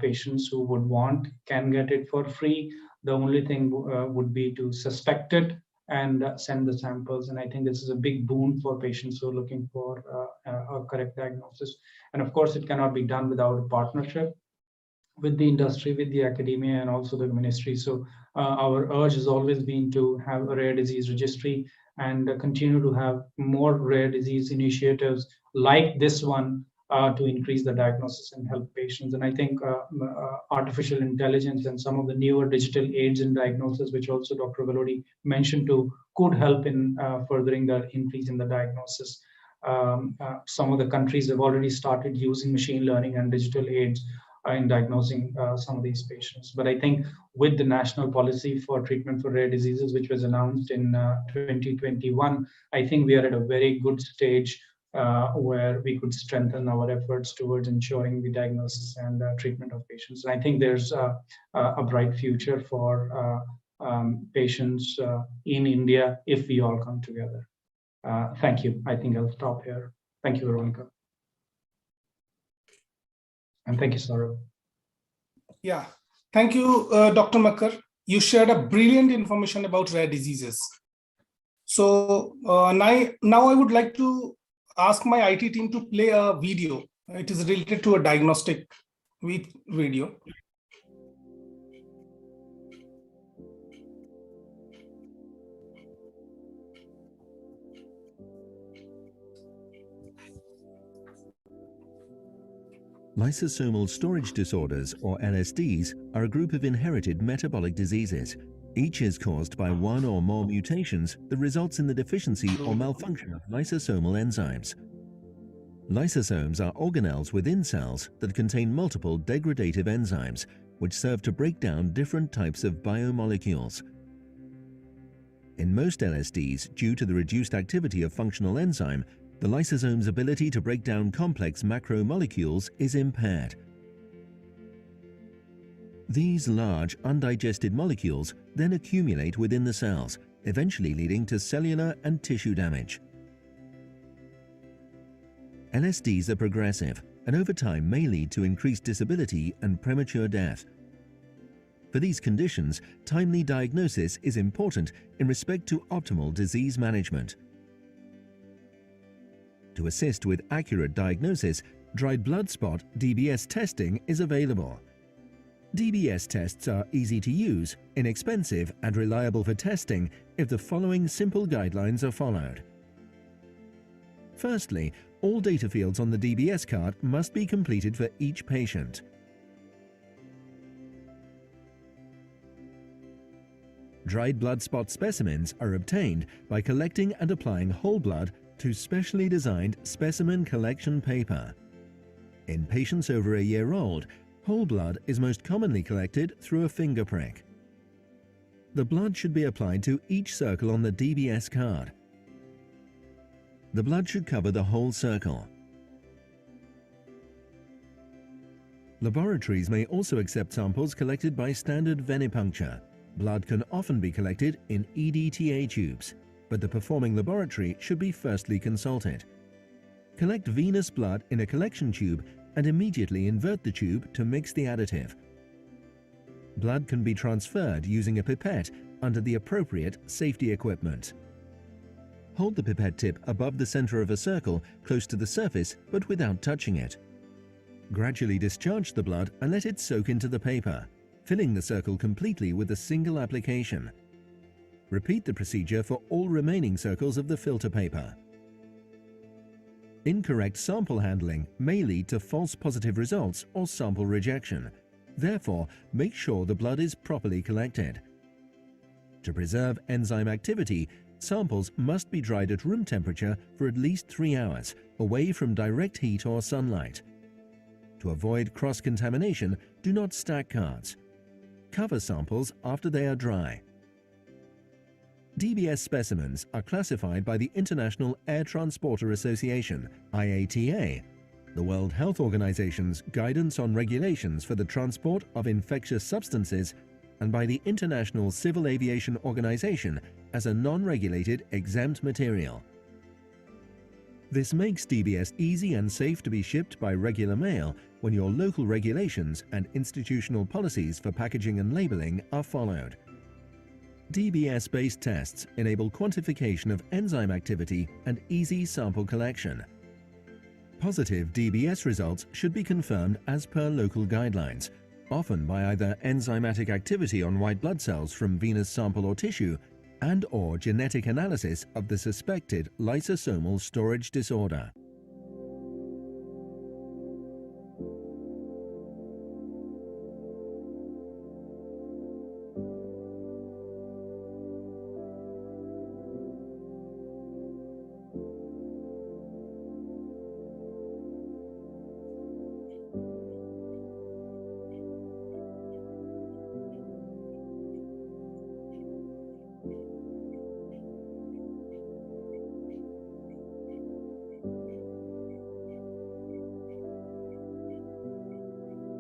S11: patients who would want can get it for free. The only thing would be to suspect it and send the samples. And I think this is a big boon for patients who are looking for a correct diagnosis. And of course, it cannot be done without a partnership with the industry, with the academia, and also the ministry. So our urge has always been to have a rare disease registry and continue to have more rare disease initiatives like this one to increase the diagnosis and help patients. And I think artificial intelligence and some of the newer digital aids in diagnosis, which also Dr. Belodi mentioned too, could help in furthering the increase in the diagnosis. Some of the countries have already started using machine learning and digital aids in diagnosing some of these patients. But I think with the national policy for treatment for rare diseases, which was announced in 2021, I think we are at a very good stage where we could strengthen our efforts towards ensuring the diagnosis and treatment of patients. And I think there's a bright future for patients in India if we all come together. Thank you. I think I'll stop here. Thank you, Veronica. And thank you, Saurabh.
S2: Yeah, thank you, Dr. Mukher. You shared a brilliant information about rare diseases. So now I would like to ask my IT team to play a video. It is related to a diagnostic video.
S12: Lysosomal storage disorders, or LSDs, are a group of inherited metabolic diseases. Each is caused by one or more mutations that results in the deficiency or malfunction of lysosomal enzymes. Lysosomes are organelles within cells that contain multiple degradative enzymes, which serve to break down different types of biomolecules. In most LSDs, due to the reduced activity of functional enzyme, the lysosome's ability to break down complex macromolecules is impaired. These large, undigested molecules then accumulate within the cells, eventually leading to cellular and tissue damage. LSDs are progressive and over time may lead to increased disability and premature death. For these conditions, timely diagnosis is important in respect to optimal disease management. To assist with accurate diagnosis, dried blood spot (Dbs) testing is available. Dbs tests are easy to use, inexpensive, and reliable for testing if the following simple guidelines are followed. Firstly, all data fields on the Dbs card must be completed for each patient. Dried blood spot specimens are obtained by collecting and applying whole blood to specially designed specimen collection paper. In patients over a year old, whole blood is most commonly collected through a finger prick. The blood should be applied to each circle on the Dbs card. The blood should cover the whole circle. Laboratories may also accept samples collected by standard venipuncture. Blood can often be collected in EDTA tubes, but the performing laboratory should be firstly consulted. Collect venous blood in a collection tube and immediately invert the tube to mix the additive. Blood can be transferred using a pipette under the appropriate safety equipment. Hold the pipette tip above the center of a circle close to the surface but without touching it. Gradually discharge the blood and let it soak into the paper, filling the circle completely with a single application. Repeat the procedure for all remaining circles of the filter paper. Incorrect sample handling may lead to false positive results or sample rejection. Therefore, make sure the blood is properly collected. To preserve enzyme activity, samples must be dried at room temperature for at least 3 hours, away from direct heat or sunlight. To avoid cross-contamination, do not stack cards. Cover samples after they are dry. Dbs specimens are classified by the International Air Transporter Association, IATA, the World Health Organization's Guidance on Regulations for the Transport of Infectious Substances, and by the International Civil Aviation Organization as a non-regulated exempt material. This makes Dbs easy and safe to be shipped by regular mail when your local regulations and institutional policies for packaging and labeling are followed. Dbs-based tests enable quantification of enzyme activity and easy sample collection. Positive Dbs results should be confirmed as per local guidelines, often by either enzymatic activity on white blood cells from venous sample or tissue and/or genetic analysis of the suspected lysosomal storage disorder.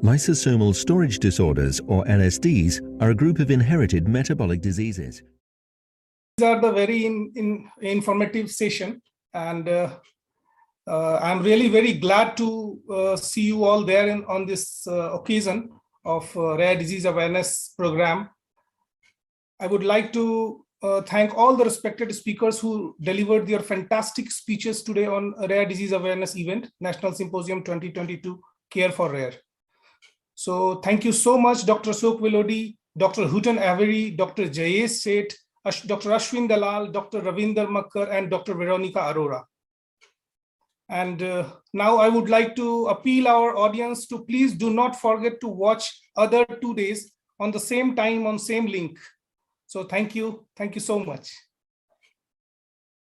S12: Lysosomal storage disorders, or LSDs, are a group of inherited metabolic diseases.
S2: These are the very informative session, and I'm really very glad to see you all there on this occasion of Rare Disease Awareness Program. I would like to thank all the respected speakers who delivered their fantastic speeches today on Rare Disease Awareness event, National Symposium 2022, Care for Rare. So thank you so much, Dr. Ashok Velodi, Dr. Hooten Avery, Dr. Jayesh Seth, Dr. Ashwin Delausa, Dr. Ravinder Mukher, and Dr. Veronica Arora. And now I would like to appeal our audience to please do not forget to watch other 2 days on the same time on same link. So thank you so much.